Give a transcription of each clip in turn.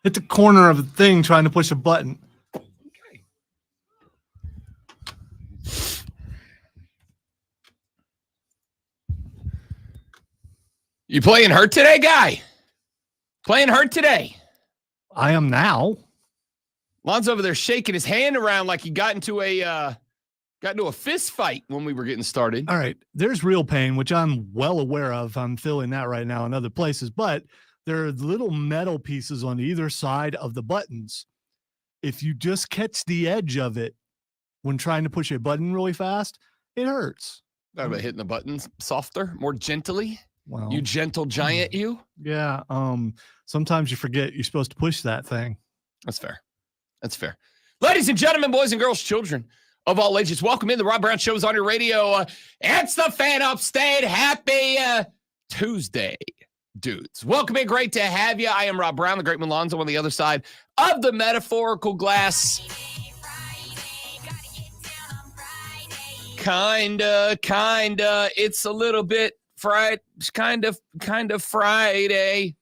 Hit the corner of the thing trying to push a button. Okay. You playing hurt today, guy? Playing hurt today? I am now. Lon's over there shaking his hand around like he got into a fist fight when we were getting started. All right. There's real pain, which I'm well aware of. I'm feeling that right now in other places, but there are little metal pieces on either side of the buttons. If you just catch the edge of it when trying to push a button really fast, it hurts. Talking about hitting the buttons softer, more gently. Well, You gentle giant, you. yeah. Sometimes you forget you're supposed to push that thing. That's fair. That's fair. Ladies and gentlemen, boys and girls, children of all ages, welcome in. The Rob Brown Show is on your radio. It's the Fan Upstate. Happy Tuesday, dudes. Welcome in. Great to have you. I am Rob Brown, the great Malonzo on the other side of the metaphorical glass. Kinda. It's a little bit Friday. Kind of Friday.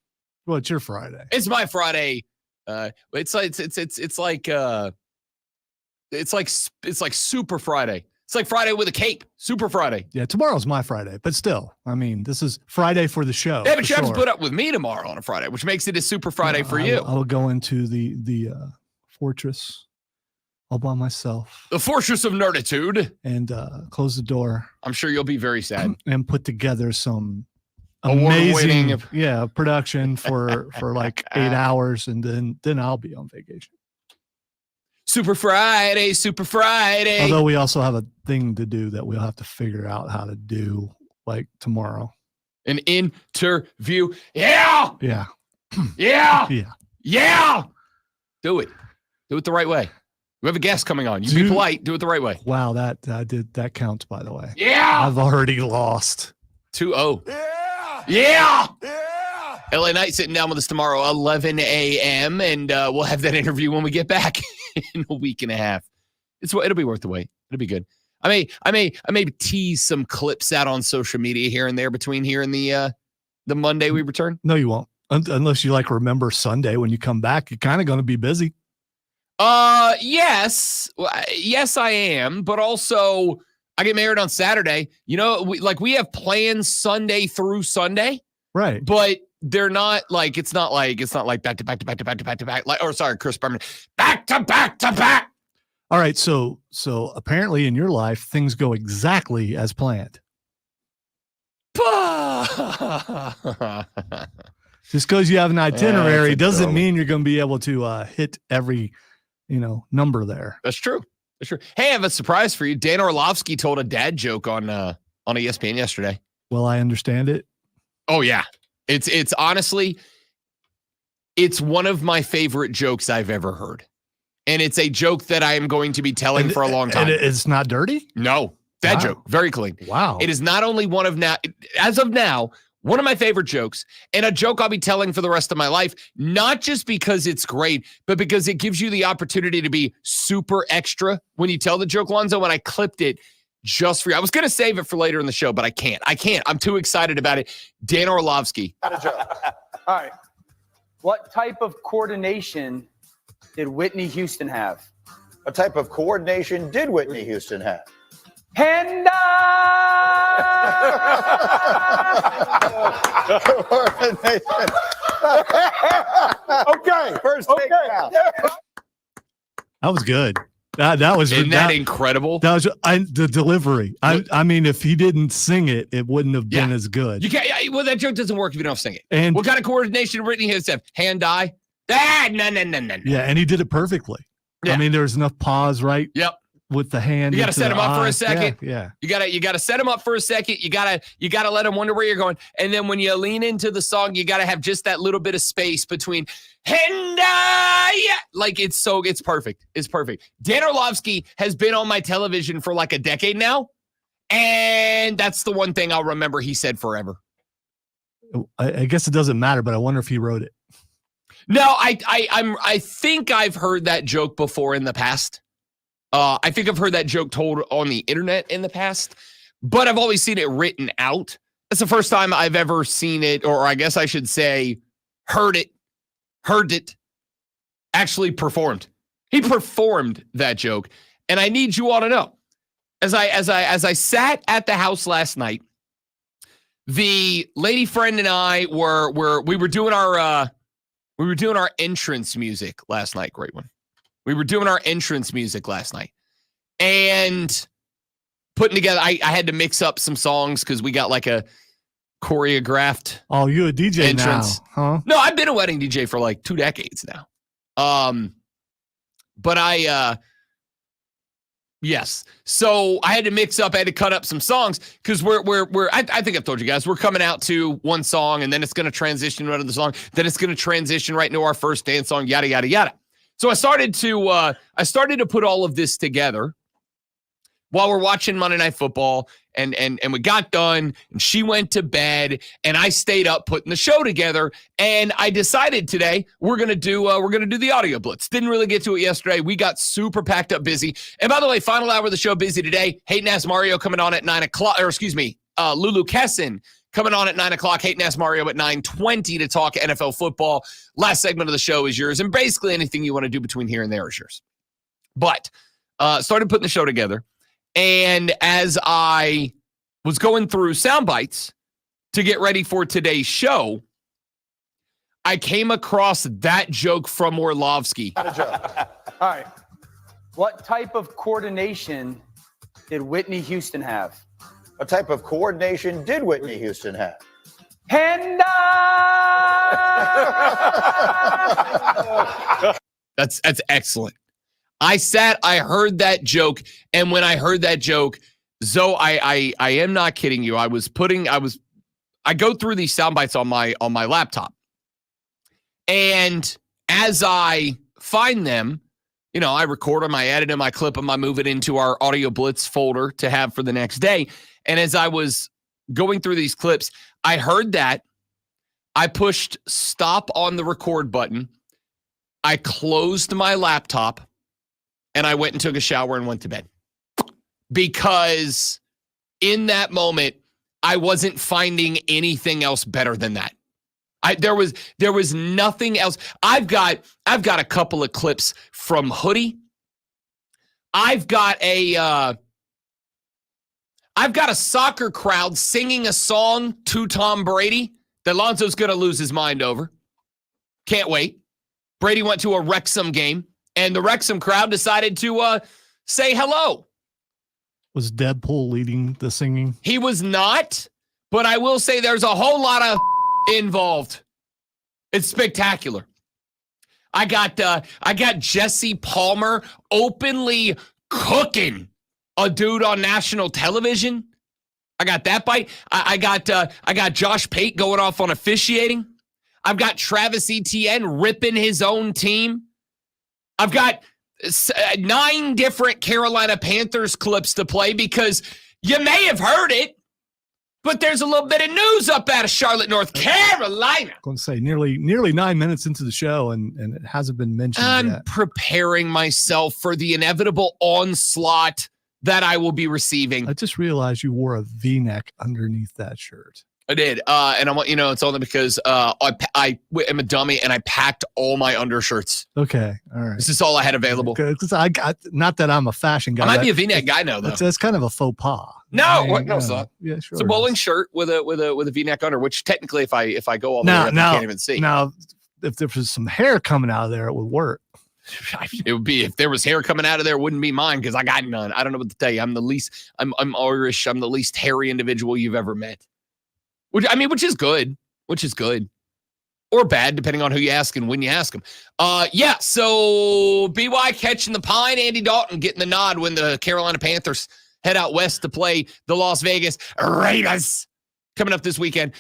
Well, it's your Friday. It's my Friday. It's like Super Friday. It's like Friday with a cape. Super Friday. Yeah, tomorrow's my Friday, but still, I mean, this is Friday for the show. Yeah, but you have to put up with me tomorrow on a Friday, which makes it a Super Friday for you. I'll go into the fortress all by myself. The Fortress of Nerditude. And close the door. I'm sure you'll be very sad. And put together some Award-winning amazing production for like 8 hours, and then I'll be on vacation. Super Friday. Although we also have a thing to do that we'll have to figure out how to do like tomorrow. An interview. Yeah. Yeah. Yeah. Yeah. Yeah. Do it the right way. We have a guest coming on. You be polite. Do it the right way. Wow, that counts, by the way. Yeah. I've already lost. 2-0. Yeah. LA Knight sitting down with us tomorrow, 11 a.m., and we'll have that interview when we get back in a week and a half. It'll be worth the wait. It'll be good. I may tease some clips out on social media here and there between here and the Monday we return. No, you won't. Unless you remember Sunday when you come back, you're kind of going to be busy. Yes, I am, but also I get married on Saturday. You know, we have plans Sunday through Sunday, right? But they're not like it's not like back to back. Chris Berman, back to back. All right, so apparently in your life things go exactly as planned. Just because you have an itinerary doesn't mean you're going to be able to hit every number there. That's true. Hey, I have a surprise for you. Dan Orlovsky told a dad joke on ESPN yesterday. Well, I understand it. Oh yeah. It's honestly, it's one of my favorite jokes I've ever heard. And it's a joke that I am going to be telling for a long time. And it's not dirty? No. Dad joke. Very clean. Wow. It is not only as of now, one of my favorite jokes, and a joke I'll be telling for the rest of my life, not just because it's great, but because it gives you the opportunity to be super extra when you tell the joke, Lonzo. When I clipped it just for you, I was going to save it for later in the show, but I can't. I'm too excited about it. Dan Orlovsky. Got a joke. All right. What type of coordination did Whitney Houston have? What type of coordination did Whitney Houston have? Hand Okay, first take out. That was good. That was Isn't that incredible? That was the delivery. I mean, if he didn't sing it, it wouldn't have been as good. You can't. Well, that joke doesn't work if you don't sing it. And what kind of coordination Whitney Houston have? Hand eye? No. Yeah, and he did it perfectly. Yeah. I mean, there was enough pause, right? Yep. With the hand. You got to set him up for a second. Yeah. You got to set him up for a second. You got to let him wonder where you're going. And then when you lean into the song, you got to have just that little bit of space between like it's perfect. It's perfect. Dan Orlovsky has been on my television for like a decade now. And that's the one thing I'll remember he said forever. I guess it doesn't matter, but I wonder if he wrote it. No, I think I've heard that joke before in the past. I think I've heard that joke told on the internet in the past, but I've always seen it written out. That's the first time I've ever seen it, or I guess I should say heard it. actually performed. He performed that joke. And I need you all to know, as I sat at the house last night, the lady friend and I we were doing our entrance music last night. Great one. We were doing our entrance music last night and putting together. I had to mix up some songs because we got like a choreographed. Oh, you a DJ entrance. now, huh? No, I've been a wedding DJ for like 2 decades now. But yes. So I had to I had to cut up some songs because I think I've told you guys, we're coming out to one song and then it's going to transition to another song. Then it's going to transition right into our first dance song, yada, yada, yada. So I started to put all of this together while we're watching Monday Night Football, and we got done, and she went to bed, and I stayed up putting the show together, and I decided today we're gonna do the audio blitz. Didn't really get to it yesterday. We got super packed up busy. And by the way, final hour of the show busy today. Hayden Ask Mario coming on at 9 o'clock, or excuse me, Lulu Kesson coming on at 9 o'clock. Hayden Ask Mario at 9:20 to talk NFL football. Last segment of the show is yours, and basically anything you want to do between here and there is yours. But started putting the show together. And as I was going through sound bites to get ready for today's show, I came across that joke from Orlovsky. All right. What type of coordination did Whitney Houston have? What type of coordination did Whitney Houston have? Panda! That's excellent. I heard that joke, and when I heard that joke, Zoe, I am not kidding you. I go through these sound bites on my laptop. And as I find them, I record them, I edit them, I clip them, I move it into our Audio Blitz folder to have for the next day. And as I was going through these clips, I heard that. I pushed stop on the record button. I closed my laptop, and I went and took a shower and went to bed. Because in that moment, I wasn't finding anything else better than that. There was nothing else. I've got a couple of clips from Hoodie. I've got a soccer crowd singing a song to Tom Brady that Lonzo's going to lose his mind over. Can't wait. Brady went to a Wrexham game, and the Wrexham crowd decided to say hello. Was Deadpool leading the singing? He was not, but I will say there's a whole lot of involved. It's spectacular. I got Jesse Palmer openly cooking a dude on national television. I got that bite. I got Josh Pate going off on officiating. I've got Travis Etienne ripping his own team. I've got 9 different Carolina Panthers clips to play because you may have heard it, but there's a little bit of news up out of Charlotte, North Carolina. I'm going to say nearly 9 minutes into the show, and it hasn't been mentioned I'm yet. preparing myself for the inevitable onslaught that I will be receiving. I just realized you wore a V-neck underneath that shirt. I did. And I want it's only because I am a dummy and I packed all my undershirts. Okay. All right. This is all I had available. Because I got, not that I'm a fashion guy. I might be a V-neck guy now, though. That's kind of a faux pas. No, no, it's not. Yeah, sure. It's a bowling shirt with a V-neck under, which technically, if I go all the way up, you can't even see. Now, if there was some hair coming out of there, it would work. It would be, if there was hair coming out of there, it wouldn't be mine because I got none. I don't know what to tell you. I'm Irish. I'm the least hairy individual you've ever met. Which is good. Or bad, depending on who you ask and when you ask them. So BY catching the pine, Andy Dalton getting the nod when the Carolina Panthers head out west to play the Las Vegas Raiders coming up this weekend.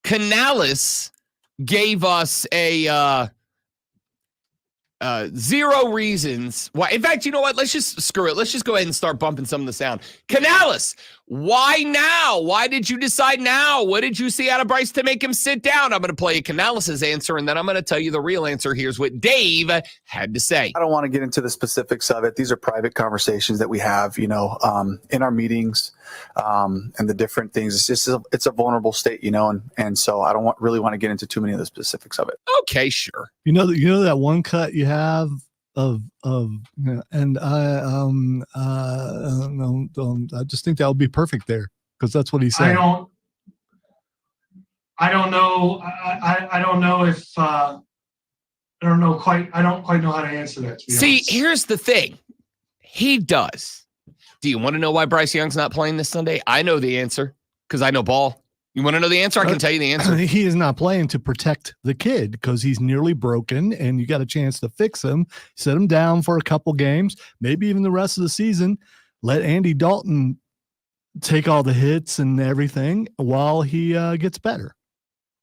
Canales gave us Zero reasons why. In fact, you know what? Let's just screw it. Let's just go ahead and start bumping some of the sound. Canales, why now? Why did you decide now? What did you see out of Bryce to make him sit down? I'm going to play Canales' answer, and then I'm going to tell you the real answer. Here's what Dave had to say. I don't want to get into the specifics of it. These are private conversations that we have, in our meetings, and the different things. It's just it's a vulnerable state, and so I don't really want to get into too many of the specifics of it. Okay, sure. You know that one cut you have and I just think that would be perfect there because that's what he said. I don't know. I don't know if I don't quite know how to answer that. To be See, honest. here's the thing. He does. Do you want to know why Bryce Young's not playing this Sunday? I know the answer because I know ball. You want to know the answer? I can tell you the answer. He is not playing to protect the kid because he's nearly broken and you got a chance to fix him, set him down for a couple games, maybe even the rest of the season. Let Andy Dalton take all the hits and everything while he gets better.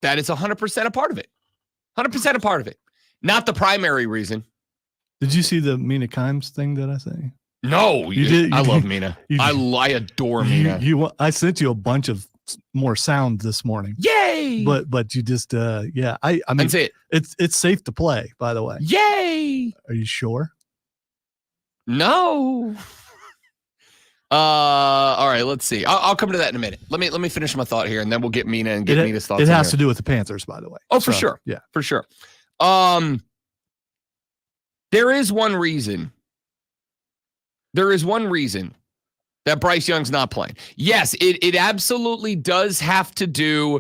That is 100% a part of it. 100% a part of it. Not the primary reason. Did you see the Mina Kimes thing that I say? No, You did- I you love did- Mina. you did. I adore Mina. I sent you a bunch of more sound this morning, Yay! but you just I mean That's it. it's safe to play, by the way. Yay! Are you sure? No. All right, let's see. I'll come to that in a minute. Let me finish my thought here, and then we'll get Mina and get Mina's thoughts. It in has here. to do with the Panthers, by the way. Oh, for sure. Yeah. For sure. There is one reason. There is one reason that Bryce Young's not playing. Yes, it absolutely does have to do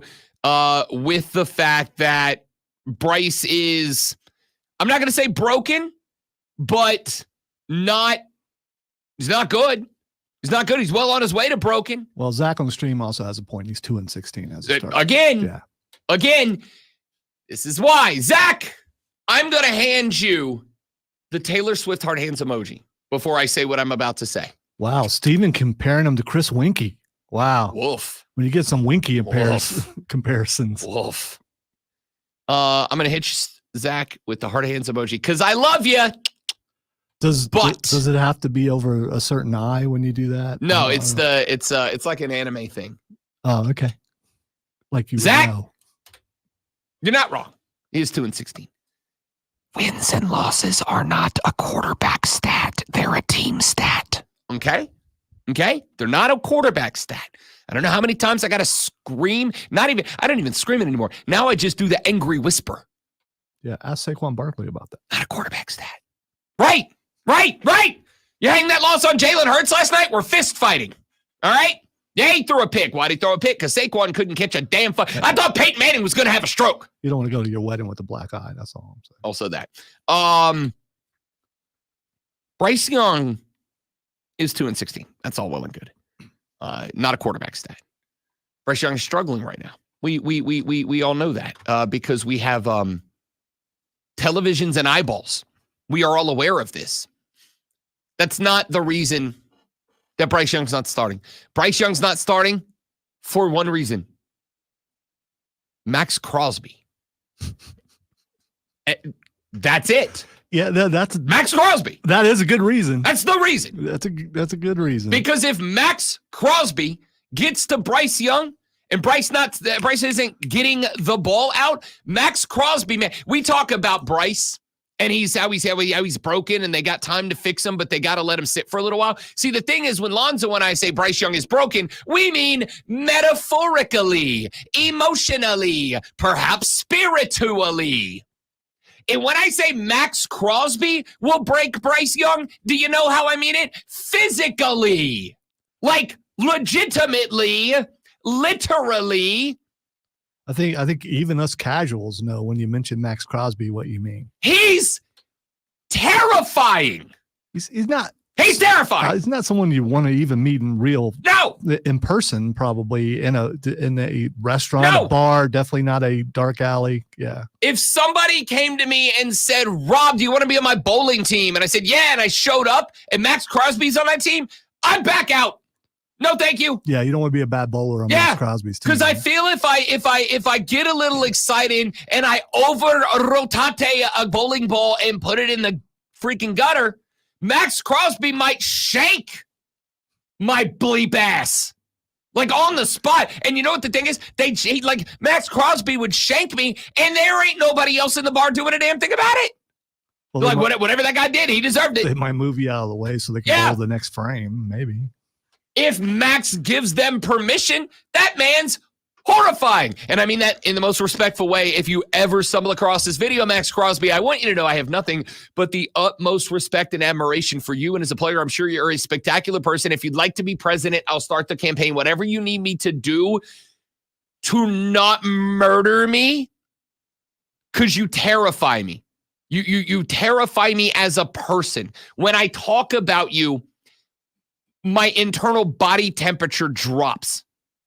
with the fact that Bryce is, I'm not going to say broken, but he's not good. He's not good. He's well on his way to broken. Well, Zach on the stream also has a point. He's 2-16 as a starter. Again, this is why. Zach, I'm going to hand you the Taylor Swift heart hands emoji before I say what I'm about to say. Wow, Steven comparing him to Chris Winkie. Wow. Woof. When you get some Winkie comparisons. Woof. I'm going to hit you, Zach, with the heart hands emoji because I love you. Does it have to be over a certain eye when you do that? No, it's like an anime thing. Oh, okay. Like you Zach, know. You're not wrong. He is 2-16. Wins and losses are not a quarterback stat. They're a team stat. Okay? They're not a quarterback stat. I don't know how many times I got to scream. I don't even scream it anymore. Now I just do the angry whisper. Yeah, ask Saquon Barkley about that. Not a quarterback stat. Right. You hang that loss on Jalen Hurts last night? We're fist fighting. All right? Yeah, he threw a pick. Why'd he throw a pick? Because Saquon couldn't catch a damn I thought Peyton Manning was going to have a stroke. You don't want to go to your wedding with a black eye. That's all I'm saying. Also that. Bryce Young is 2-16. That's all well and good. Not a quarterback stat. Bryce Young is struggling right now. We all know that because we have televisions and eyeballs. We are all aware of this. That's not the reason that Bryce Young's not starting. Bryce Young's not starting for one reason. Max Crosby. That's it. Yeah, that's Max Crosby. That is a good reason. That's the reason. That's a good reason. Because if Max Crosby gets to Bryce Young and Bryce isn't getting the ball out, Max Crosby, man, we talk about Bryce and how he's broken and they got time to fix him, but they got to let him sit for a little while. See, the thing is when Lonzo and I say Bryce Young is broken, we mean metaphorically, emotionally, perhaps spiritually. And when I say Max Crosby will break Bryce Young, do you know how I mean it? Physically. Like legitimately, literally. I think even us casuals know when you mention Max Crosby what you mean. He's terrifying. He's not. He's terrifying. He's not someone you want to even meet in person, probably in a restaurant, a bar, definitely not a dark alley. Yeah. If somebody came to me and said, Rob, do you want to be on my bowling team? And I said, yeah, and I showed up and Max Crosby's on that team, I'd back out. No, thank you. Yeah, you don't want to be a bad bowler on Yeah, Max Crosby's team. Because I feel if I get a little excited and I over rotate a bowling ball and put it in the freaking gutter, Max Crosby might shank my bleep ass. Like on the spot. And you know what the thing is? Like Max Crosby would shank me and there ain't nobody else in the bar doing a damn thing about it. Well, Like whatever that guy did, he deserved they it. might move you out of the way so they can Yeah. bowl the next frame, maybe. If Max gives them permission, that man's horrifying. And I mean that in the most respectful way. If you ever stumble across this video, Max Crosby, I want you to know I have nothing but the utmost respect and admiration for you. And as a player, I'm sure you're a spectacular person. If you'd like to be president, I'll start the campaign. Whatever you need me to do to not murder me, because you terrify me. You terrify me as a person. When I talk about you, my internal body temperature drops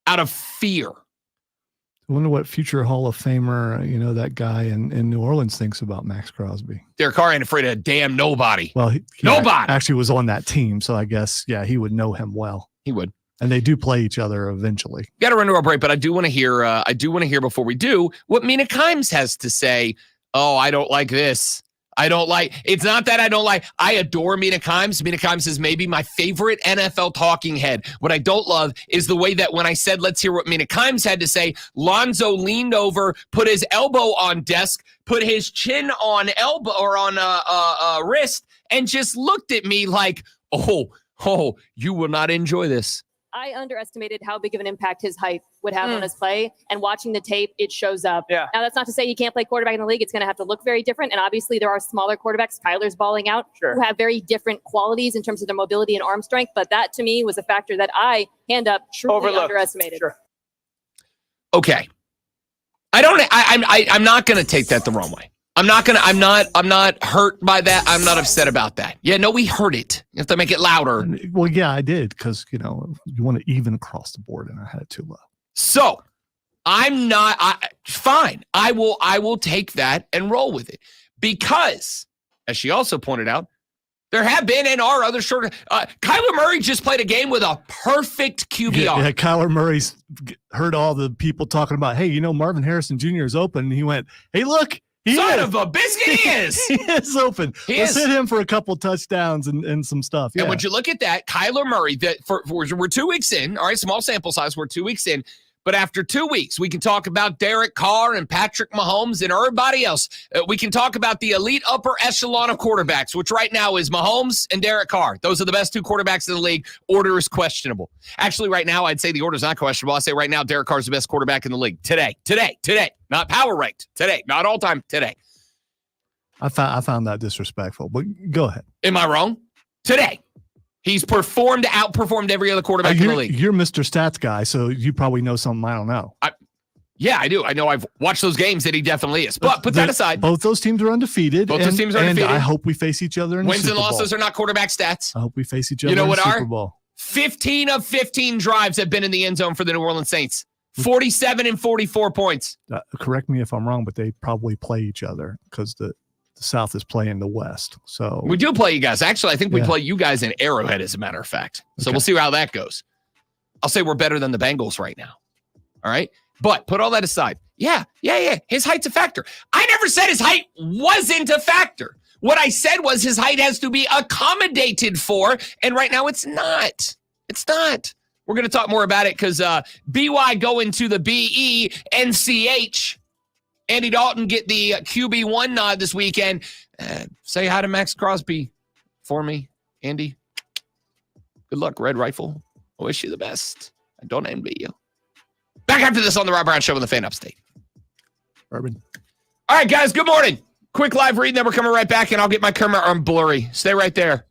out of fear. I wonder what future Hall of Famer, that guy in New Orleans thinks about Max Crosby. Derek Carr ain't afraid of damn nobody. Well, he Nobody. actually was on that team, so I guess, yeah, he would know him well. He would. And they do play each other eventually. Got to run to our break, but I do want to hear. Before we do what Mina Kimes has to say. Oh, I don't like this. I don't like. It's not that I don't like. I adore Mina Kimes. Mina Kimes is maybe my favorite NFL talking head. What I don't love is the way that when I said, let's hear what Mina Kimes had to say, Lonzo leaned over, put his elbow on desk, put his chin on elbow or on wrist, and just looked at me like, oh, you will not enjoy this. I underestimated how big of an impact his height would have on his play. And watching the tape, it shows up. Yeah. Now, that's not to say he can't play quarterback in the league. It's going to have to look very different. And obviously, there are smaller quarterbacks, Kyler's balling out, Sure. who have very different qualities in terms of their mobility and arm strength. But that, to me, was a factor that I, hand up, truly Overlooked. underestimated. Sure. Okay. I'm not going to take that the wrong way. I'm not hurt by that. I'm not upset about that. Yeah, no, we heard it. You have to make it louder. Well, yeah, I did because, you want to even across the board, and I had it too low. So I'm not fine. I will take that and roll with it because, as she also pointed out, there have been and are other shorter. Kyler Murray just played a game with a perfect QBR. Yeah, Kyler Murray's heard all the people talking about, hey, Marvin Harrison Jr. is open. And he went, hey, look. He Son is. of a biscuit, he is. He is open. He Let's is. hit him for a couple touchdowns and some stuff. Yeah. And would you look at that, Kyler Murray, that we're 2 weeks in, all right, small sample size, we're 2 weeks in, but after 2 weeks, we can talk about Derek Carr and Patrick Mahomes and everybody else. We can talk about the elite upper echelon of quarterbacks, which right now is Mahomes and Derek Carr. Those are the best two quarterbacks in the league. Order is questionable. Actually, right now, I'd say the order is not questionable. I say right now, Derek Carr is the best quarterback in the league. Today. Not power ranked. Today. Not all time. Today. I found that disrespectful, but go ahead. Am I wrong? Today. He's outperformed every other quarterback in the league. You're Mr. Stats guy, so you probably know something I don't know. Yeah, I do. I know I've watched those games that he definitely is. But put that aside. Both those teams are undefeated. Both those teams are undefeated. And I hope we face each other in the Wins Super and losses Bowl. are not quarterback stats. I hope we face each other You know in what the are? Super Bowl. 15 of 15 drives have been in the end zone for the New Orleans Saints. 47 and 44 points. Correct me if I'm wrong, but they probably play each other because the South is playing the West. So We do play you guys. Actually, I think we Yeah. play you guys in Arrowhead, as a matter of fact. So Okay. we'll see how that goes. I'll say we're better than the Bengals right now. All right? But put all that aside. Yeah. His height's a factor. I never said his height wasn't a factor. What I said was his height has to be accommodated for, and right now it's not. It's not. We're going to talk more about it because BY going to the BENCH. Andy Dalton get the QB1 nod this weekend. Say hi to Max Crosby for me, Andy. Good luck, Red Rifle. I wish you the best. I don't envy you. Back after this on the Rob Brown Show on the Fan Upstate. Urban. All right, guys, good morning. Quick live read, then we're coming right back, and I'll get my camera arm blurry. Stay right there.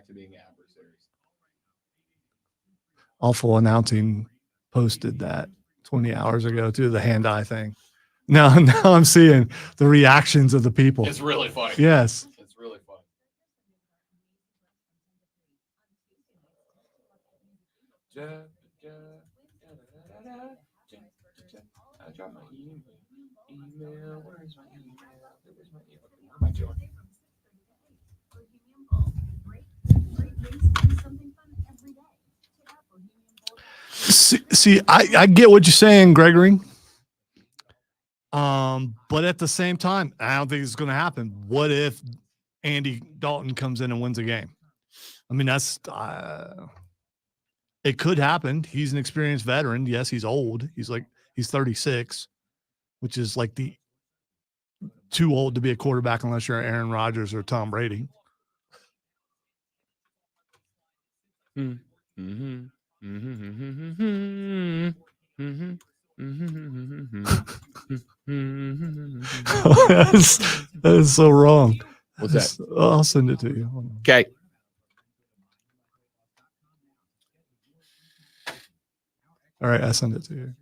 back to being adversaries. Awful Announcing posted that 20 hours ago too, the hand-eye thing. Now I'm seeing the reactions of the people. It's really funny. Yes. It's really funny. I got my email. Where's my email? Where's my email? What am I doing? See, I get what you're saying, Gregory. But at the same time, I don't think it's going to happen. What if Andy Dalton comes in and wins a game? I mean, that's it could happen. He's an experienced veteran. Yes, he's old. He's 36, which is like the too old to be a quarterback unless you're Aaron Rodgers or Tom Brady. Mm-hmm. that is so wrong. What's that? I'll send it to you. Hold on. Okay. All right, I send it to you.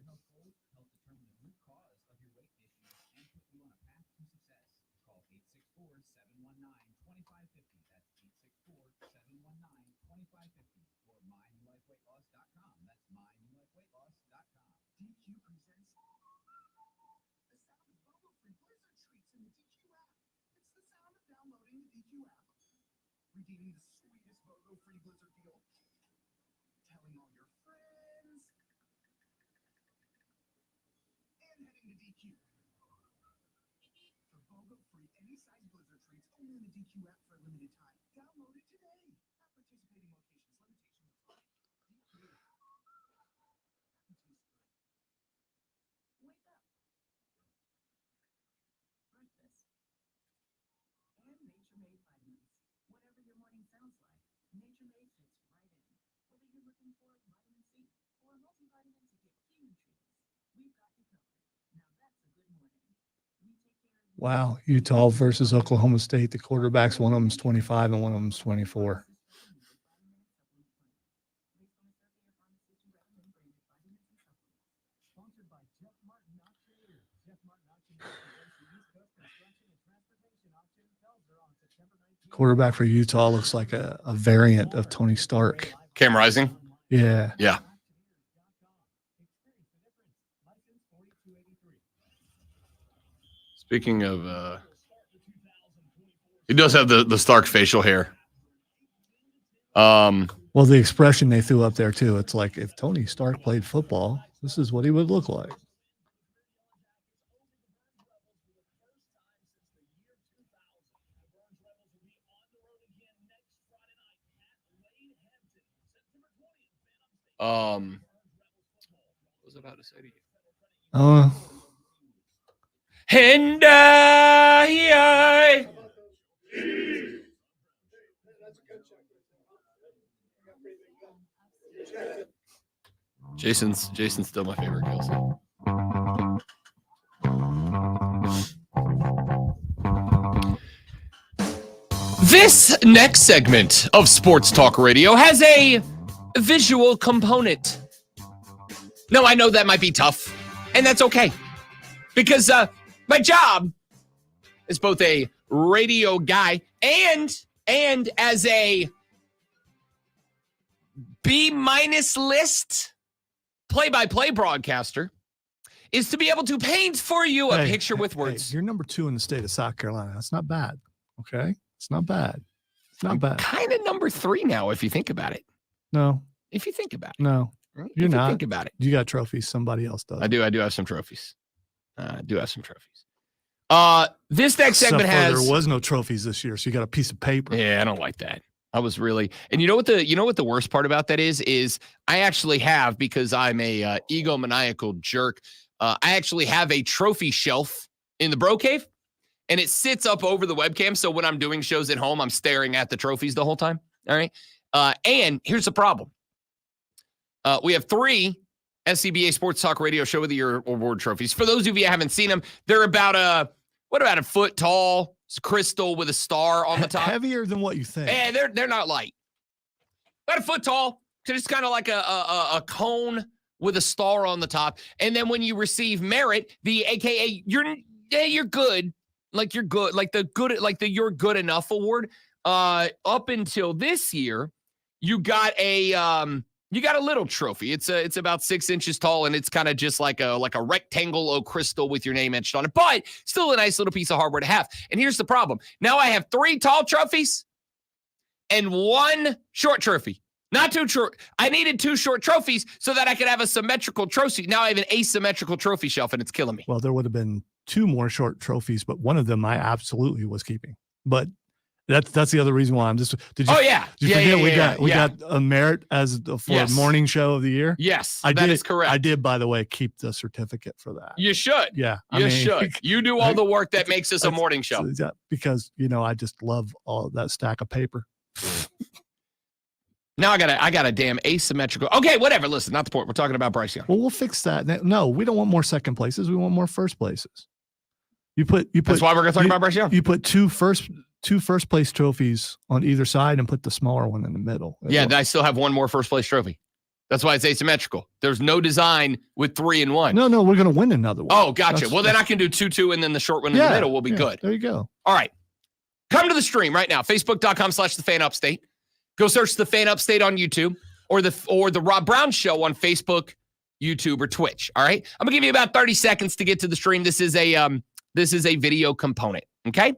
Wow, Utah versus Oklahoma State. The quarterbacks, one of them's 25 and one of them's 24. Quarterback for Utah looks like a variant of Tony Stark. Cam Rising? Yeah. Yeah. Speaking of, he does have the Stark facial hair. Well, the expression they threw up there too. It's like if Tony Stark played football, this is what he would look like. What was I about to say to you? And Jason's still my favorite Kelsey. This next segment of Sports Talk Radio has a visual component. No, I know that might be tough, and that's okay. Because my job as both a radio guy and as a B- list play-by-play broadcaster is to be able to paint for you a picture with words. You're number 2 in the state of South Carolina. That's not bad. Okay, it's not bad. It's not bad. Kind of number 3 now, if you think about it. No. If you think about it. No. Right? You're not. Think about it. You got trophies. Somebody else does. I do have some trophies. This next segment has. There was no trophies this year, so you got a piece of paper. Yeah, I don't like that. I was really, and you know what the worst part about that is I actually have, because I'm a egomaniacal jerk. I actually have a trophy shelf in the Bro Cave, and it sits up over the webcam. So when I'm doing shows at home, I'm staring at the trophies the whole time. All right. And here's the problem. We have 3 SCBA Sports Talk Radio Show of the Year award trophies. For those of you who haven't seen them, they're about a foot tall. It's crystal with a star on the top. Heavier than what you think. And they're not light. about a foot tall, so just kind of like a cone with a star on the top. And then when you receive merit, the AKA you're good, like you're good, like the you're good enough award. Up until this year, you got a little trophy. It's about 6 inches tall, and it's kind of just like a rectangle of crystal with your name etched on it, but still a nice little piece of hardware to have. And here's the problem: now I have 3 tall trophies and 1 short trophy. Not 2 short. I needed 2 short trophies so that I could have a symmetrical trophy. Now I have an asymmetrical trophy shelf, and it's killing me. Well, there would have been 2 more short trophies, but one of them I absolutely was keeping. But that's the other reason why I'm just. Did you forget we got a merit for morning show of the year? Yes, that is correct. I did, by the way, keep the certificate for that. You should. Yeah, you should. You do all the work that makes us a morning show. Because I just love all of that stack of paper. Now I got a damn asymmetrical. Okay, whatever. Listen, not the point. We're talking about Bryce Young. Well, we'll fix that. No, we don't want more second places. We want more first places. That's why we're going to talk about Bryce Young. You put two first place trophies on either side and put the smaller one in the middle. Yeah, I still have 1 more first place trophy. That's why it's asymmetrical. There's no design with 3 and 1. No, we're going to win another one. Oh, gotcha. Well, then I can do 2, and then the short one in the middle will be good. There you go. All right. Come to the stream right now. Facebook.com/TheFanUpstate. Go search The Fan Upstate on YouTube or the Rob Brown Show on Facebook, YouTube, or Twitch. All right. I'm gonna give you about 30 seconds to get to the stream. This is a video component. Okay.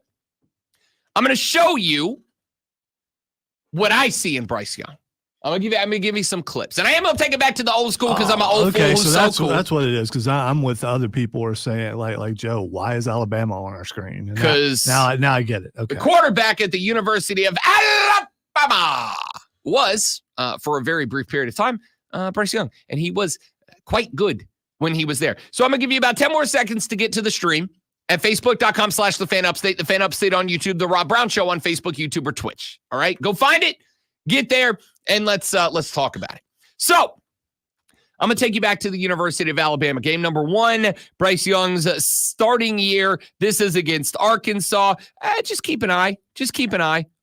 I'm gonna show you what I see in Bryce Young. I'm gonna give you some clips, and I am gonna take it back to the old school because I'm an old fool. So that's what it is. Because I'm with other people who are saying like Joe, why is Alabama on our screen? Because now I get it. Okay. The quarterback at the University of Alabama was for a very brief period of time Bryce Young, and he was quite good when he was there. So I'm gonna give you about 10 more seconds to get to the stream at Facebook.com/TheFanUpstate, The Fan Upstate on YouTube, The Rob Brown Show on Facebook, YouTube, or Twitch. All right, go find it. Get there, and let's talk about it. So I'm going to take you back to the University of Alabama. Game number 1, Bryce Young's starting year. This is against Arkansas. Just keep an eye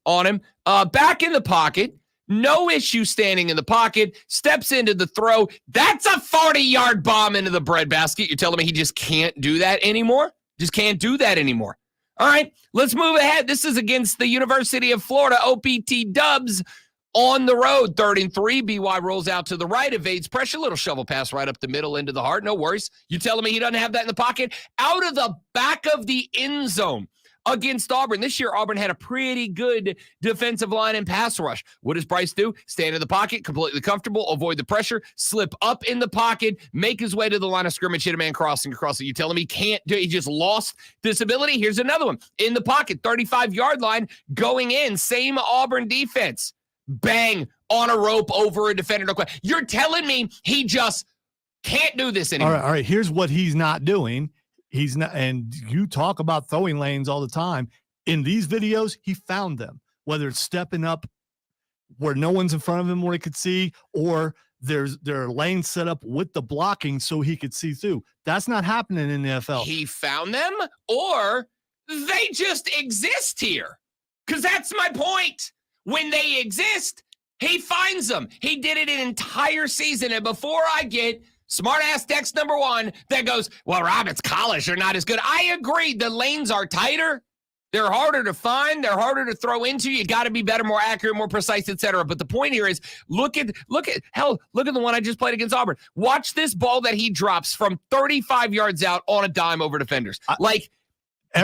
on him. Back in the pocket. No issue standing in the pocket. Steps into the throw. That's a 40-yard bomb into the breadbasket. You're telling me he just can't do that anymore? Just can't do that anymore. All right, let's move ahead. This is against the University of Florida, OPT Dubs. On the road, 3rd and 3. BY rolls out to the right, evades pressure, little shovel pass right up the middle into the heart. No worries. You telling me he doesn't have that in the pocket? Out of the back of the end zone against Auburn. This year, Auburn had a pretty good defensive line and pass rush. What does Bryce do? Stand in the pocket, completely comfortable, avoid the pressure, slip up in the pocket, make his way to the line of scrimmage, hit a man crossing across it. You telling me he can't do it? He just lost this ability? Here's another one. In the pocket, 35-yard line, going in, same Auburn defense. Bang, on a rope over a defender. You're telling me he just can't do this anymore. All right. Here's what he's not doing. He's not, and you talk about throwing lanes all the time. In these videos, he found them, whether it's stepping up where no one's in front of him where he could see, or there are lanes set up with the blocking so he could see through. That's not happening in the NFL. He found them, or they just exist here. Because that's my point. When they exist, he finds them. He did it an entire season. And before I get smart-ass text number 1 that goes, well, Rob, it's college. They're not as good. I agree. The lanes are tighter. They're harder to find. They're harder to throw into. You got to be better, more accurate, more precise, etc. But the point here is look at the one I just played against Auburn. Watch this ball that he drops from 35 yards out on a dime over defenders.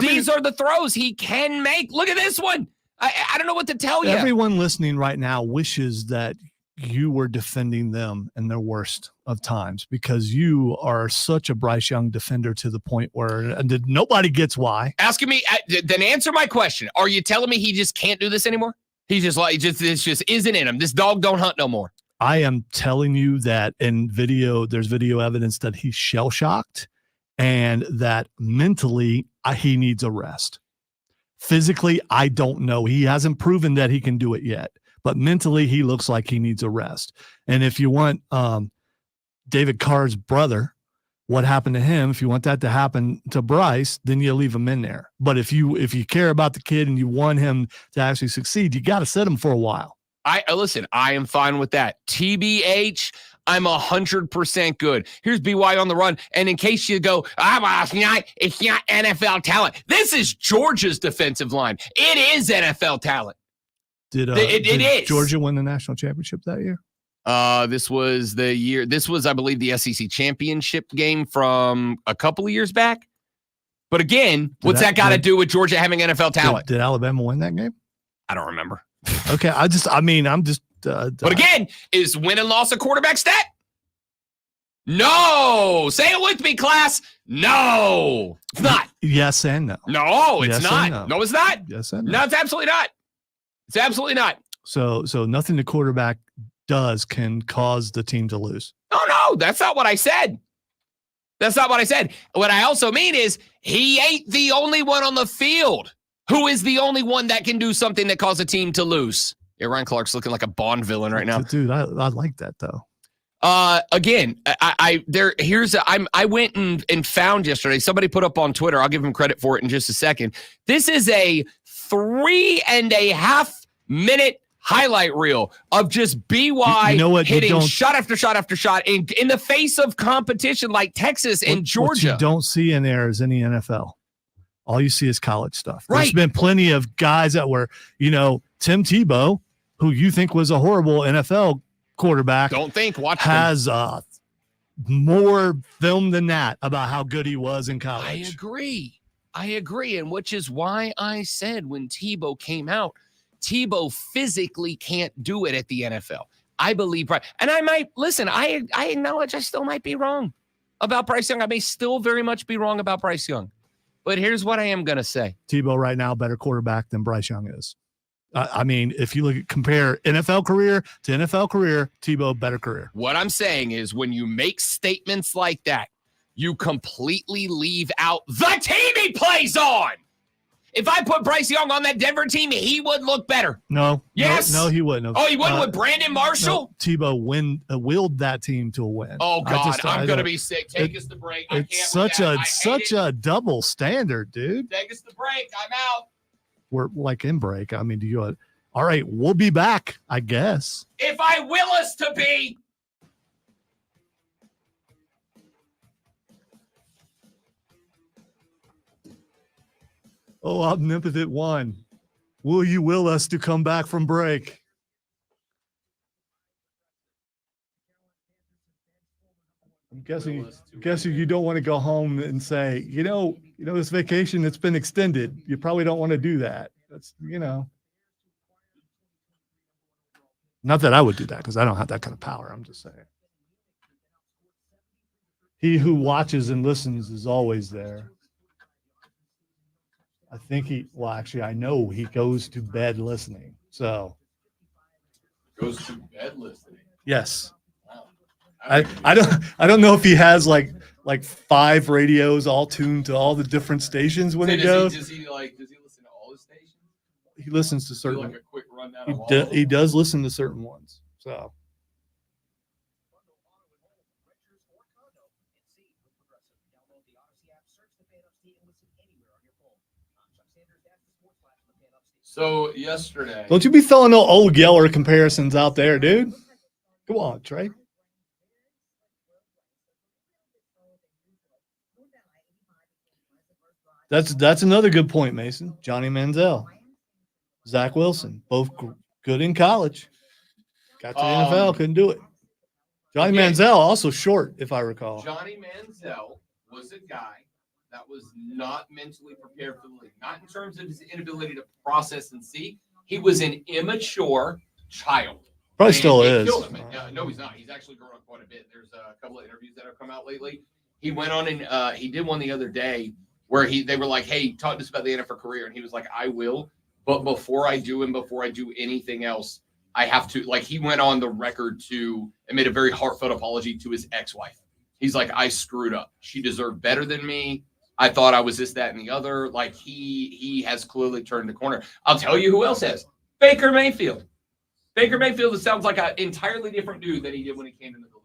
These are the throws he can make. Look at this one. I don't know what to tell you. Everyone listening right now wishes that you were defending them in their worst of times, because you are such a Bryce Young defender to the point where nobody gets why. Asking me, then answer my question. Are you telling me he just can't do this anymore? This just isn't in him. This dog don't hunt no more. I am telling you that there's video evidence that he's shell-shocked and that mentally he needs a rest. Physically, I don't know. He hasn't proven that he can do it yet, but mentally he looks like he needs a rest. And if you want David Carr's brother, what happened to him, if you want that to happen to Bryce, then you leave him in there. But if you care about the kid and you want him to actually succeed, you got to sit him for a while. Listen, I am fine with that. TBH, I'm 100% good. Here's BYU on the run. And in case you go, it's not NFL talent. This is Georgia's defensive line. It is NFL talent. Did It is. Georgia win the national championship that year? This was the year. This was, I believe, the SEC championship game from a couple of years back. But again, what's that got to do with Georgia having NFL talent? Did Alabama win that game? I don't remember. Okay, I'm just. But again, is win and loss a quarterback stat? No. Say it with me, class. No, it's not. Yes and no. No, it's Yes not. and No, it's not. Yes and no. No, it's absolutely not. It's absolutely not. So nothing the quarterback does can cause the team to lose. No, that's not what I said. That's not what I said. What I also mean is he ain't the only one on the field who is the only one that can do something that causes a team to lose. Yeah, Ryan Clark's looking like a Bond villain right now. Dude, I like that though. Again, I went and found yesterday. Somebody put up on Twitter. I'll give him credit for it in just a second. This is a 3.5 minute highlight reel of just BY You know what? You hitting don't- shot after shot after shot in the face of competition like Texas and Georgia. What you don't see in there is any NFL. All you see is college stuff. There's Right. been plenty of guys that were, Tim Tebow, who you think was a horrible NFL quarterback, Don't think. Watch them. has more film than that about how good he was in I college. agree. And which is why I said when Tebow came out, Tebow physically can't do it at the NFL. I believe, and I might listen. I acknowledge I still might be wrong about Bryce Young. I may still very much be wrong about Bryce Young, but here's what I am gonna say. Tebow right now better quarterback than Bryce Young is. I mean, if you compare NFL career to NFL career, Tebow better career. What I'm saying is when you make statements like that, you completely leave out the team he plays on. If I put Bryce Young on that Denver team, he would look better. No. Yes. No, he wouldn't have. Oh, he wouldn't with Brandon Marshall? No, Tebow willed that team to a win. Oh, God, I'm going to don't- be sick. Take us to break. I It's can't such with a that. I hate it. a double standard, dude. Take us to break. I'm out. We're like in break. I mean, do you? All right, we'll be back, I guess. If I will us to be. Oh, omnipotent one, will you will us to come back from break? I'm guessing you don't want to go home and say, this vacation, it's been extended. You probably don't want to do that. That's, not that I would do that because I don't have that kind of power. I'm just saying. He who watches and listens is always there. I think I know he goes to bed listening. So Goes to bed listening. yes. I don't know if he has like 5 radios all tuned to all the different stations when he goes. Does he listen to all the stations? He listens to Do certain. like a quick rundown of all of them? He does listen to certain ones. So So yesterday. don't you be throwing no old Yeller comparisons out there, dude. Come on, Trey. That's another good point, Mason. Johnny Manziel, Zach Wilson, both good in college. Got to the NFL, couldn't do it. Johnny again- Manziel also short, if I recall. Johnny Manziel was a guy that was not mentally prepared for the league, not in terms of his inability to process and see. He was an immature child. Probably And still it is. killed him. No, he's not. He's actually grown up quite a bit. There's a couple of interviews that have come out lately. He went on and he did one the other day where they were like, "Hey, talk to us about the NFL career," and he was like, "I will, but before I do and before I do anything else, I have to." Like he went on the record and made a very heartfelt apology to his ex-wife. He's like, "I screwed up. She deserved better than me. I thought I was this, that, and the other." Like he has clearly turned the corner. I'll tell you who else has. Baker Mayfield. Baker Mayfield sounds like an entirely different dude than he did when he came into the league.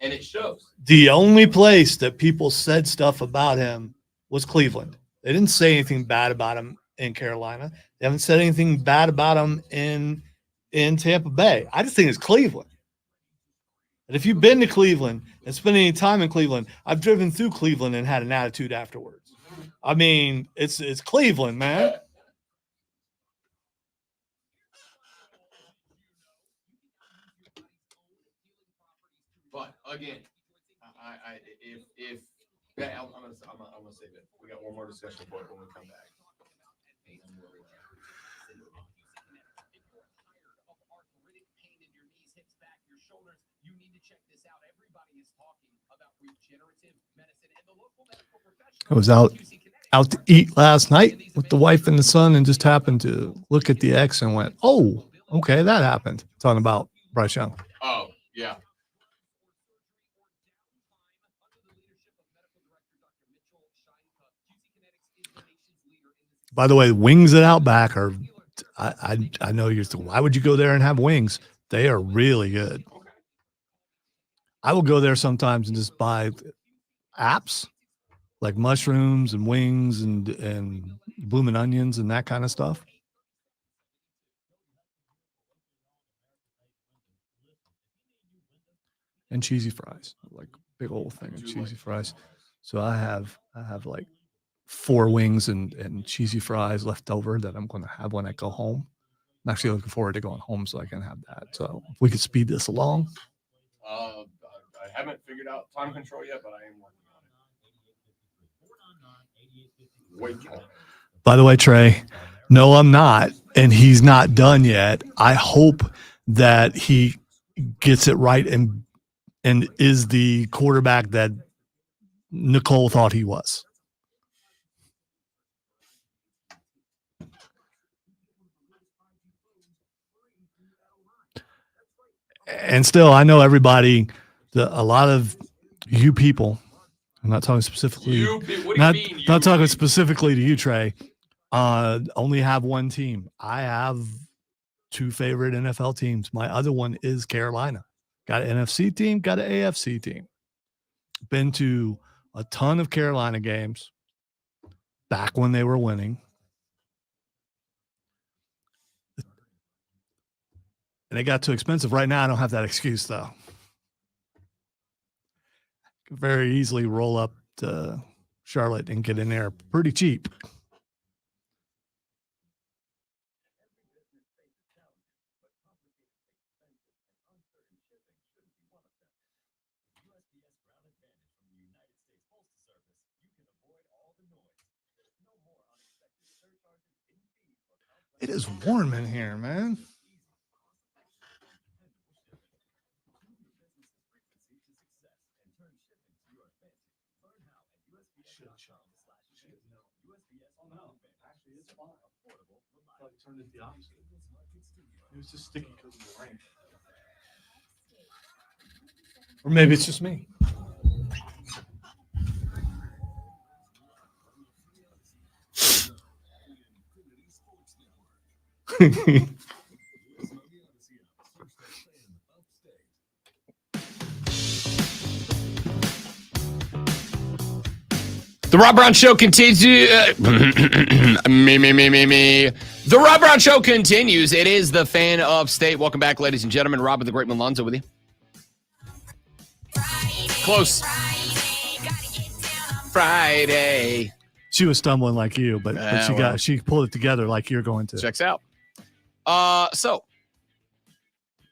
And it shows. The only place that people said stuff about him was Cleveland. They didn't say anything bad about him in Carolina. They haven't said anything bad about him in in Tampa Bay. I just think it's Cleveland. And if you've been to Cleveland and spent any time in Cleveland, I've driven through Cleveland and had an attitude afterwards. I mean, it's Cleveland, man. But again, if I'm gonna save it. We got one more discussion for it when we come back. I was out to eat last night with the wife and the son and just happened to look at the X and went, oh, okay, that happened. Talking about Bryce Young. Oh, yeah. By the way, wings at Outback are, I know you're thinking, why would you go there and have wings? They are really good. I will go there sometimes and just buy apps like mushrooms and wings and blooming onions and that kind of stuff. And cheesy fries, like big old thing of cheesy fries. So I have like 4 wings and cheesy fries left over that I'm going to have when I go home. I'm actually looking forward to going home so I can have that. So if we could speed this along. I haven't figured out time control yet, but I am working on it. Wait. By the way, Trey, no, I'm not. And he's not done yet. I hope that he gets it right and is the quarterback that Nicole thought he was. And still, I know everybody, a lot of you people, I'm not talking specifically, not talking specifically to you, Trey, only have one team. I have 2 favorite NFL teams. My other one is Carolina. Got an NFC team, got an AFC team. Been to a ton of Carolina games back when they were winning. And it got too expensive. Right now, I don't have that excuse, though. Could very easily roll up to Charlotte and get in there pretty cheap. It is warm in here, man. It was just sticky because of the rain. Or maybe it's just me. The Rob Brown Show continues. The Rob Brown Show continues. It is the Fan of State. Welcome back, ladies and gentlemen. Rob with the Great Malonzo with you. Close. Friday. She was stumbling like you, but she pulled it together like you're going to. Checks out. So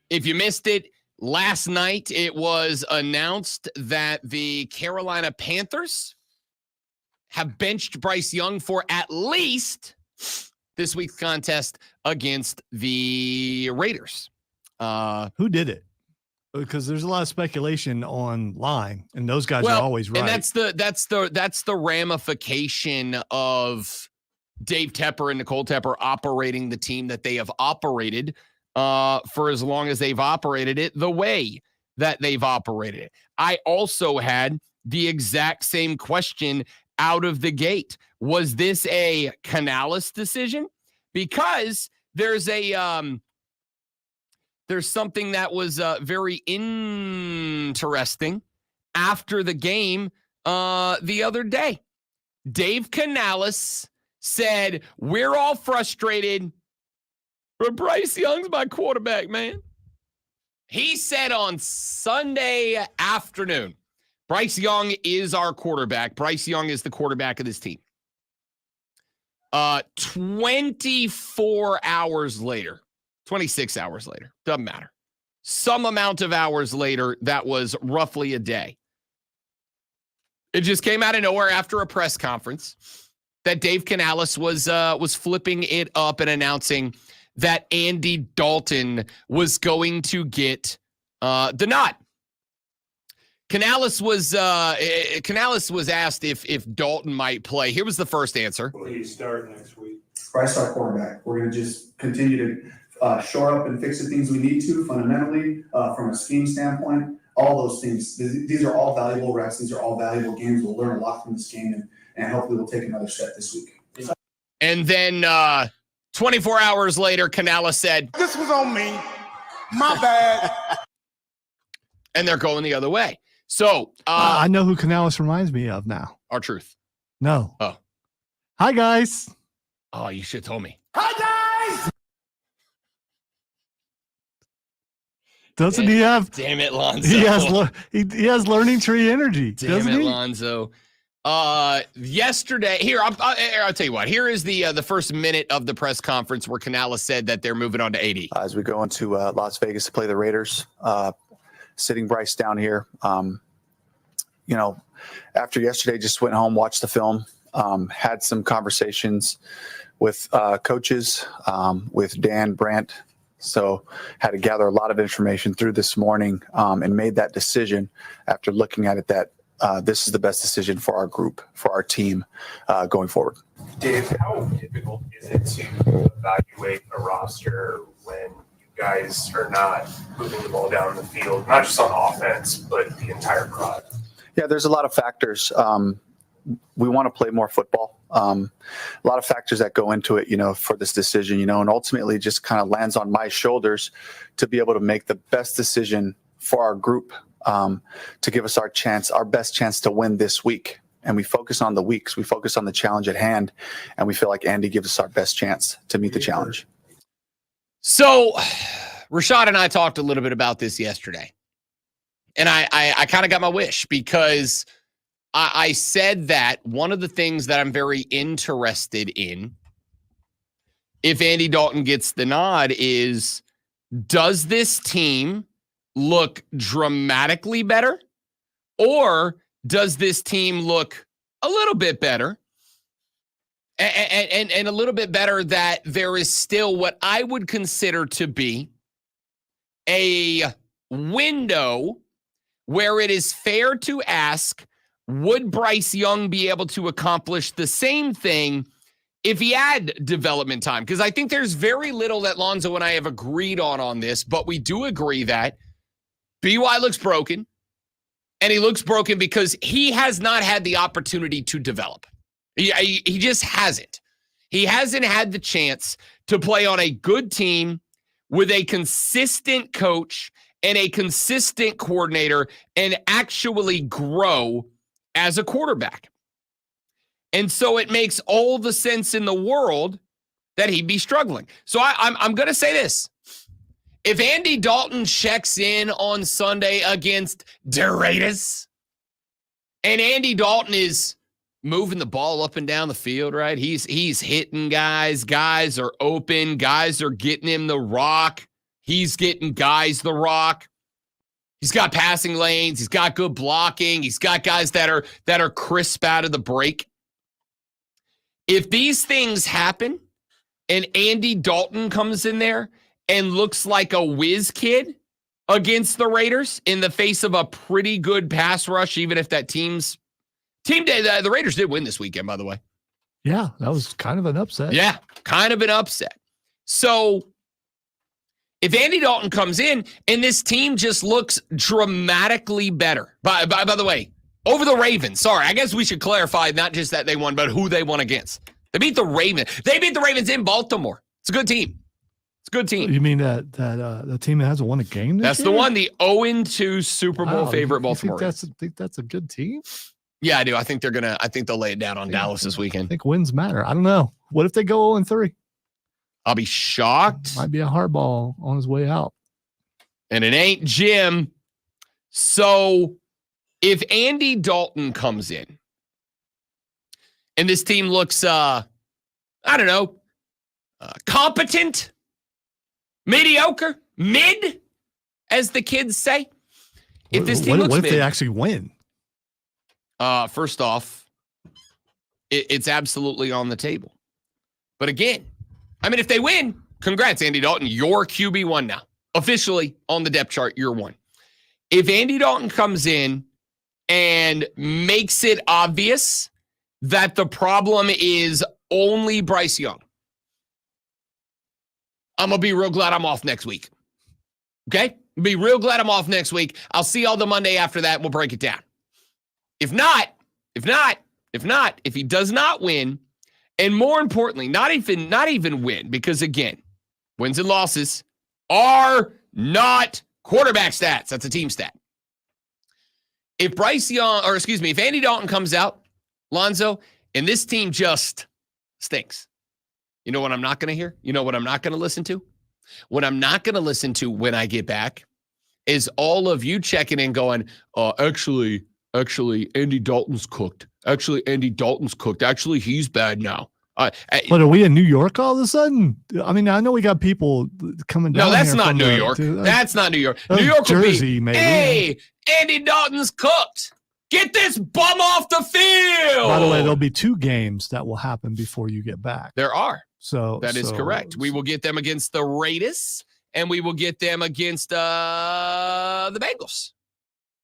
if you missed it, last night it was announced that the Carolina Panthers have benched Bryce Young for at least this week's contest against the Raiders. Who did it? Because there's a lot of speculation online, and those guys are always right. And that's the ramification of Dave Tepper and Nicole Tepper operating the team that they have operated for as long as they've operated it the way that they've operated it. I also had the exact same question out of the gate. Was this a Canales decision? Because there's something that was very interesting after the game the other day. Dave Canales said, we're all frustrated. But Bryce Young's my quarterback, man. He said on Sunday afternoon, Bryce Young is our quarterback. Bryce Young is the quarterback of this team. 24 hours later, 26 hours later, doesn't matter. Some amount of hours later, that was roughly a day. It just came out of nowhere after a press conference that Dave Canales was flipping it up and announcing that Andy Dalton was going to get the nod. Canales was asked if Dalton might play. Here was the first answer. Will he start next week? Bryce, our quarterback. We're going to just continue to shore up and fix the things we need to fundamentally from a scheme standpoint. All those things. These are all valuable reps. These are all valuable games. We'll learn a lot from this game, and hopefully we'll take another step this week. And then 24 hours later, Canales said, "This was on me. My bad." And they're going the other way. So I know who Canales reminds me of now. R-Truth. No. Oh. Hi, guys. Oh, you should have told me. Hi guys. Doesn't he have? Damn it, Lonzo. He has. He has learning tree energy. Damn doesn't it, he? Lonzo. Yesterday, here I'll tell you what. Here is the first minute of the press conference where Canales said that they're moving on to AD. As we go into Las Vegas to play the Raiders, sitting Bryce down here, after yesterday, just went home, watched the film, had some conversations with coaches, with Dan Brandt. So had to gather a lot of information through this morning and made that decision after looking at it that this is the best decision for our group, for our team going forward. Dave, how difficult is it to evaluate a roster when you guys are not moving the ball down the field, not just on offense, but the entire product? Yeah, there's a lot of factors. We want to play more football. A lot of factors that go into it, for this decision, and ultimately just kind of lands on my shoulders to be able to make the best decision for our group, to give us our best chance to win this week. And we focus on the weeks, we focus on the challenge at hand, and we feel like Andy gives us our best chance to meet the challenge. So Rashad and I talked a little bit about this yesterday. And I kind of got my wish because I said that one of the things that I'm very interested in, if Andy Dalton gets the nod, is does this team look dramatically better, or does this team look a little bit better and a little bit better that there is still what I would consider to be a window where it is fair to ask, would Bryce Young be able to accomplish the same thing if he had development time? Because I think there's very little that Lonzo and I have agreed on this, but we do agree that BY looks broken, and he looks broken because he has not had the opportunity to develop. He just hasn't. He hasn't had the chance to play on a good team with a consistent coach and a consistent coordinator and actually grow as a quarterback. And so it makes all the sense in the world that he'd be struggling. So I'm going to say this. If Andy Dalton checks in on Sunday against the Raiders, and Andy Dalton is moving the ball up and down the field, right? He's hitting guys. Guys are open. Guys are getting him the rock. He's getting guys the rock. He's got passing lanes. He's got good blocking. He's got guys that are crisp out of the break. If these things happen and Andy Dalton comes in there and looks like a whiz kid against the Raiders in the face of a pretty good pass rush, even if that team day, the Raiders did win this weekend, by the way. Yeah, that was kind of an upset. Yeah, kind of an upset. So if Andy Dalton comes in and this team just looks dramatically better, by the way, over the Ravens. Sorry, I guess we should clarify not just that they won, but who they won against. They beat the Ravens. They beat the Ravens in Baltimore. It's a good team. It's a good team. You mean that the team that hasn't won a game this That's year? the one, the 0-2 Super Bowl favorite Baltimore. Think that's a good team? Yeah, I do. I think they'll lay it down on Dallas this I weekend. think wins matter. I don't know. What if they go 0-3? I'll be shocked. Might be a hardball on his way out. And it ain't Jim. So if Andy Dalton comes in and this team looks, competent, mediocre, mid, as the kids say. If this team looks what if mid, they actually win? first off, it's absolutely on the table. But again, I mean, if they win, congrats, Andy Dalton. You're QB1 now. Officially on the depth chart, you're 1. If Andy Dalton comes in and makes it obvious that the problem is only Bryce Young, I'm going to be real glad I'm off next week. Okay? Be real glad I'm off next week. I'll see y'all the Monday after that. We'll break it down. If he does not win, and more importantly, not even win, because again, wins and losses are not quarterback stats. That's a team stat. If Andy Dalton comes out, Lonzo, and this team just stinks, you know what I'm not going to hear? You know what I'm not going to listen to? What I'm not going to listen to when I get back is all of you checking in going, actually, Andy Dalton's cooked. Actually, he's bad now. But are we in New York all of a sudden? I mean, I know we got people coming down. No, that's here not from New York. That's not New York. New York will Jersey, be, maybe. hey, Andy Dalton's cooked. Get this bum off the field. By the way, there'll be 2 games that will happen before you get back. There are. So that is correct. We will get them against the Raiders, and we will get them against the Bengals.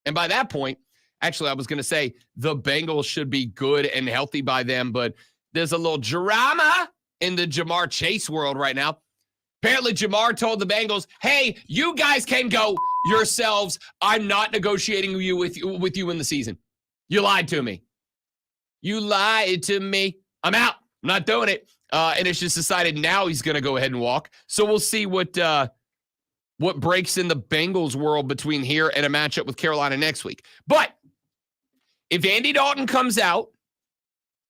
And by that point, actually, I was going to say the Bengals should be good and healthy by then, but there's a little drama in the Jamar Chase world right now. Apparently, Jamar told the Bengals, hey, you guys can go yourselves. I'm not negotiating with you in the season. You lied to me. You lied to me. I'm out. I'm not doing it. And it's just decided now he's going to go ahead and walk. So we'll see what breaks in the Bengals world between here and a matchup with Carolina next week. But if Andy Dalton comes out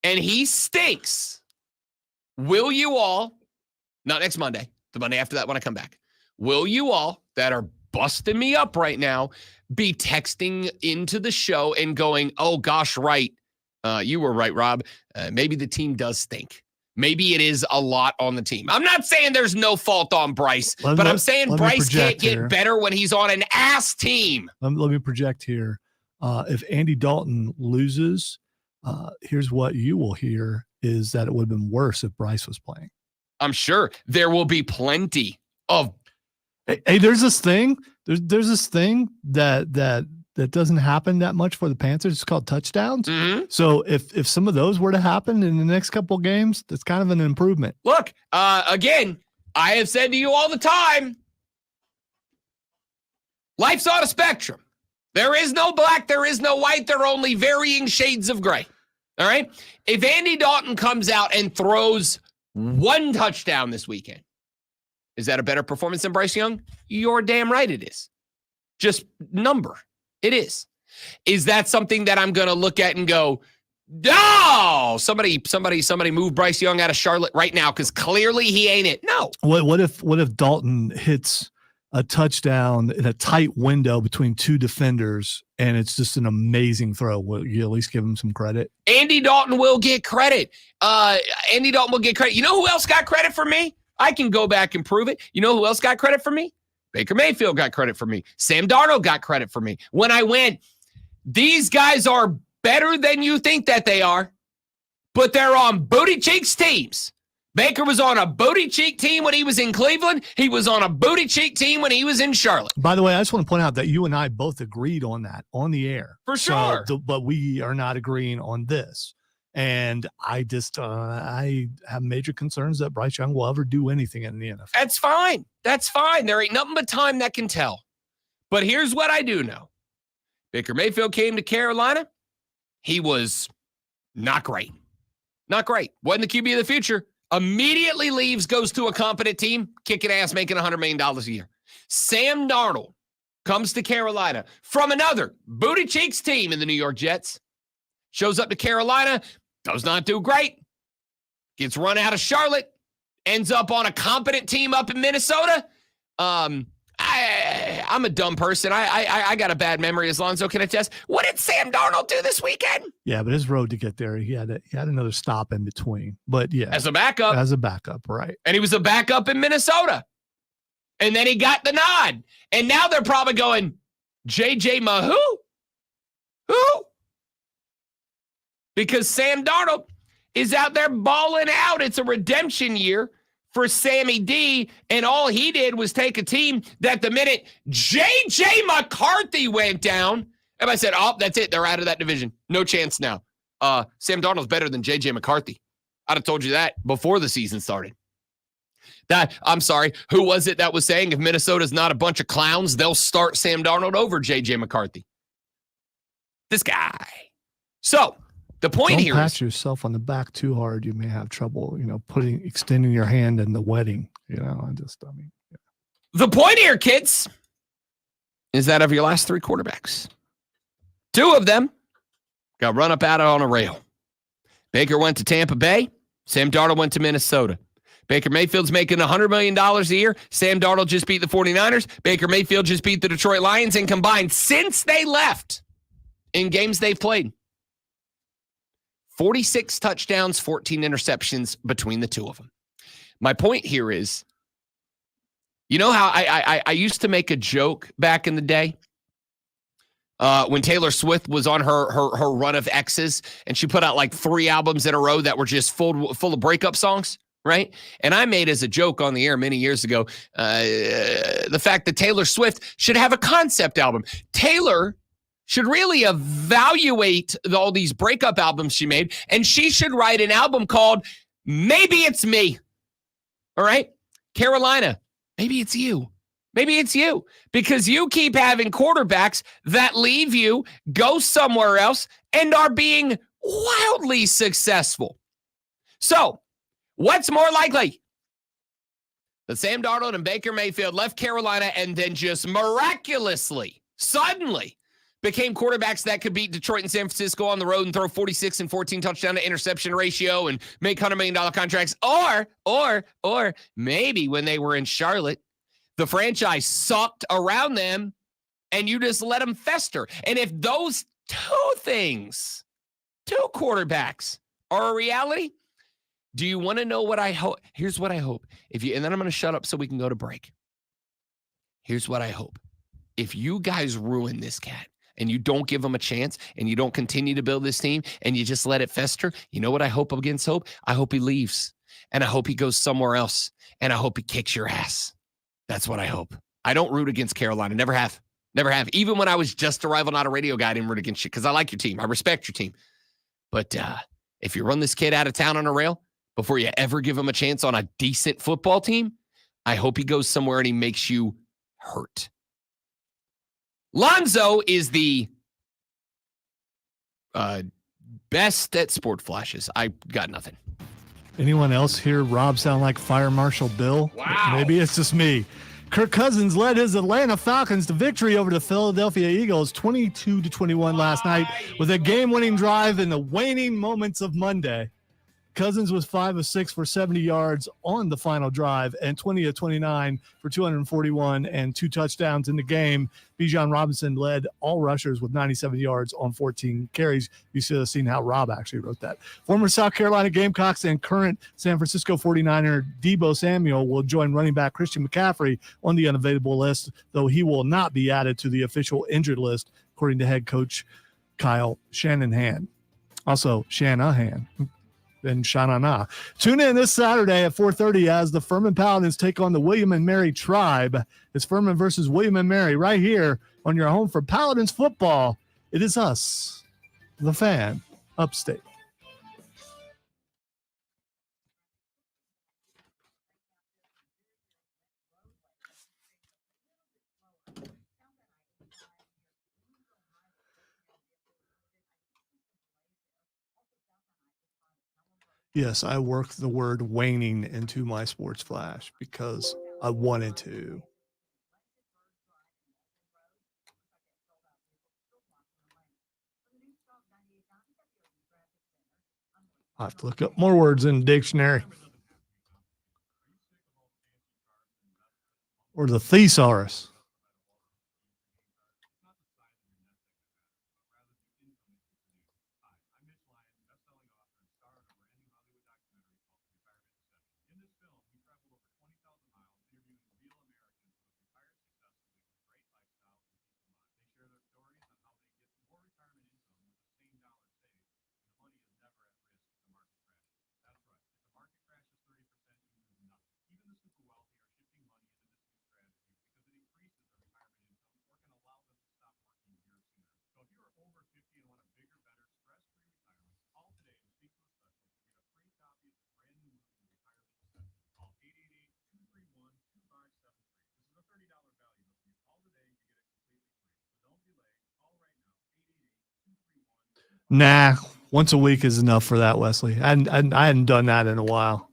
and he stinks, will you all, not next Monday, the Monday after that when I come back, will you all that are busting me up right now be texting into the show and going, oh gosh, right. You were right, Rob. Maybe the team does stink. Maybe it is a lot on the team. I'm not saying there's no fault on Bryce, but I'm saying Bryce can't get better when he's on an ass team. Let me project here. If Andy Dalton loses, here's what you will hear is that it would have been worse if Bryce was playing. I'm sure there will be plenty of. Hey, there's this thing. There's this thing that doesn't happen that much for the Panthers. It's called touchdowns. Mm-hmm. So if some of those were to happen in the next couple of games, that's kind of an improvement. Look, again, I have said to you all the time, life's on a spectrum. There is no black, there is no white, there are only varying shades of gray. All right? If Andy Dalton comes out and throws 1 touchdown this weekend, is that a better performance than Bryce Young? You're damn right it is. Just number. It is. Is that something that I'm going to look at and go, no, somebody move Bryce Young out of Charlotte right now because clearly he ain't it. No. What if Dalton hits a touchdown in a tight window between 2 defenders and it's just an amazing throw? Will you at least give him some credit? Andy Dalton will get credit. Andy Dalton will get credit. You know who else got credit for me? I can go back and prove it. You know who else got credit for me? Baker Mayfield got credit for me. Sam Darnold got credit for me. When I went, these guys are better than you think that they are, but they're on booty cheeks teams. Baker was on a booty cheek team when he was in Cleveland. He was on a booty cheek team when he was in Charlotte. By the way, I just want to point out that you and I both agreed on that on the air. For sure. But we are not agreeing on this. And I just I have major concerns that Bryce Young will ever do anything in the NFL. That's fine. That's fine. There ain't nothing but time that can tell. But here's what I do know. Baker Mayfield came to Carolina. He was not great. Not great. Wasn't the QB of the future. Immediately leaves, goes to a competent team, kicking ass, making $100 million a year. Sam Darnold comes to Carolina from another booty cheeks team in the New York Jets. Shows up to Carolina, does not do great. Gets run out of Charlotte. ends up on a competent team up in Minnesota. I'm a dumb person. I got a bad memory, as Lonzo can attest. What did Sam Darnold do this weekend? Yeah, but his road to get there, he had another stop in between. But yeah, As a backup. Right? And he was a backup in Minnesota. And then he got the nod. And now they're probably going, JJ Mahu? Who? Because Sam Darnold is out there balling out. It's a redemption year for Sammy D, and all he did was take a team that the minute J.J. McCarthy went down, everybody said, oh, that's it. They're out of that division. No chance now. Sam Darnold's better than J.J. McCarthy. I'd have told you that before the season started. I'm sorry, who was it that was saying if Minnesota's not a bunch of clowns, they'll start Sam Darnold over J.J. McCarthy? This guy. So, the point Don't here pat is, yourself on the back too hard. You may have trouble, extending your hand in the wedding. the point here, kids, is that of your last three quarterbacks, two of them got run up out on a rail. Baker went to Tampa Bay. Sam Darnold went to Minnesota. Baker Mayfield's making $100 million a year. Sam Darnold just beat the 49ers. Baker Mayfield just beat the Detroit Lions, and combined since they left in games they've played, 46 touchdowns, 14 interceptions between the two of them. My point here is, you know how I used to make a joke back in the day when Taylor Swift was on her run of X's, and she put out like 3 albums in a row that were just full of breakup songs, right? And I made as a joke on the air many years ago the fact that Taylor Swift should have a concept album. Taylor should really evaluate all these breakup albums she made, and she should write an album called Maybe It's Me. All right? Carolina, maybe it's you. Maybe it's you, because you keep having quarterbacks that leave you, go somewhere else, and are being wildly successful. So, what's more likely? That Sam Darnold and Baker Mayfield left Carolina and then just miraculously, suddenly, became quarterbacks that could beat Detroit and San Francisco on the road and throw 46 and 14 touchdown to interception ratio and make $100 million contracts. Or maybe when they were in Charlotte, the franchise sucked around them and you just let them fester. And if those two things, two quarterbacks, are a reality, do you want to know what I hope? Here's what I hope. And then I'm going to shut up so we can go to break. Here's what I hope. If you guys ruin this cat, and you don't give him a chance, and you don't continue to build this team, and you just let it fester, you know what I hope against hope? I hope he leaves, and I hope he goes somewhere else, and I hope he kicks your ass. That's what I hope. I don't root against Carolina. Never have. Never have. Even when I was just a rival, not a radio guy, I didn't root against you because I like your team. I respect your team. But if you run this kid out of town on a rail before you ever give him a chance on a decent football team, I hope he goes somewhere and he makes you hurt. Lonzo is the best at sport flashes. I got nothing. Anyone else hear Rob sound like Fire Marshal Bill? Wow. Maybe it's just me. Kirk Cousins led his Atlanta Falcons to victory over the Philadelphia Eagles 22-21 last night with a game-winning drive in the waning moments of Monday. Cousins was 5 of 6 for 70 yards on the final drive and 20 of 29 for 241 and 2 touchdowns in the game. Bijan Robinson led all rushers with 97 yards on 14 carries. You should have seen how Rob actually wrote that. Former South Carolina Gamecocks and current San Francisco 49er Deebo Samuel will join running back Christian McCaffrey on the unavailable list, though he will not be added to the official injured list, according to head coach Kyle Shanahan. Also, Shanahan. And Shanana. Tune in this Saturday at 4:30 as the Furman Paladins take on the William and Mary Tribe. It's Furman versus William and Mary right here on your home for Paladins football. It is us, the Fan, Upstate. Yes, I worked the word waning into my sports flash because I wanted to. I have to look up more words in the dictionary. or the thesaurus. Nah, once a week is enough for that, Wesley. I hadn't done that in a while.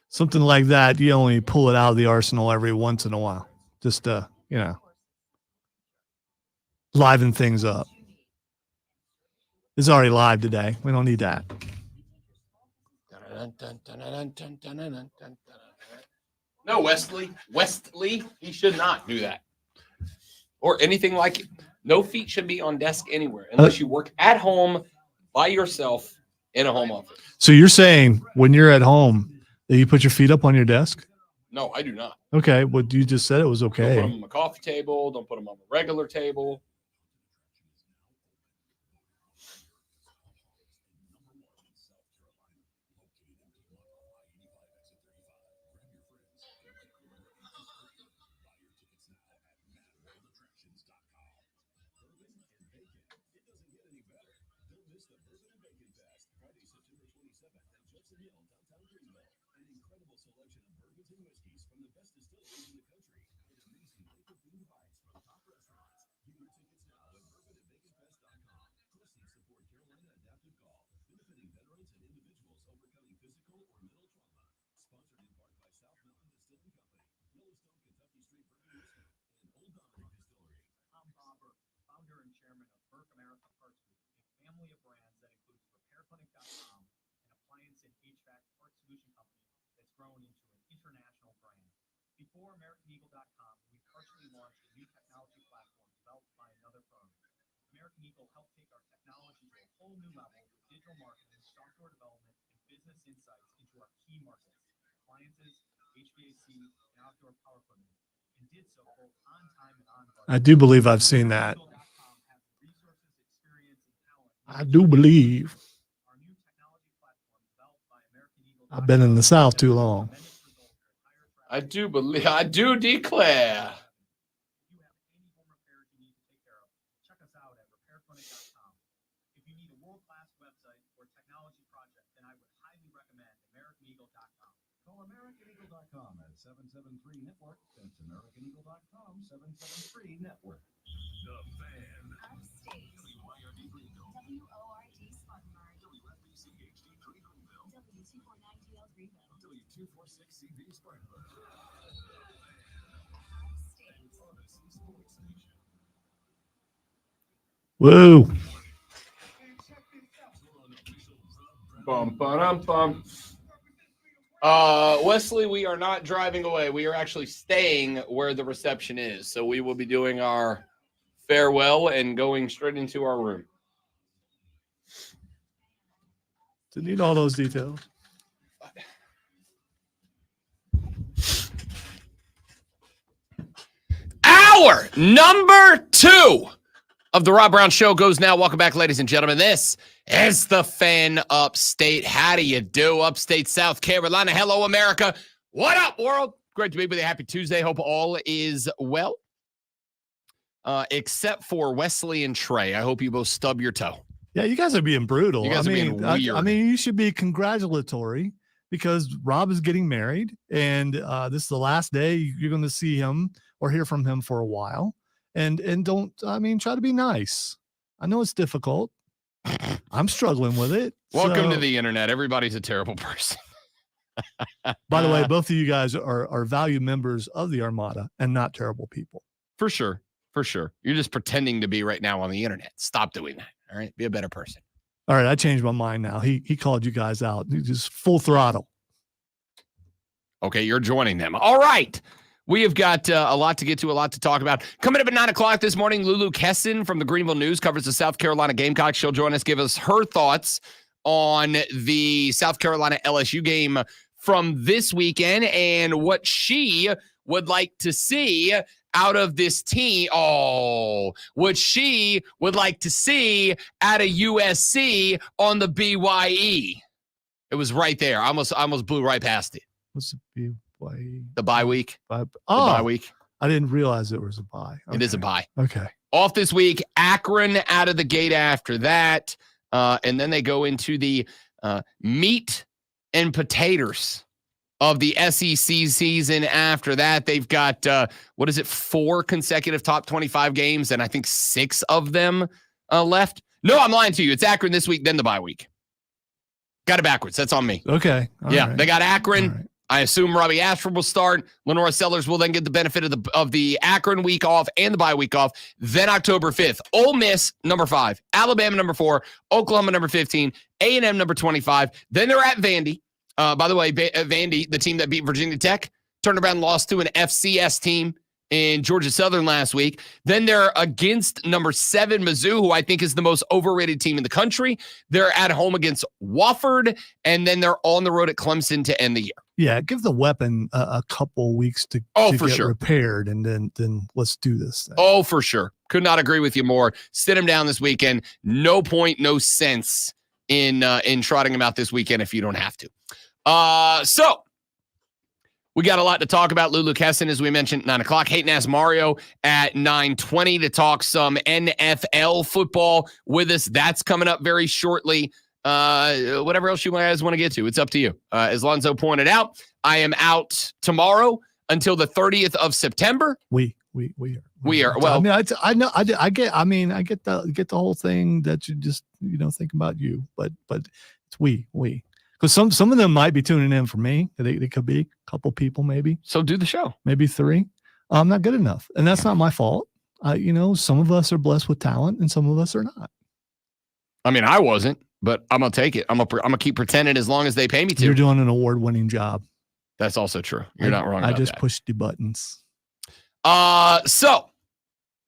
Something like that, you only pull it out of the arsenal every once in a while, just to, liven things up. It's already live today. We don't need that. No, Wesley, he should not do that. Or anything like it. No feet should be on desk anywhere unless you work at home by yourself in a home office. So you're saying when you're at home that you put your feet up on your desk? No, I do not. Okay, well, you just said it was Don't okay. put them on a coffee table. Don't put them on a regular table. I do believe I've seen that. I do believe. I've been in the South too long. I do believe, I do declare. At 773 Network. That's AmericanEagle.com, 773 Network. The Fan. Upstate. WYRD Greenville. WORD Spartanburg. WFBC HD Greenville. W249DL Greenville. W246CB Spartanburg. Whoa. Bum, ba-dum, bum. Wesley, we are not driving away. We are actually staying where the reception is. So we will be doing our farewell and going straight into our room. Didn't need all those details. Hour number 2 of the Rob Brown Show goes now. Welcome back, ladies and gentlemen. This is the Fan Upstate. How do you do, Upstate South Carolina? Hello, America. What up, world? Great to be with you. Happy Tuesday. Hope all is well. Except for Wesley and Trey. I hope you both stub your toe. Yeah, you guys are being brutal. You guys are being weird. I mean, you should be congratulatory because Rob is getting married, and this is the last day you're going to see him or hear from him for a while. And don't, try to be nice. I know it's difficult. I'm struggling with it. Welcome to the internet. Everybody's a terrible person. By the way, both of you guys are valued members of the Armada and not terrible people. For sure. For sure. You're just pretending to be right now on the internet. Stop doing that. All right. Be a better person. All right, I changed my mind now. He called you guys out. He just full throttle. Okay, you're joining them. All right. We have got a lot to get to, a lot to talk about. Coming up at 9 o'clock this morning, Lulu Kesson from the Greenville News covers the South Carolina Gamecocks. She'll join us, give us her thoughts on the South Carolina LSU game from this weekend and what she would like to see out of this team. Oh, what she would like to see out of USC on the BYE. It was right there. I almost blew right past it. What's the BYE? The bye week. Oh, The bye week. I didn't realize it was a bye. It is a bye. Okay. Off this week, Akron out of the gate after that. And then they go into the meat and potatoes of the SEC season after that. They've got, 4 consecutive top 25 games, and I think 6 of them left. No, I'm lying to you. It's Akron this week, then the bye week. Got it backwards. That's on me. Okay. All yeah, right. they got Akron. All right. I assume Robbie Ashford will start. Lenora Sellers will then get the benefit of the Akron week off and the bye week off. Then October 5th, Ole Miss, number 5, Alabama, number 4, Oklahoma, number 15, A&M, number 25. Then they're at Vandy. By the way, Vandy, the team that beat Virginia Tech, turned around and lost to an FCS team in Georgia Southern last week. Then they're against number 7, Mizzou, who I think is the most overrated team in the country. They're at home against Wofford, and then they're on the road at Clemson to end the year. Yeah, give the weapon a couple weeks to for get sure. repaired, and then let's do this thing. Oh, for sure. Could not agree with you more. Sit him down this weekend. No point, no sense in trotting him out this weekend if you don't have to. So we got a lot to talk about. Lulu Kesson, as we mentioned, 9 o'clock. Hayden Ask Mario at 9:20 to talk some NFL football with us. That's coming up very shortly. Whatever else you guys want to get to, it's up to you. As Lonzo pointed out, I am out tomorrow until the 30th of September. We are. Well, I mean, I know. I get. I mean, I get the whole thing that you just think about you, but it's we because some of them might be tuning in for me. They could be a couple people maybe. So do the show. Maybe 3. I'm not good enough, and that's not my fault. Some of us are blessed with talent, and some of us are not. I mean, I wasn't, but I'm gonna take it. I'm gonna keep pretending as long as they pay me to. You're doing an award-winning job. That's also true. You're not wrong. I just that. pushed the buttons. So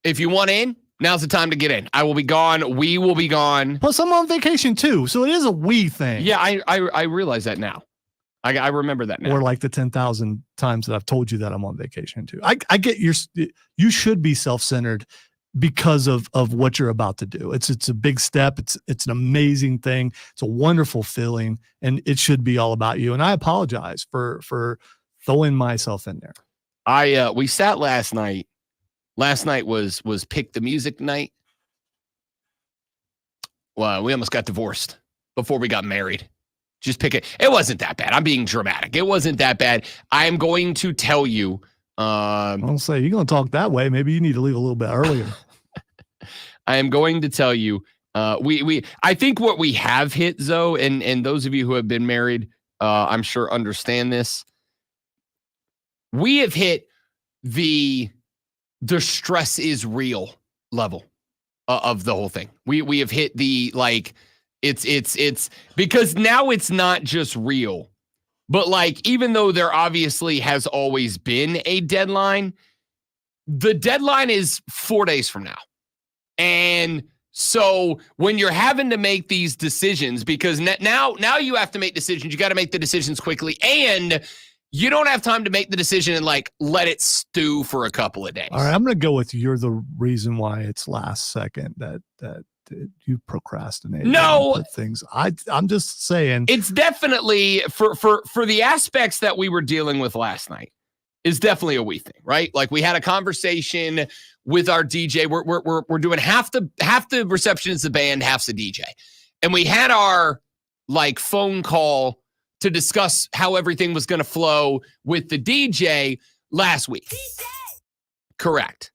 if you want in, now's the time to get in. I will be gone. We will be gone. Plus, I'm on vacation too, so it is a we thing. Yeah, I realize that now. I remember that now. Or like the 10,000 times that I've told you that I'm on vacation too. I get you should be self-centered because of what you're about to do. It's a big step. It's an amazing thing. It's a wonderful feeling, and it should be all about you. And I apologize for throwing myself in there. We sat last night. Last night was pick the music night. Well, we almost got divorced before we got married. Just pick it. It wasn't that bad. I'm being dramatic. It wasn't that bad. I am going to tell you. I'll say you're going to talk that way. Maybe you need to leave a little bit earlier. I am going to tell you. I think what we have hit, Zoe, and those of you who have been married, I'm sure understand this. We have hit the stress is real level of the whole thing. We have hit the it's because now it's not just real, but even though there obviously has always been a deadline, the deadline is 4 days from now. And so when you're having to make these decisions, because now you have to make decisions, you got to make the decisions quickly, and you don't have time to make the decision and let it stew for a couple of days. All right, I'm going to go with you're the reason why it's last second that you procrastinate. No things. I'm just saying it's definitely for the aspects that we were dealing with last night is definitely a we thing, right? We had a conversation with our DJ. We're doing half the reception is the band, half's the DJ, and we had our phone call to discuss how everything was going to flow with the DJ last week. DJ! Correct.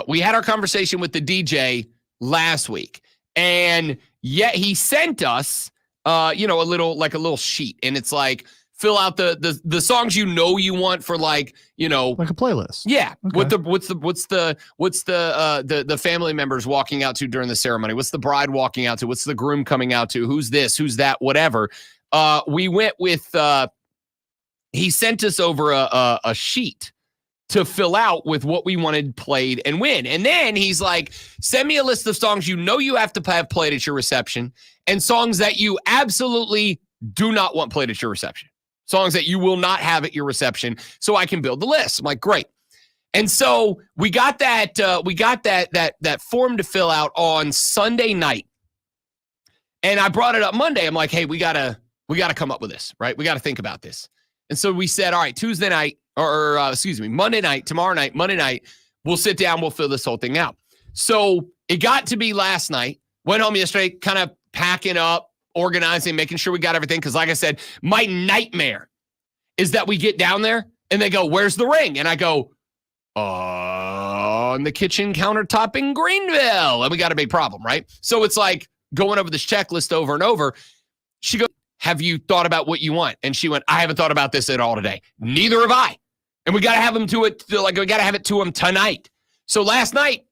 We had our conversation with the DJ last week, and yet he sent us, a little sheet, and it's fill out the songs you know you want for like, you know, Like a playlist. yeah. Okay. What's the family members walking out to during the ceremony? What's the bride walking out to? What's the groom coming out to? Who's this? Who's that? Whatever. We went with he sent us over a sheet to fill out with what we wanted played and when. And then he's like, send me a list of songs you know you have to have played at your reception and songs that you absolutely do not want played at your reception. Songs that you will not have at your reception so I can build the list. I'm like, great. And so we got that form to fill out on Sunday night. And I brought it up Monday. I'm like, hey, we gotta come up with this, right? We got to think about this. And so we said, all right, Tuesday night, Monday night, tomorrow night, Monday night, we'll sit down, we'll fill this whole thing out. So it got to be last night, went home yesterday, kind of packing up, organizing, making sure we got everything. Because like I said, my nightmare is that we get down there and they go, where's the ring? And I go, on the kitchen countertop in Greenville. And we got a big problem, right? So it's like going over this checklist over and over. She goes, have you thought about what you want? And she went, I haven't thought about this at all today. Neither have I. And we got to have them we got to have it to them tonight. So last night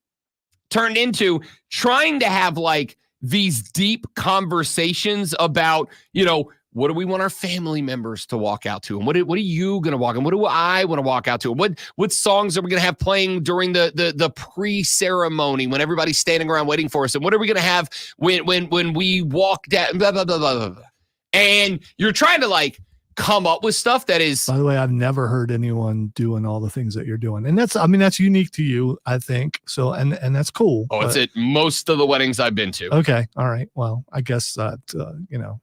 turned into trying to have like these deep conversations about, you know, what do we want our family members to walk out to? And what are you going to walk? And what do I want to walk out to? And what songs are we going to have playing during the pre-ceremony when everybody's standing around waiting for us? And what are we going to have when we walk down, blah, blah, blah, blah, blah. And you're trying to like come up with stuff that is. By the way, I've never heard anyone doing all the things that you're doing. And that's unique to you, I think. So, and that's cool. Oh, it's at most of the weddings I've been to. Okay. All right. Well, I guess that, you know,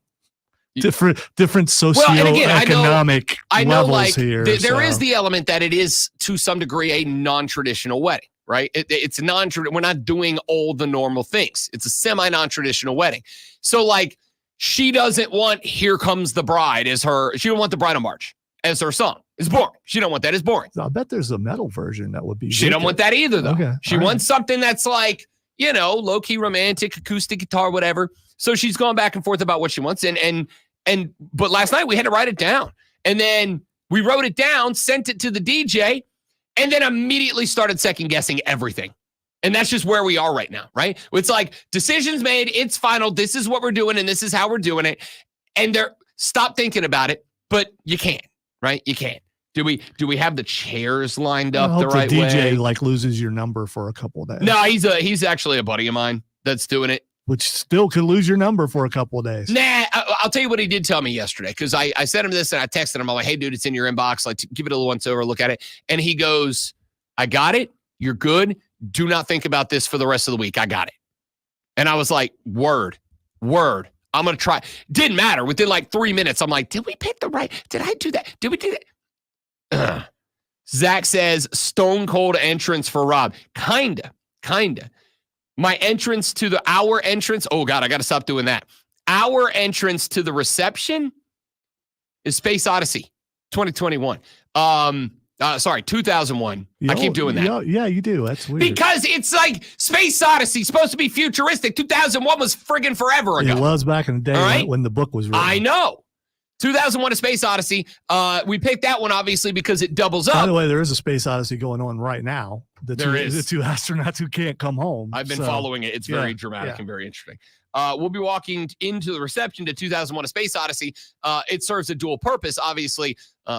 different socioeconomic I know levels like here. There is the element that it is to some degree a non-traditional wedding, right? It's non-traditional. We're not doing all the normal things. It's a semi-non-traditional wedding. So like, she doesn't want Here Comes the Bride as her, she don't want the Bridal March as her song. It's boring. She don't want that. It's boring. I bet there's a metal version that would be. She don't want that either though. Okay. She wants something that's like, you know, low-key romantic, acoustic guitar, whatever. So she's going back and forth about what she wants. But last night we had to write it down. And then we wrote it down, sent it to the DJ, and then immediately started second guessing everything. And that's just where we are right now, right? It's like decisions made, it's final. This is what we're doing, and this is how we're doing it. And stop thinking about it, but you can't, right? You can't. Do we have the chairs lined up the right way? The DJ way? like loses your number for a couple of days. No, he's actually a buddy of mine that's doing it. Which still could lose your number for a couple of days. Nah, I'll tell you what he did tell me yesterday, because I sent him this and I texted him. I'm like, hey, dude, it's in your inbox. Like, give it a once over, look at it. And he goes, I got it. You're good. Do not think about this for the rest of the week. I got it. And I was like, word. I'm going to try. Didn't matter. Within like 3 minutes, I'm like, did we pick the right? Did I do that? Did we do that? Zach says, stone cold entrance for Rob. Kinda. My entrance to our entrance. Oh God, I got to stop doing that. Our entrance to the reception is Space Odyssey 2021. 2001. I keep doing that. Yeah, you do. That's weird. Because it's like Space Odyssey, supposed to be futuristic. 2001 was friggin' forever ago. It was back in the day right? when the book was written. I know. 2001 A Space Odyssey. We picked that one, obviously, because it doubles up. By the way, there is a Space Odyssey going on right now. The two astronauts who can't come home. I've been following it. It's very dramatic and very interesting. We'll be walking into the reception to 2001 A Space Odyssey. It serves a dual purpose, obviously.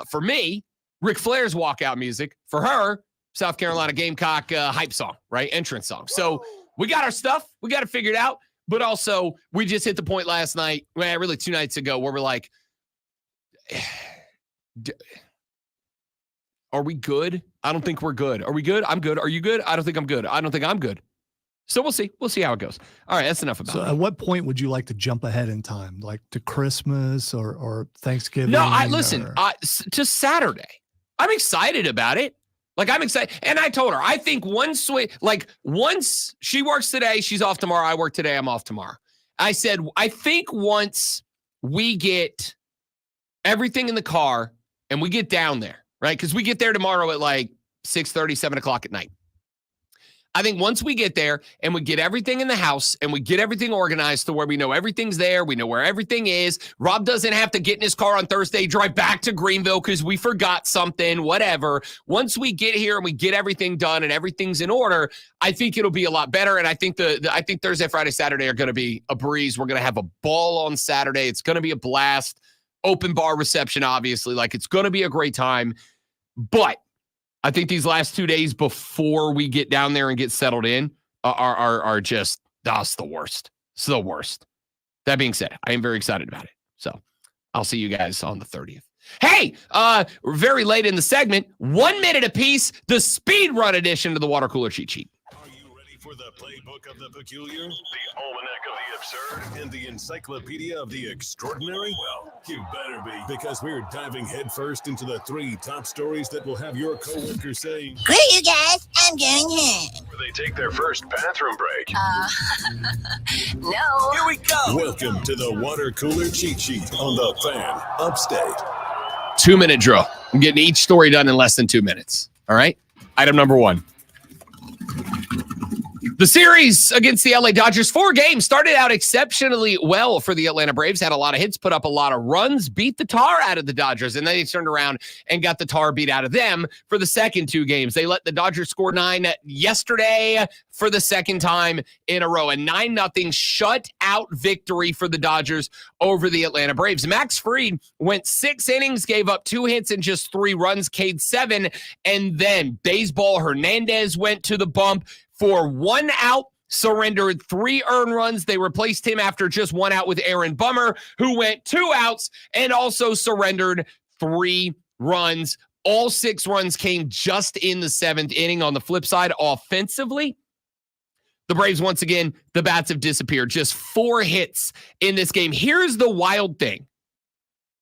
For me, Ric Flair's walkout music. For her, South Carolina Gamecock hype song, right? Entrance song. So we got our stuff. We got it figured out. But also, we just hit the point last night, really 2 nights ago, where we're like, are we good? I don't think we're good. Are we good? I'm good. Are you good? I don't think I'm good. I don't think I'm good. So we'll see. We'll see how it goes. All right, that's enough about it. So at what point would you like to jump ahead in time? Like to Christmas or Thanksgiving? No, to Saturday. I'm excited about it. Like, I'm excited. And I told her, I think once she works today, she's off tomorrow. I work today, I'm off tomorrow. I said, I think once we get everything in the car and we get down there, right? Because we get there tomorrow at like 6:30, 7 o'clock at night. I think once we get there and we get everything in the house and we get everything organized to where we know everything's there, we know where everything is, Rob doesn't have to get in his car on Thursday, drive back to Greenville because we forgot something, whatever. Once we get here and we get everything done and everything's in order, I think it'll be a lot better. And I think I think Thursday, Friday, Saturday are going to be a breeze. We're going to have a ball on Saturday. It's going to be a blast. Open bar reception, obviously. Like, it's going to be a great time. But I think these last 2 days before we get down there and get settled in are just, that's the worst. It's the worst. That being said, I am very excited about it. So I'll see you guys on the 30th. Hey, we're very late in the segment. 1 minute apiece, the speed run edition of the water cooler cheat sheet. Are you ready for the playbook of the peculiar, the almanac of the absurd, and the encyclopedia of the extraordinary? Well, you better be, because we're diving headfirst into the 3 top stories that will have your coworkers saying, "Screw you guys, I'm going home." they take their first bathroom break. No. Here we go. Welcome to the water cooler cheat sheet on the Fan Upstate. 2 minute drill. I'm getting each story done in less than 2 minutes. All right. Item number 1. The series against the LA Dodgers, 4 games, started out exceptionally well for the Atlanta Braves, had a lot of hits, put up a lot of runs, beat the tar out of the Dodgers, and then they turned around and got the tar beat out of them for the second 2 games. They let the Dodgers score 9 yesterday for the second time in a row. A 9-0 shutout victory for the Dodgers over the Atlanta Braves. Max Fried went 6 innings, gave up 2 hits and just 3 runs, K'd 7, and then Baseball Hernandez went to the bump for 1 out, surrendered 3 earned runs. They replaced him after just 1 out with Aaron Bummer, who went 2 outs and also surrendered 3 runs. All 6 runs came just in the 7th inning. On the flip side, offensively, the Braves, once again, the bats have disappeared. Just 4 hits in this game. Here's the wild thing.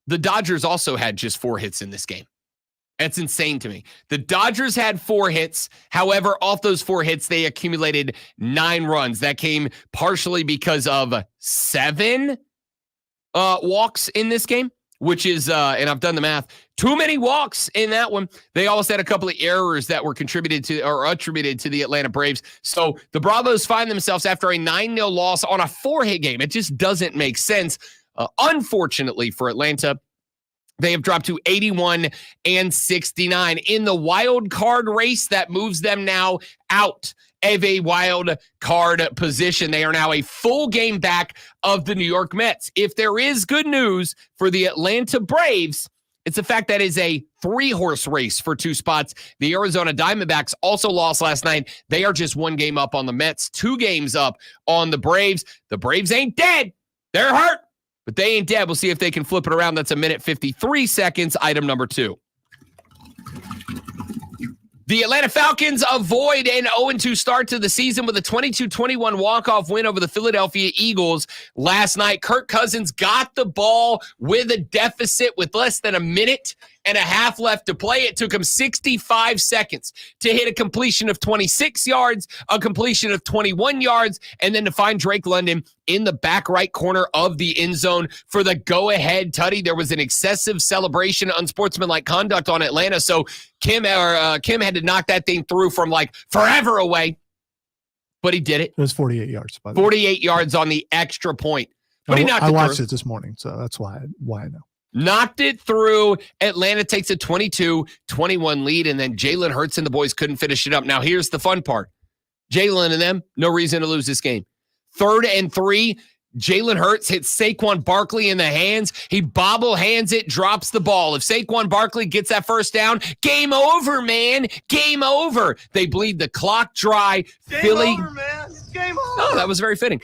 The Dodgers also had just 4 hits in this game. That's insane to me. The Dodgers had 4 hits. However, off those 4 hits, they accumulated 9 runs. That came partially because of 7 walks in this game, which is, and I've done the math, too many walks in that one. They also had a couple of errors that were contributed to or attributed to the Atlanta Braves. So the Bravos find themselves after a 9-0 loss on a 4-hit game. It just doesn't make sense. Unfortunately for Atlanta, they have dropped to 81 and 69 in the wild card race that moves them now out of a wild card position. They are now a full game back of the New York Mets. If there is good news for the Atlanta Braves, it's the fact that is a 3-horse race for 2 spots. The Arizona Diamondbacks also lost last night. They are just 1 game up on the Mets, 2 games up on the Braves. The Braves ain't dead. They're hurt, but they ain't dead. We'll see if they can flip it around. That's 1 minute 53 seconds. Item number 2. The Atlanta Falcons avoid an 0-2 start to the season with a 22-21 walk-off win over the Philadelphia Eagles last night. Kirk Cousins got the ball with a deficit with less than 1.5 minutes left to play. It took him 65 seconds to hit a completion of 26 yards, a completion of 21 yards, and then to find Drake London in the back right corner of the end zone for the go-ahead tutty. There was an excessive celebration, unsportsmanlike conduct on Atlanta, so Kim had to knock that thing through from like forever away, but he did it. It was 48 yards. By the way. 48 yards on the extra point. But he knocked I it watched through. it this morning, so that's why I know. Knocked it through. Atlanta takes a 22-21 lead, and then Jalen Hurts and the boys couldn't finish it up. Now, here's the fun part. Jalen and them, no reason to lose this game. 3rd and 3, Jalen Hurts hits Saquon Barkley in the hands. He bobble hands it, drops the ball. If Saquon Barkley gets that first down, game over, man. Game over. They bleed the clock dry. Philly. Over, man. It's game over. Oh, that was very fitting.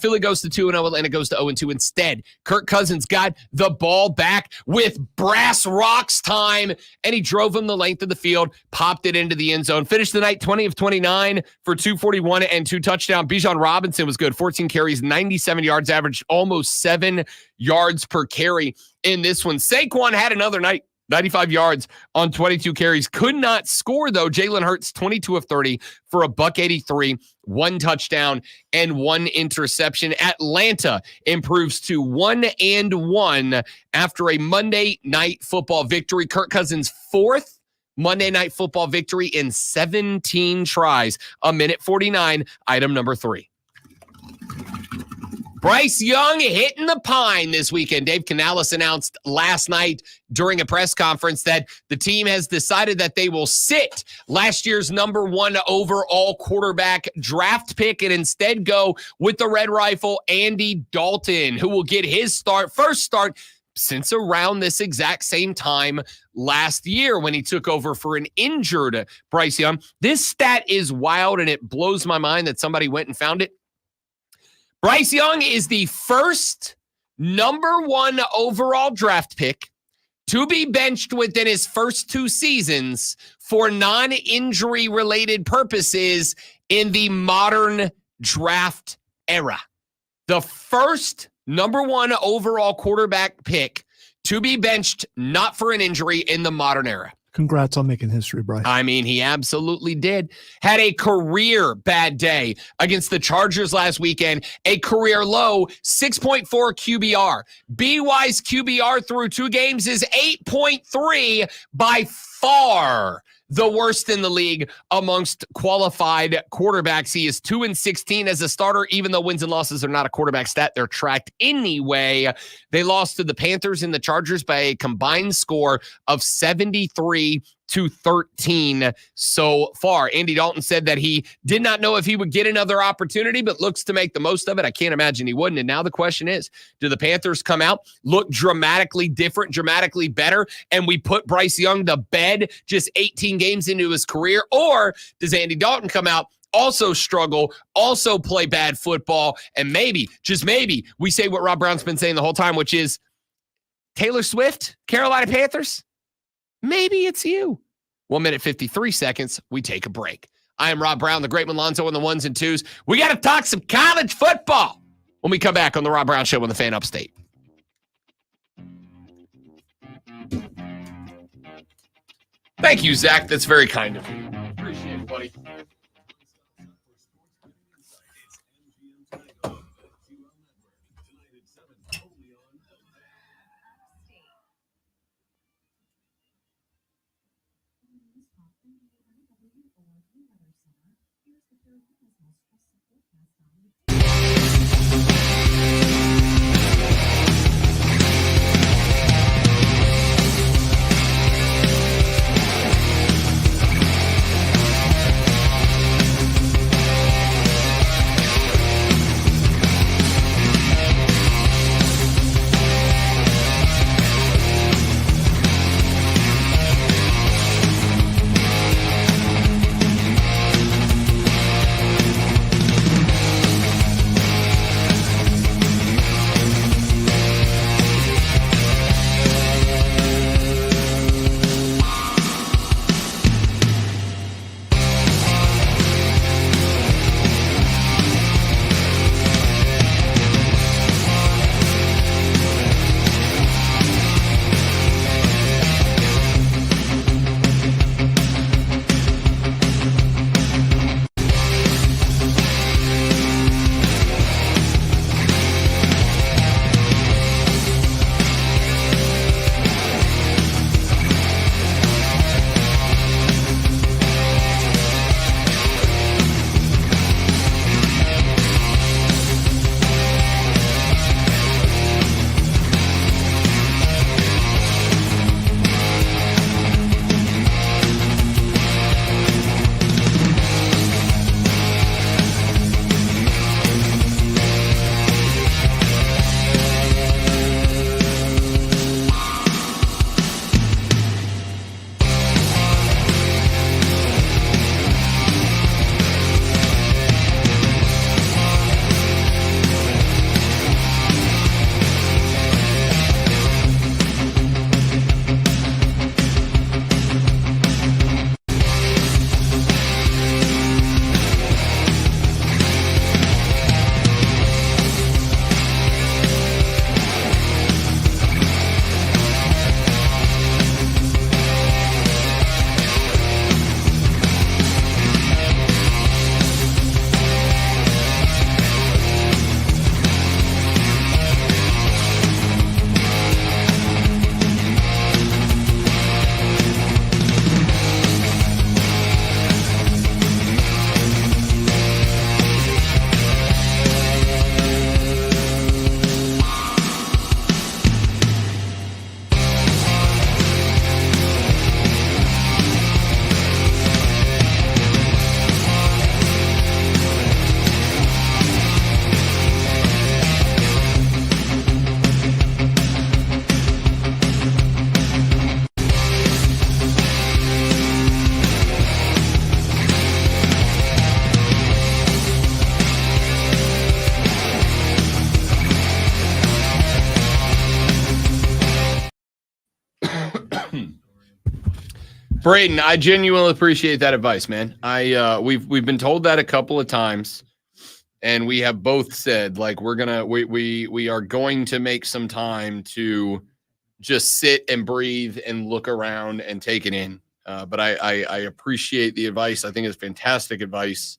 Philly goes to 2-0. Atlanta goes to 0-2 instead. Kirk Cousins got the ball back with brass rocks time, and he drove him the length of the field, popped it into the end zone, finished the night 20 of 29 for 241 and 2 touchdowns. Bijan Robinson was good. 14 carries, 97 yards, average almost 7 yards per carry in this one. Saquon had another night. 95 yards on 22 carries. Could not score, though. Jalen Hurts, 22 of 30 for $183, 1 touchdown, and 1 interception. Atlanta improves to 1-1 after a Monday Night Football victory. Kirk Cousins' 4th Monday Night Football victory in 17 tries. A minute 49, item number 3. Bryce Young hitting the pine this weekend. Dave Canales announced last night during a press conference that the team has decided that they will sit last year's number 1 overall quarterback draft pick and instead go with the Red Rifle, Andy Dalton, who will get his first start since around this exact same time last year when he took over for an injured Bryce Young. This stat is wild, and it blows my mind that somebody went and found it. Bryce Young is the first number 1 overall draft pick to be benched within his first 2 seasons for non-injury related purposes in the modern draft era. The first number 1 overall quarterback pick to be benched not for an injury in the modern era. Congrats on making history, Bryce. I mean, he absolutely did. Had a career bad day against the Chargers last weekend. A career low, 6.4 QBR. BY's QBR through 2 games is 8.3, by far the worst in the league amongst qualified quarterbacks. He is 2-16 as a starter, even though wins and losses are not a quarterback stat. They're tracked anyway. They lost to the Panthers and the Chargers by a combined score of 73-13 so far. Andy Dalton said that he did not know if he would get another opportunity, but looks to make the most of it. I can't imagine he wouldn't. And now the question is, do the Panthers come out, look dramatically different, dramatically better, and we put Bryce Young to bed just 18 games into his career? Or does Andy Dalton come out, also struggle, also play bad football, and maybe, just maybe, we say what Rob Brown's been saying the whole time, which is Taylor Swift, Carolina Panthers? Maybe it's you. 1 minute, 53 seconds. We take a break. I am Rob Brown, the great Malonzo on the 1s and 2s. We got to talk some college football when we come back on the Rob Brown Show on the Fan Upstate. Thank you, Zach. That's very kind of you. Appreciate it, buddy. Braden, I genuinely appreciate that advice, man. We've been told that a couple of times, and we have both said like we are going to make some time to just sit and breathe and look around and take it in. But I appreciate the advice. I think it's fantastic advice.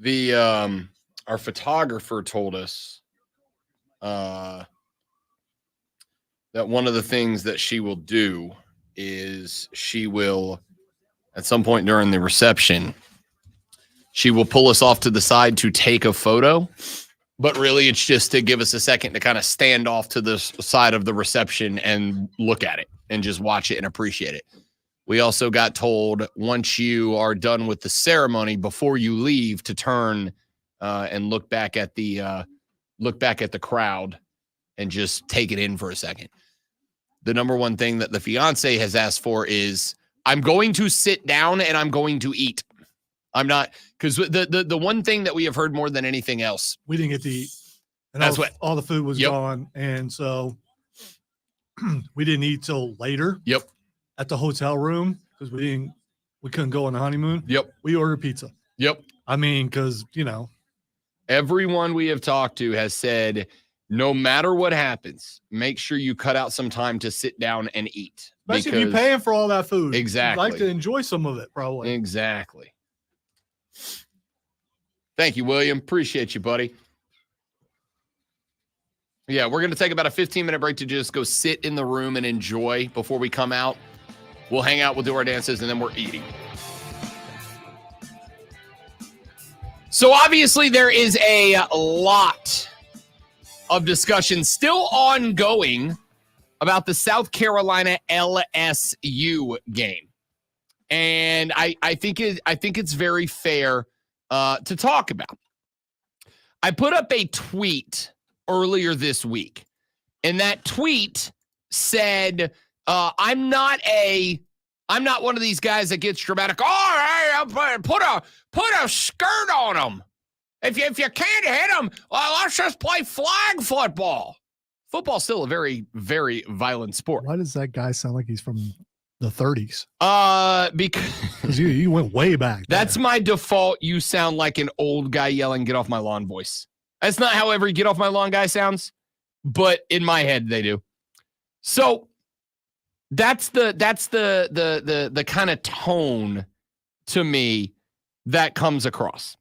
Our photographer told us that one of the things that she will do is she will, at some point during the reception, she will pull us off to the side to take a photo, but really it's just to give us a second to kind of stand off to the side of the reception and look at it and just watch it and appreciate it. We also got told once you are done with the ceremony, before you leave, to turn and look back at the crowd and just take it in for a second. The number one thing that the fiance has asked for is, I'm going to sit down and I'm going to eat. I'm not, because the one thing that we have heard more than anything else, we didn't get to eat, and that's what all the food was gone, and so we didn't eat till later. Yep. At the hotel room, because we couldn't go on the honeymoon. Yep. We ordered pizza. Yep. I mean, because everyone we have talked to has said, no matter what happens, make sure you cut out some time to sit down and eat. Especially if you're paying for all that food. Exactly. You'd like to enjoy some of it, probably. Exactly. Thank you, William. Appreciate you, buddy. Yeah, we're going to take about a 15-minute break to just go sit in the room and enjoy before we come out. We'll hang out, we'll do our dances, and then we're eating. So obviously there is a lot of discussion still ongoing about the South Carolina LSU game. And I think it's very fair to talk about. I put up a tweet earlier this week, and that tweet said, I'm not one of these guys that gets dramatic. Oh, hey, put a skirt on them. If you can't hit them, well, let's just play flag football. Football's still a very, very violent sport. Why does that guy sound like he's from the 30s? Because you went way back. That's my default. You sound like an old guy yelling, "Get off my lawn" voice. That's not how every "get off my lawn" guy sounds, but in my head they do. So that's the kind of tone to me that comes across.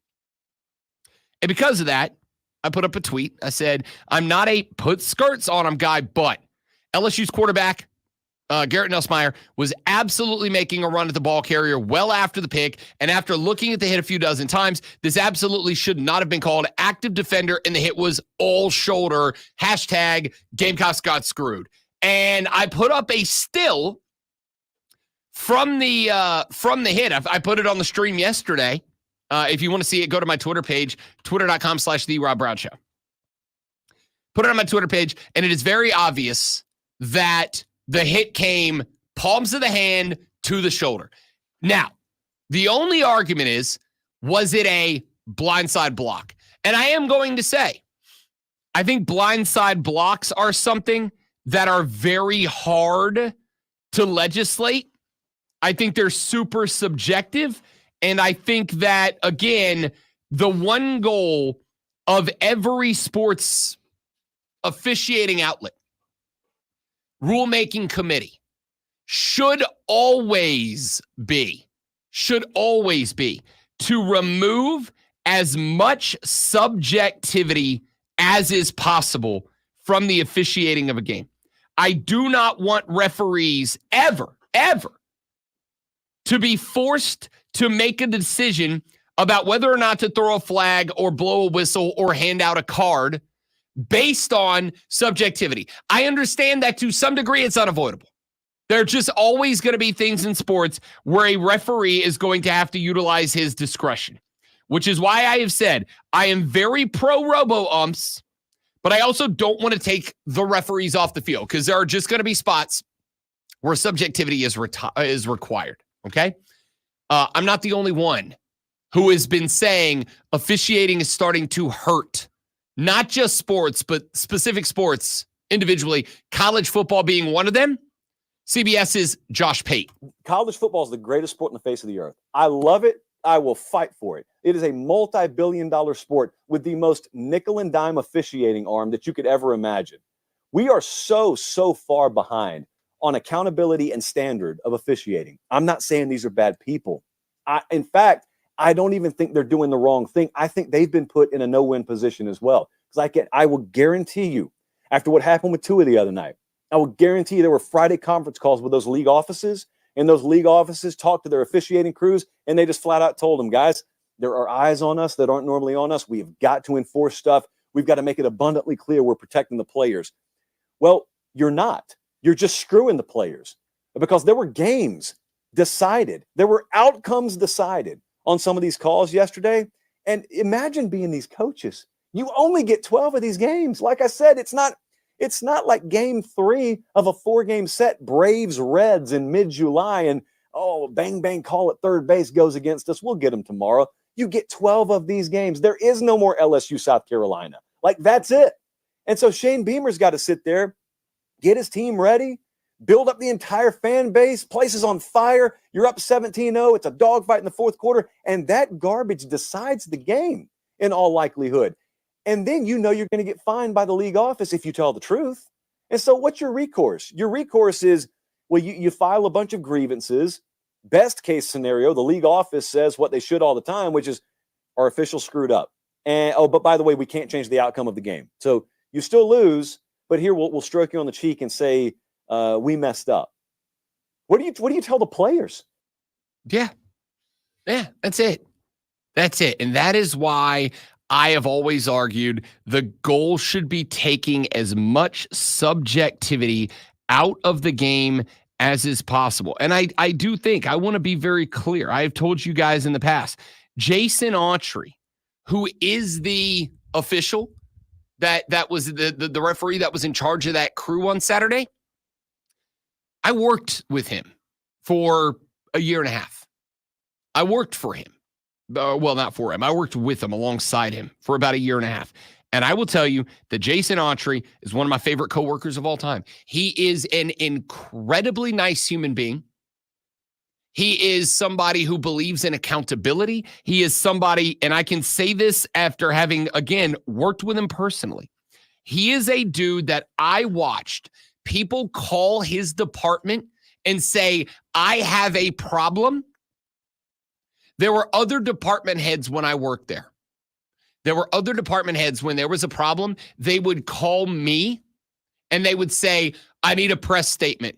And because of that, I put up a tweet. I said, I'm not a put skirts on them guy, but LSU's quarterback, Garrett Nussmeier, was absolutely making a run at the ball carrier well after the pick. And after looking at the hit a few dozen times, this absolutely should not have been called active defender, and the hit was all shoulder. Hashtag Gamecocks got screwed. And I put up a still from the hit. I put it on the stream yesterday. If you want to see it, go to my Twitter page, twitter.com/The Rob Brown Show. Put it on my Twitter page, and it is very obvious that the hit came palms of the hand to the shoulder. Now, the only argument is, was it a blindside block? And I am going to say, I think blindside blocks are something that are very hard to legislate. I think they're super subjective. And I think that, again, the one goal of every sports officiating outlet, rulemaking committee, should always be to remove as much subjectivity as is possible from the officiating of a game. I do not want referees ever to be forced to make a decision about whether or not to throw a flag or blow a whistle or hand out a card based on subjectivity. I understand that to some degree it's unavoidable. There are just always going to be things in sports where a referee is going to have to utilize his discretion, which is why I have said I am very pro robo-umps, but I also don't want to take the referees off the field because there are just going to be spots where subjectivity is required, okay? I'm not the only one who has been saying officiating is starting to hurt, not just sports, but specific sports individually, college football being one of them. CBS's Josh Pate. College football is the greatest sport on the face of the earth. I love it. I will fight for it. It is a multi-billion-dollar sport with the most nickel and dime officiating arm that you could ever imagine. We are so far behind on accountability and standard of officiating. I'm not saying these are bad people. In fact, I don't even think they're doing the wrong thing. I think they've been put in a no-win position as well. Because I will guarantee you, after what happened with Tua the other night, I will guarantee you there were Friday conference calls with those league offices, and those league offices talked to their officiating crews, and they just flat out told them, guys, there are eyes on us that aren't normally on us. We have got to enforce stuff. We've got to make it abundantly clear we're protecting the players. Well, you're not. You're just screwing the players because there were games decided. There were outcomes decided on some of these calls yesterday. And imagine being these coaches. You only get 12 of these games. Like I said, it's not like game 3 of a 4-game set, Braves Reds in mid-July, and bang, bang, call at third base goes against us. We'll get them tomorrow. You get 12 of these games. There is no more LSU South Carolina. Like, that's it. And so Shane Beamer's got to sit there, get his team ready, build up the entire fan base, place is on fire. You're up 17-0. It's a dogfight in the fourth quarter, and that garbage decides the game in all likelihood. And then you're going to get fined by the league office if you tell the truth. And so what's your recourse? Your recourse is, well, you file a bunch of grievances. Best case scenario, the league office says what they should all the time, which is our officials screwed up. And, but by the way, we can't change the outcome of the game. So you still lose, but here we'll stroke you on the cheek and say, we messed up. What do you tell the players? Yeah, that's it. That's it. And that is why I have always argued the goal should be taking as much subjectivity out of the game as is possible. And I do think, I want to be very clear. I've told you guys in the past, Jason Autry, who is the official that was the referee that was in charge of that crew on Saturday, I worked with him for a year and a half. I worked for him. Well, not for him. I worked with him alongside him for about a year and a half. And I will tell you that Jason Autry is one of my favorite coworkers of all time. He is an incredibly nice human being. He is somebody who believes in accountability. He is somebody, and I can say this after having, again, worked with him personally. He is a dude that I watched people call his department and say, I have a problem. There were other department heads when I worked there. There were other department heads when there was a problem, they would call me and they would say, I need a press statement.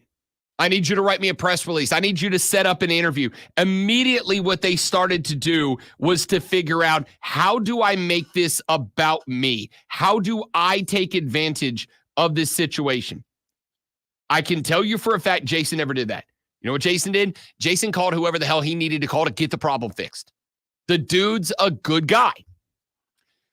I need you to write me a press release. I need you to set up an interview. Immediately what they started to do was to figure out, how do I make this about me? How do I take advantage of this situation? I can tell you for a fact, Jason never did that. You know what Jason did? Jason called whoever the hell he needed to call to get the problem fixed. The dude's a good guy.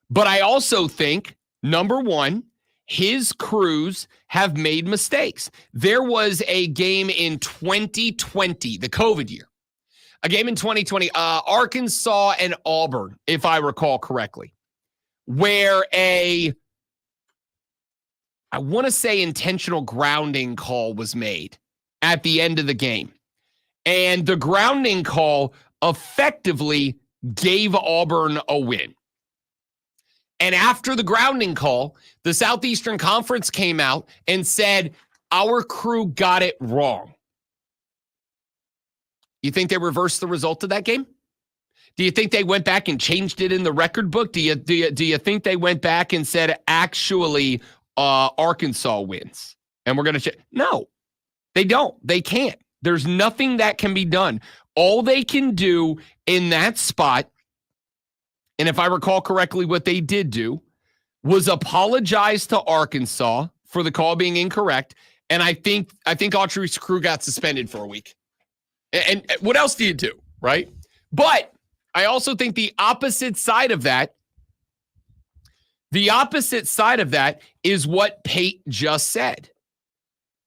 But I also think, number one, his crews have made mistakes. There was a game in 2020, the COVID year. A game in 2020, Arkansas and Auburn, if I recall correctly, where I want to say intentional grounding call was made at the end of the game. And the grounding call effectively gave Auburn a win. And after the grounding call, the Southeastern Conference came out and said, our crew got it wrong. You think they reversed the result of that game? Do you think they went back and changed it in the record book? Do you think they went back and said, actually, Arkansas wins and we're going to No, they don't. They can't. There's nothing that can be done. All they can do in that spot, and if I recall correctly, what they did do was apologize to Arkansas for the call being incorrect, and I think Autry's crew got suspended for a week. And what else do you do, right? But I also think the opposite side of that is what Pate just said.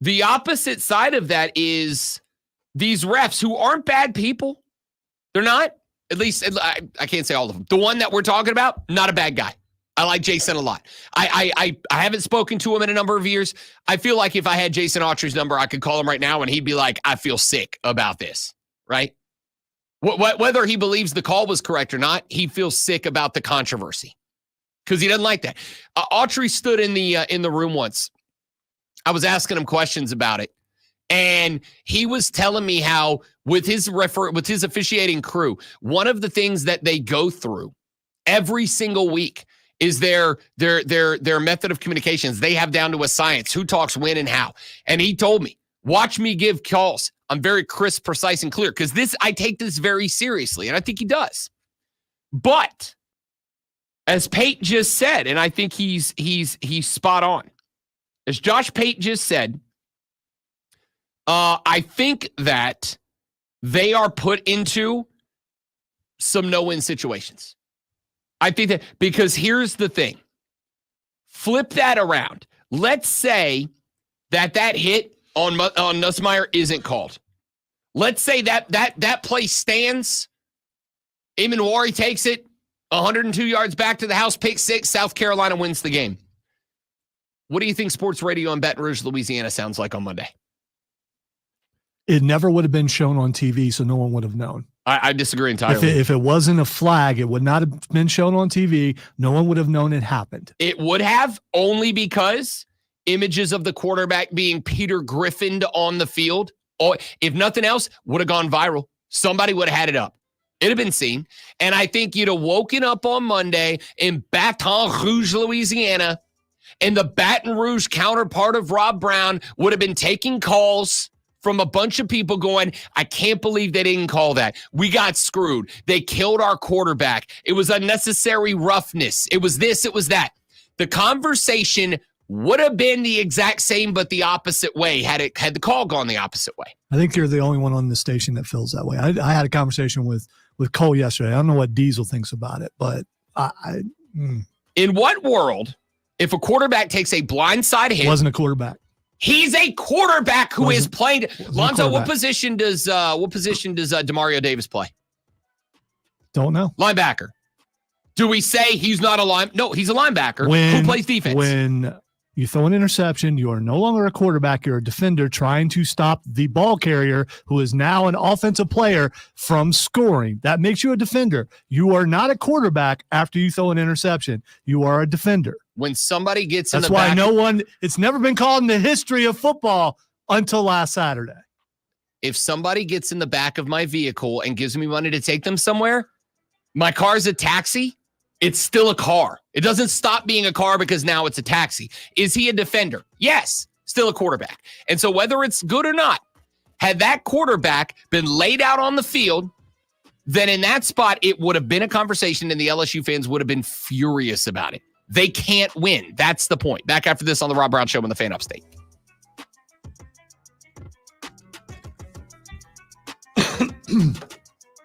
The opposite side of that is these refs who aren't bad people. They're not. At least, I can't say all of them. The one that we're talking about, not a bad guy. I like Jason a lot. I haven't spoken to him in a number of years. I feel like if I had Jason Autry's number, I could call him right now and he'd be like, I feel sick about this, right? Whether he believes the call was correct or not, he feels sick about the controversy because he doesn't like that. Autry stood in the room once. I was asking him questions about it, and he was telling me how with his officiating crew, one of the things that they go through every single week is their method of communications. They have down to a science who talks when and how. And he told me, watch me give calls. I'm very crisp, precise, and clear because I take this very seriously, and I think he does. But as Pate just said, and I think he's spot on. As Josh Pate just said, I think that they are put into some no-win situations. I think that because here's the thing. Flip that around. Let's say that hit on Nussmeier isn't called. Let's say that play stands. Eamon Wari takes it 102 yards back to the house, pick six. South Carolina wins the game. What do you think sports radio in Baton Rouge, Louisiana sounds like on Monday? It never would have been shown on TV, so no one would have known. I disagree entirely. If it wasn't a flag, it would not have been shown on TV. No one would have known it happened. It would have, only because images of the quarterback being Peter Griffined on the field, or if nothing else, would have gone viral. Somebody would have had it up. It'd have been seen. And I think you'd have woken up on Monday in Baton Rouge, Louisiana, and the Baton Rouge counterpart of Rob Brown would have been taking calls from a bunch of people going, I can't believe they didn't call that. We got screwed. They killed our quarterback. It was unnecessary roughness. It was this, it was that. The conversation would have been the exact same, but the opposite way had the call gone the opposite way. I think you're the only one on the station that feels that way. I had a conversation with Cole yesterday. I don't know what Diesel thinks about it, but In what world, if a quarterback takes a blindside hit, wasn't a quarterback. He's a quarterback who is playing. Lonzo, what position does Demario Davis play? Don't know. Linebacker. Do we say he's not a line? No, he's a linebacker who plays defense. When you throw an interception, you are no longer a quarterback. You're a defender trying to stop the ball carrier, who is now an offensive player, from scoring. That makes you a defender. You are not a quarterback after you throw an interception. You are a defender. When somebody gets in That's the back. why it's never been called in the history of football until last Saturday. If somebody gets in the back of my vehicle and gives me money to take them somewhere, my car's a taxi. It's still a car. It doesn't stop being a car because now it's a taxi. Is he a defender? Yes, still a quarterback. And so whether it's good or not, had that quarterback been laid out on the field, then in that spot, it would have been a conversation and the LSU fans would have been furious about it. They can't win. That's the point. Back after this on the Rob Brown Show on the Fan Upstate.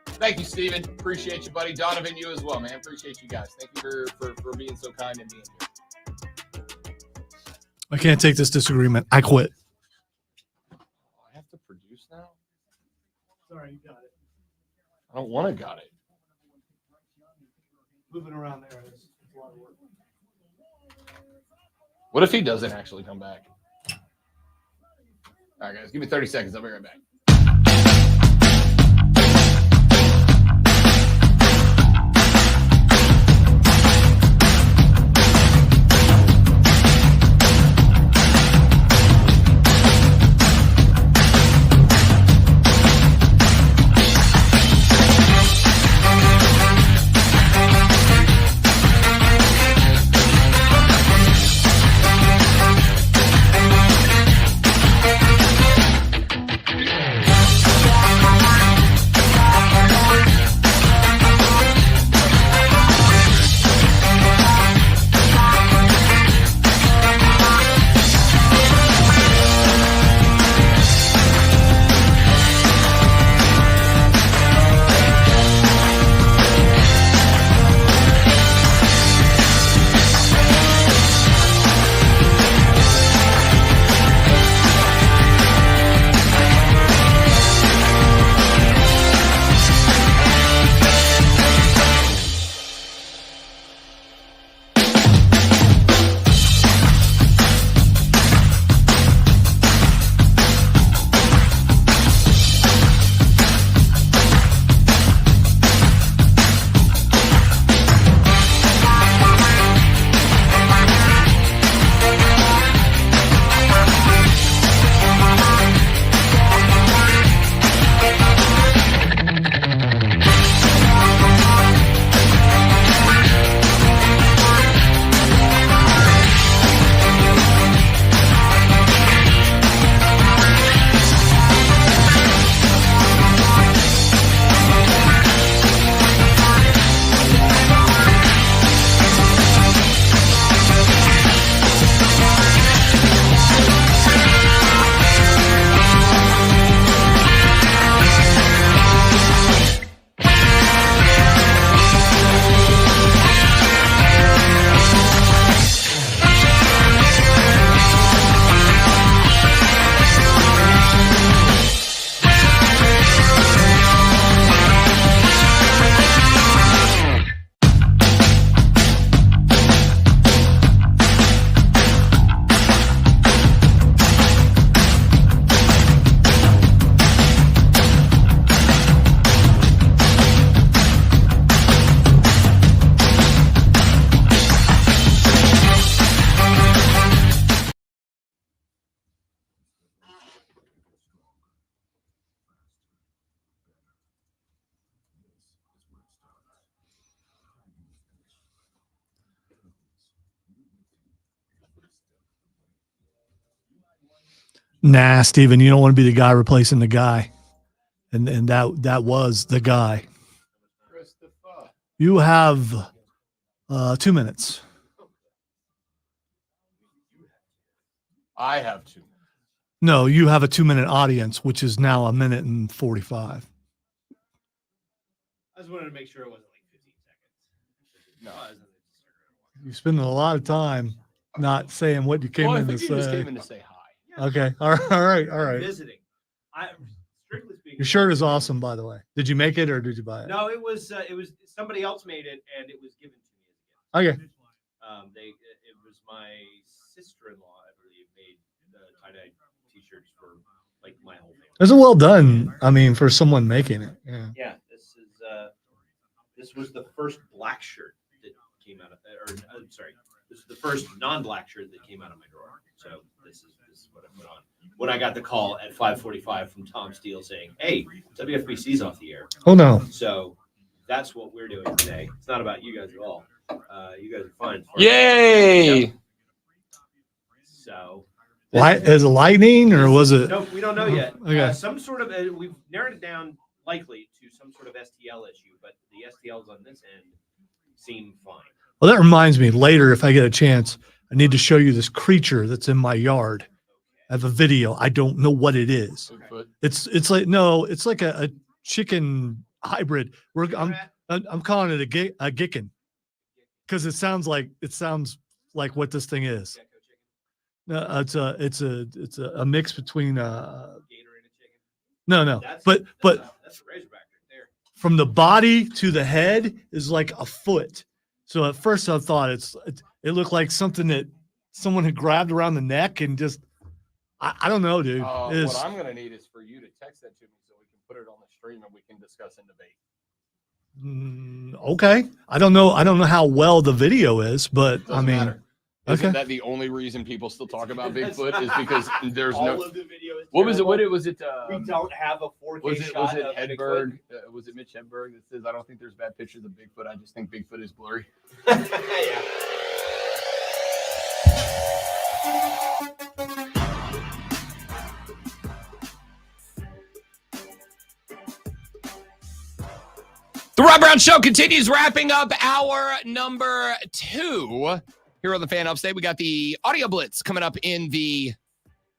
Thank you, Steven. Appreciate you, buddy. Donovan, you as well, man. Appreciate you guys. Thank you for being so kind and being here. I can't take this disagreement. I quit. I have to produce now? Sorry, you got it. I don't want to got it. Moving around there is a lot of work. What if he doesn't actually come back? All right, guys, give me 30 seconds. I'll be right back. Nah, Steven, you don't want to be the guy replacing the guy. And that was the guy. You have 2 minutes. I have 2 minutes. No, you have a 2-minute audience, which is now 1 minute and 45. I just wanted to make sure it wasn't like 15 seconds. No. You're spending a lot of time not saying what you came Well, I in to think you just say. came in to say hi. Okay. All right. Visiting. Strictly speaking. Your shirt is awesome, by the way. Did you make it or did you buy it? No, it was somebody else made it and it was given to me as a gift. Okay. It was my sister-in-law, I believe, made the tie-dye t-shirts for like my whole family. It's a well done. I mean, for someone making it. Yeah. Yeah, this was the first black shirt that came out of, I'm sorry, this is the first non-black shirt that came out of my drawer. So this is what I put on when I got the call at 5:45 from Tom Steele saying, "Hey, WFBC's off the air." Oh no. So that's what we're doing today. It's not about you guys at all. You guys are fine. Yay! Yep. So. Is it lightning or was it? No, we don't know yet. Okay. Some sort of we've narrowed it down likely to some sort of STL issue, but the STLs on this end seem fine. Well, that reminds me. Later, if I get a chance, I need to show you this creature that's in my yard. I have a video. I don't know what it is. Bigfoot. It's like no, it's like a chicken hybrid. I'm calling it a gickin because it sounds like what this thing is. No, it's a mix between no, but that's a Razorback right there. from the body to the head is like a foot. So at first I thought it looked like something that someone had grabbed around the neck and just I don't know, dude. What I'm gonna need is for you to text that to me so we can put it on the stream and we can discuss and debate. Okay. I don't know how well the video is, but Doesn't I mean, matter. Isn't okay. that the only reason people still talk about Bigfoot is because there's All no. of the video is What was it? terrible. What was it? We don't have a 4K Was it shot of Hedberg? Was it Mitch Hedberg that says I don't think there's bad pictures of Bigfoot. I just think Bigfoot is blurry. Bigfoot. Yeah. The Rob Brown Show continues, wrapping up hour number 2 here on the Fan Upstate. We got the audio blitz coming up in the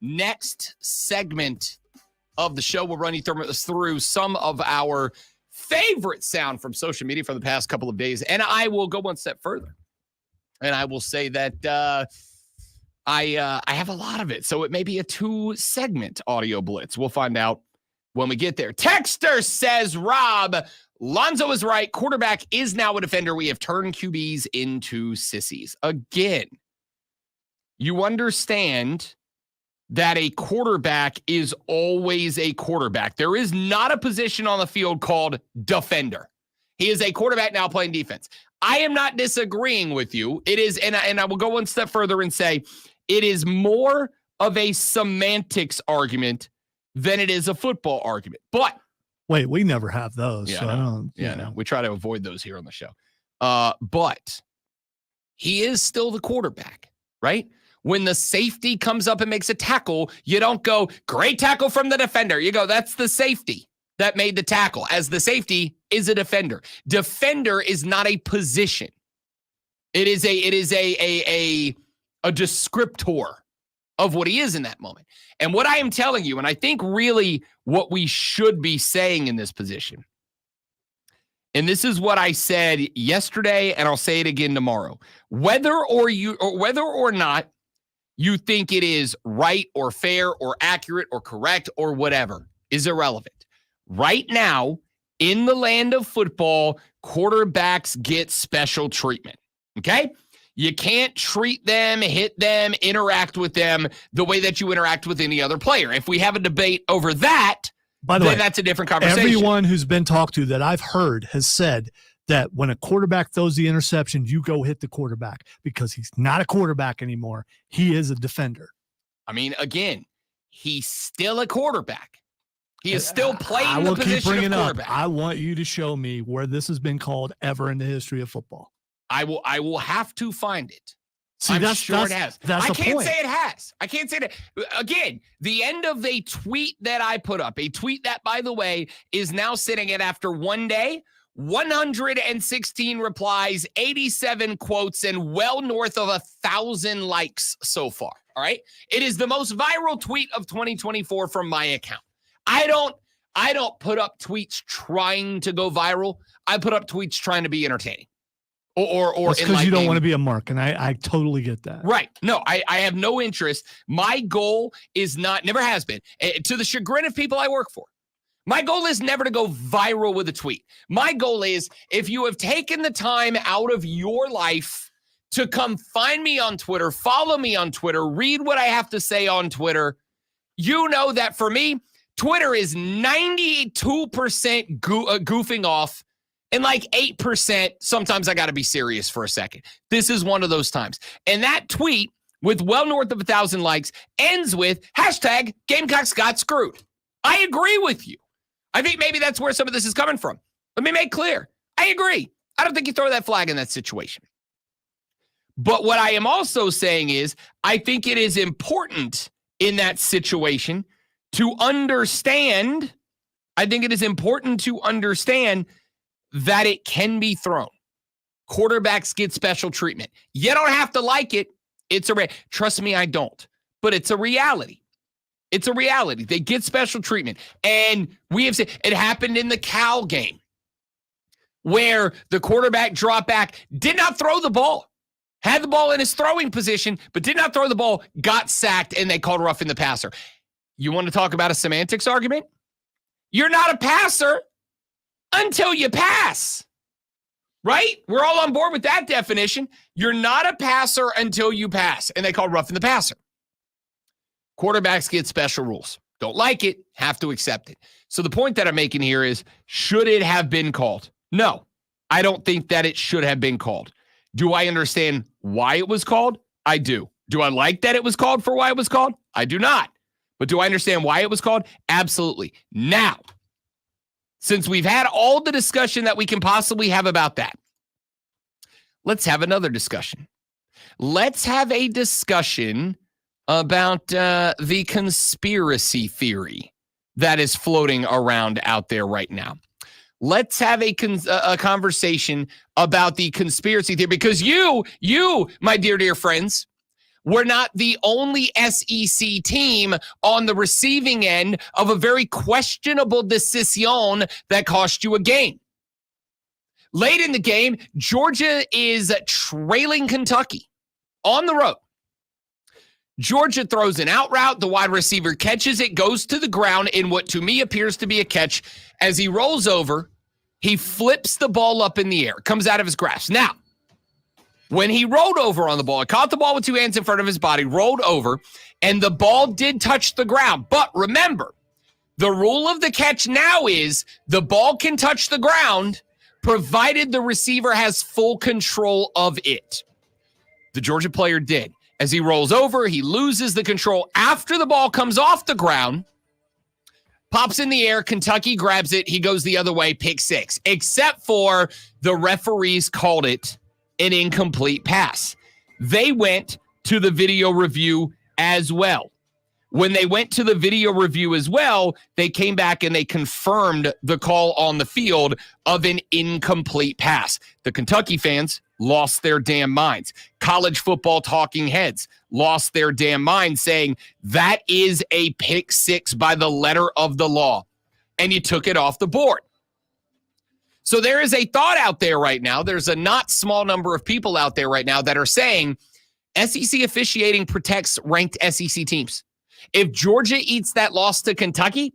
next segment of the show. We'll run you through some of our favorite sound from social media for the past couple of days. And I will go one step further. And I will say that I have a lot of it. So it may be a 2-segment audio blitz. We'll find out when we get there. Texter says, Rob, Lonzo is right. Quarterback is now a defender. We have turned QBs into sissies. Again, you understand that a quarterback is always a quarterback. There is not a position on the field called defender. He is a quarterback now playing defense. I am not disagreeing with you. It is, and I will go one step further and say it is more of a semantics argument than it is a football argument. But Wait, we never have those. Yeah, so I don't. no. We try to avoid those here on the show. But he is still the quarterback, right? When the safety comes up and makes a tackle, you don't go, great tackle from the defender. You go, that's the safety that made the tackle, as the safety is a defender. Defender is not a position. It is a descriptor of what he is in that moment. And what I am telling you, and I think really what we should be saying in this position, and this is what I said yesterday, and I'll say it again tomorrow, whether or not you think it is right or fair or accurate or correct or whatever is irrelevant. Right now, in the land of football, quarterbacks get special treatment. Okay? You can't treat them, hit them, interact with them the way that you interact with any other player. If we have a debate over that, By the then way, that's a different conversation. everyone who's been talked to that I've heard has said that when a quarterback throws the interception, you go hit the quarterback because he's not a quarterback anymore. He is a defender. I mean, again, he's still a quarterback. He is still I playing the will keep position bringing of up. quarterback. I want you to show me where this has been called ever in the history of football. I will have to find it. See, I'm that's sure it has. That's I the can't point. say it has. I can't say that. Again, the end of a tweet that I put up, a tweet that, by the way, is now sitting at, after one day, 116 replies, 87 quotes, and well north of 1,000 likes so far. All right. It is the most viral tweet of 2024 from my account. I don't put up tweets trying to go viral. I put up tweets trying to be entertaining. Or because you don't want to be a mark, and I totally get that. Right. No, I have no interest. My goal is not, never has been, to the chagrin of people I work for. My goal is never to go viral with a tweet. My goal is, if you have taken the time out of your life to come find me on Twitter, follow me on Twitter, read what I have to say on Twitter, you know that for me, Twitter is 92% goofing off, and like 8%, sometimes I got to be serious for a second. This is one of those times. And that tweet, with well north of 1,000 likes, ends with hashtag Gamecocks got screwed. I agree with you. I think maybe that's where some of this is coming from. Let me make clear. I agree. I don't think you throw that flag in that situation. But what I am also saying is, I think it is important in that situation to understand, I think it is important to understand that it can be thrown. Quarterbacks get special treatment. You don't have to like it. It's trust me, I don't. But it's a reality. It's a reality. They get special treatment. And we have seen it happened in the Cal game where the quarterback dropped back, did not throw the ball, had the ball in his throwing position, but did not throw the ball, got sacked, and they called roughing the passer. You want to talk about a semantics argument? You're not a passer until you pass, right? We're all on board with that definition. You're not a passer until you pass, and they call roughing the passer. Quarterbacks get special rules. Don't like it, have to accept it. So the point that I'm making here is, should it have been called? No, I don't think that it should have been called. Do I understand why it was called? I do. Do I like that it was called for why it was called? I do not. But do I understand why it was called? Absolutely. Now, since we've had all the discussion that we can possibly have about that, let's have another discussion. Let's have a discussion about the conspiracy theory that is floating around out there right now. Let's have a conversation about the conspiracy theory, because you, my dear friends, were not the only SEC team on the receiving end of a very questionable decision that cost you a game. Late in the game, Georgia is trailing Kentucky on the road. Georgia throws an out route. The wide receiver catches it, goes to the ground in what to me appears to be a catch. As he rolls over, he flips the ball up in the air, comes out of his grasp. Now, when he rolled over on the ball, he caught the ball with two hands in front of his body, rolled over, and the ball did touch the ground. But remember, the rule of the catch now is the ball can touch the ground provided the receiver has full control of it. The Georgia player did. As he rolls over, he loses the control after the ball comes off the ground, pops in the air, Kentucky grabs it, he goes the other way, pick six, except for the referees called it an incomplete pass. They went to the video review as well. When they went to the video review as well, they came back and they confirmed the call on the field of an incomplete pass. The Kentucky fans lost their damn minds. College football talking heads lost their damn minds, saying that is a pick six by the letter of the law, and you took it off the board. So there is a thought out there right now. There's a not small number of people out there right now that are saying SEC officiating protects ranked SEC teams. If Georgia eats that loss to Kentucky,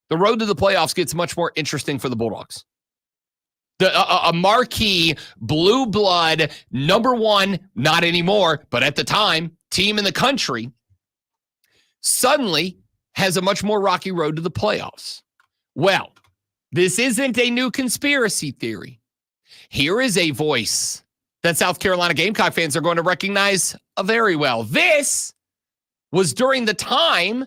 the road to the playoffs gets much more interesting for the Bulldogs. A marquee, blue blood, number one, not anymore, but at the time, team in the country, suddenly has a much more rocky road to the playoffs. Well, this isn't a new conspiracy theory. Here is a voice that South Carolina Gamecock fans are going to recognize very well. This was during the time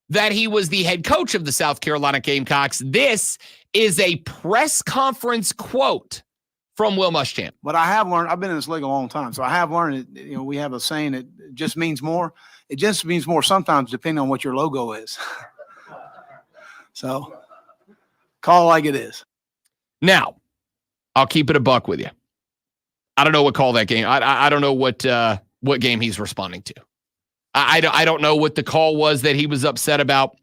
that he was the head coach of the South Carolina Gamecocks. This is a press conference quote from Will Muschamp. But I have learned, I've been in this league a long time, so I have learned, we have a saying that just means more. It just means more sometimes depending on what your logo is. So call it like it is. Now, I'll keep it a buck with you. I don't know what call that game. I don't know what game he's responding to. I don't know what the call was that he was upset about.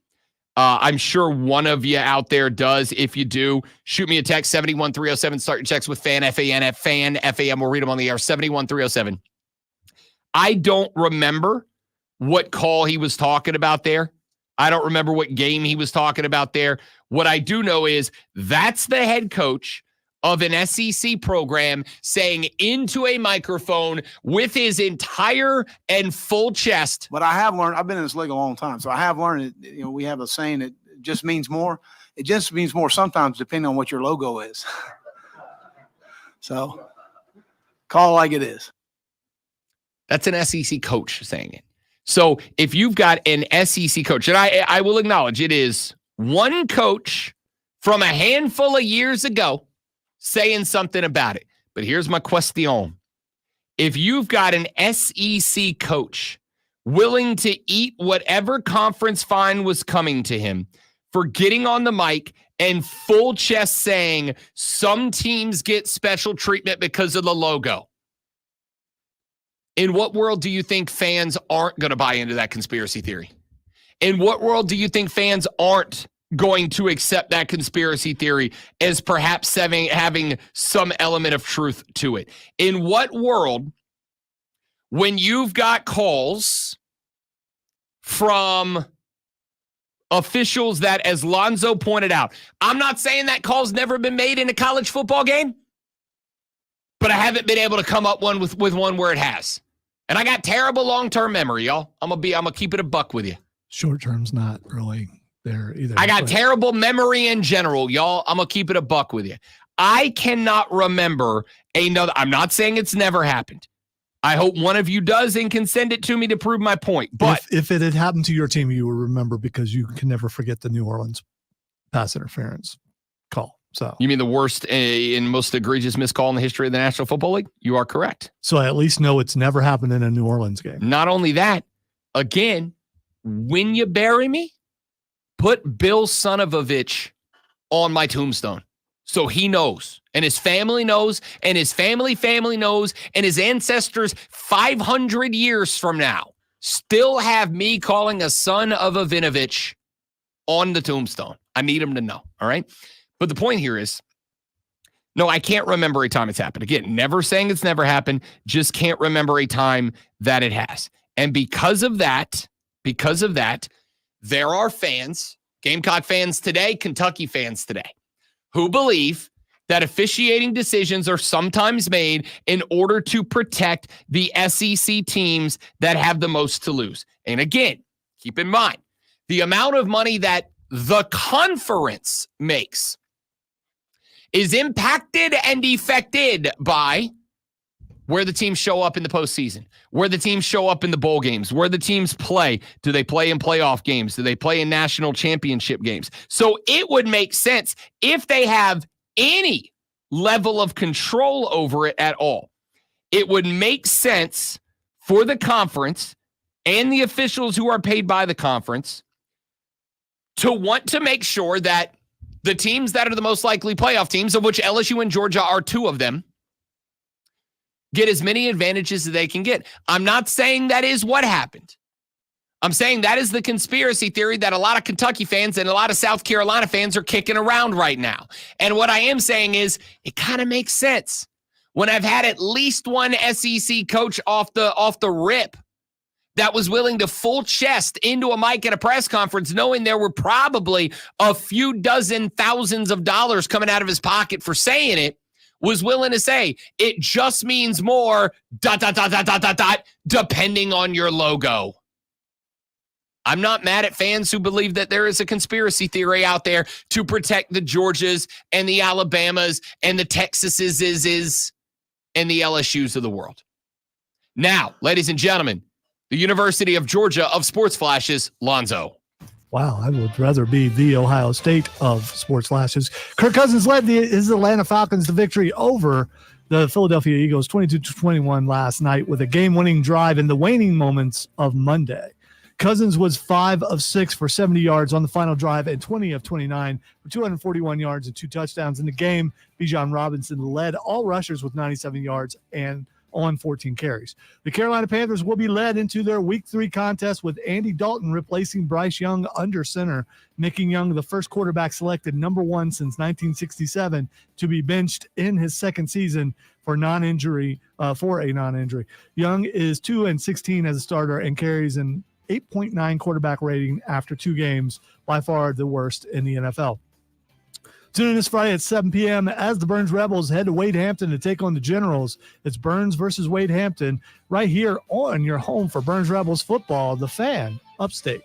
I'm sure one of you out there does. If you do, shoot me a text, 71307. Start your text with FAN, FAN, FAN, FAM. We'll read them on the air, 71307. I don't remember what call he was talking about there. I don't remember what game he was talking about there. What I do know is that's the head coach of an SEC program saying into a microphone with his entire and full chest. But I have learned, I've been in this league a long time, so I have learned, we have a saying that just means more. It just means more sometimes depending on what your logo is. So call it like it is. That's an SEC coach saying it. So if you've got an SEC coach, and I will acknowledge it is one coach from a handful of years ago saying something about it. But here's my question. If you've got an SEC coach willing to eat whatever conference fine was coming to him for getting on the mic and full chest saying some teams get special treatment because of the logo, in what world do you think fans aren't going to buy into that conspiracy theory? In what world do you think fans aren't going to accept that conspiracy theory as perhaps having some element of truth to it? In what world, when you've got calls from officials that, as Lonzo pointed out, I'm not saying that call's never been made in a college football game, but I haven't been able to come up with one where it has. And I got terrible long-term memory, y'all. I'm gonna keep it a buck with you. Short term's not really there either. I got terrible memory in general, y'all. I'm gonna keep it a buck with you. I cannot remember another. I'm not saying it's never happened. I hope one of you does and can send it to me to prove my point. But if it had happened to your team, you would remember, because you can never forget the New Orleans pass interference call. So you mean the worst and most egregious missed call in the history of the National Football League? You are correct. So I at least know it's never happened in a New Orleans game. Not only that, again, when you bury me, put Bill Sonovovich on my tombstone so he knows, and his family knows, and his family knows, and his ancestors 500 years from now still have me calling a son of a Vinovich on the tombstone. I need him to know, all right? But the point here is, no, I can't remember a time it's happened. Again, never saying it's never happened, just can't remember a time that it has. And because of that, there are fans, Gamecock fans today, Kentucky fans today, who believe that officiating decisions are sometimes made in order to protect the SEC teams that have the most to lose. And again, keep in mind, the amount of money that the conference makes is impacted and affected by where the teams show up in the postseason, where the teams show up in the bowl games, where the teams play. Do they play in playoff games? Do they play in national championship games? So it would make sense if they have any level of control over it at all. It would make sense for the conference and the officials who are paid by the conference to want to make sure that the teams that are the most likely playoff teams, of which LSU and Georgia are two of them, get as many advantages as they can get. I'm not saying that is what happened. I'm saying that is the conspiracy theory that a lot of Kentucky fans and a lot of South Carolina fans are kicking around right now. And what I am saying is it kind of makes sense. When I've had at least one SEC coach off the rip that was willing to full chest into a mic at a press conference, knowing there were probably a few dozen thousands of dollars coming out of his pocket for saying it, was willing to say, it just means more, ... depending on your logo. I'm not mad at fans who believe that there is a conspiracy theory out there to protect the Georgias and the Alabamas and the Texases and the LSUs of the world. Now, ladies and gentlemen, the University of Georgia of Sports Flashes, Lonzo. Wow, I would rather be the Ohio State of sports lashes. Kirk Cousins led his Atlanta Falcons to victory over the Philadelphia Eagles 22-21 last night with a game-winning drive in the waning moments of Monday. Cousins was 5 of 6 for 70 yards on the final drive and 20 of 29 for 241 yards and 2 touchdowns in the game. Bijan Robinson led all rushers with 97 yards and on 14 carries. The Carolina Panthers will be led into their Week 3 contest with Andy Dalton replacing Bryce Young under center, making Young the first quarterback selected number 1 since 1967 to be benched in his second season for a non-injury. Young is 2-16 as a starter and carries an 8.9 quarterback rating after 2 games, by far the worst in the NFL. Tune in this Friday at 7 p.m. as the Burns Rebels head to Wade Hampton to take on the Generals. It's Burns versus Wade Hampton right here on your home for Burns Rebels football, The Fan, Upstate.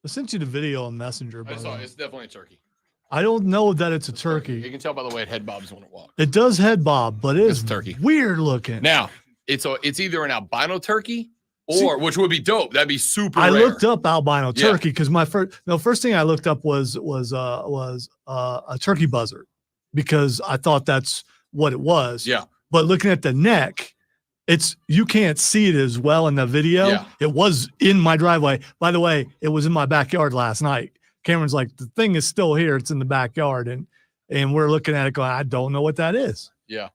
I sent you the video on Messenger. I saw it. It's definitely a turkey. I don't know that it's a turkey. You can tell by the way it head bobs when it walks. It does head bob, but it is a turkey. Weird looking. Now, it's either an albino turkey or, which would be dope. That'd be super I rare. looked up albino turkey because my first thing I looked up was a turkey buzzard because I thought that's what it was. Yeah. But looking at the neck, you can't see it as well in the video. Yeah. It was in my driveway. By the way, it was in my backyard last night. Cameron's like, the thing is still here. It's in the backyard. And we're looking at it going, I don't know what that is. Yeah.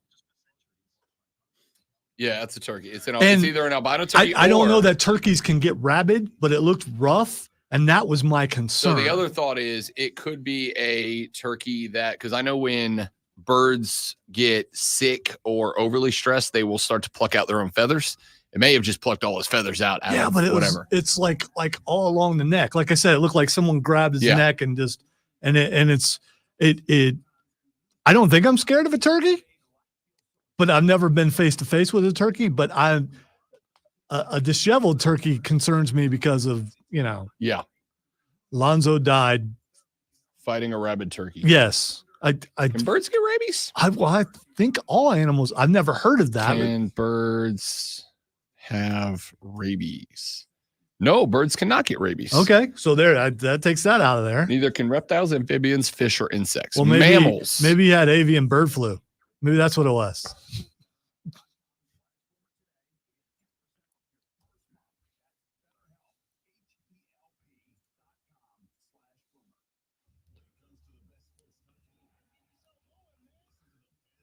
Yeah, that's a turkey. It's either an albino turkey I don't know that turkeys can get rabid, but it looked rough. And that was my concern. So the other thought is it could be a turkey because I know when birds get sick or overly stressed, they will start to pluck out their own feathers. It may have just plucked all his feathers out. But it's like all along the neck. Like I said, it looked like someone grabbed his neck and just, I don't think I'm scared of a turkey, but I've never been face to face with a turkey, but a disheveled turkey concerns me because of, Lonzo died fighting a rabid turkey. Yes. Can birds get rabies? I think all animals. I've never heard of that. Can birds have rabies? No, birds cannot get rabies. Okay, so that takes that out of there. Neither can reptiles, amphibians, fish, or insects. Well, Mammals. Maybe he had avian bird flu. Maybe that's what it was.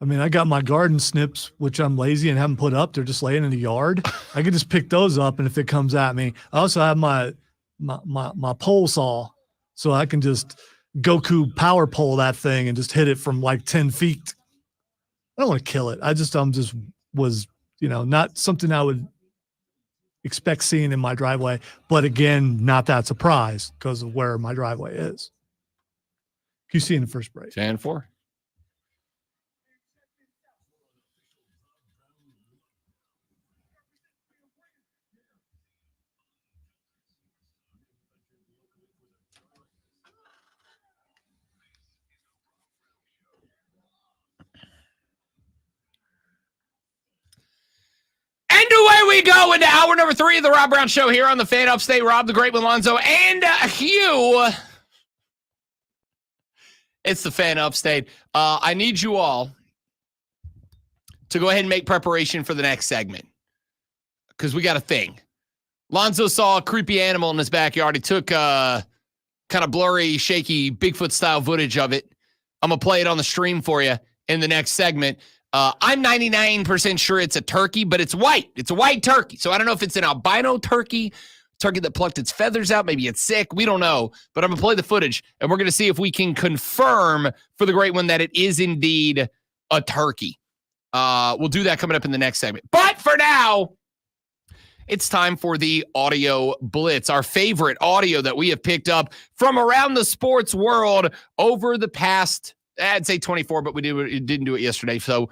I mean, I got my garden snips, which I'm lazy and haven't put up. They're just laying in the yard. I can just pick those up, and if it comes at me, I also have my pole saw, so I can just Goku power pole that thing and just hit it from like 10 feet. I don't want to kill it. Was not something I would expect seeing in my driveway. But again, not that surprised because of where my driveway is. QC in the first break. 10-4. And away we go into hour number 3 of the Rob Brown Show here on the Fan Upstate. Rob, the Great with Lonzo, and Hugh. It's the Fan Upstate. I need you all to go ahead and make preparation for the next segment because we got a thing. Lonzo saw a creepy animal in his backyard. He took kind of blurry, shaky Bigfoot-style footage of it. I'm going to play it on the stream for you in the next segment. I'm 99% sure it's a turkey, but it's white. It's a white turkey. So I don't know if it's an albino turkey that plucked its feathers out. Maybe it's sick. We don't know. But I'm going to play the footage, and we're going to see if we can confirm for the Great One that it is indeed a turkey. We'll do that coming up in the next segment. But for now, it's time for the Audio Blitz, our favorite audio that we have picked up from around the sports world over the past, I'd say 24, but we didn't do it yesterday. So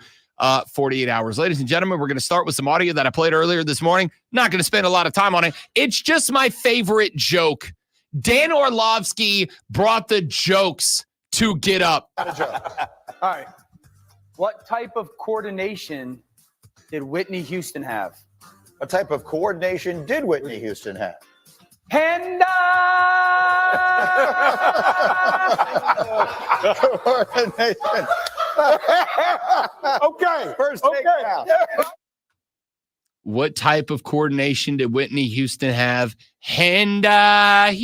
48 hours. Ladies and gentlemen, we're going to start with some audio that I played earlier this morning. Not going to spend a lot of time on it. It's just my favorite joke. Dan Orlovsky brought the jokes to Get Up. All right. What type of coordination did Whitney Houston have? What type of coordination did Whitney Houston have? Hand Coordination. Okay. First take down. What type of coordination did Whitney Houston have? Hand-eye.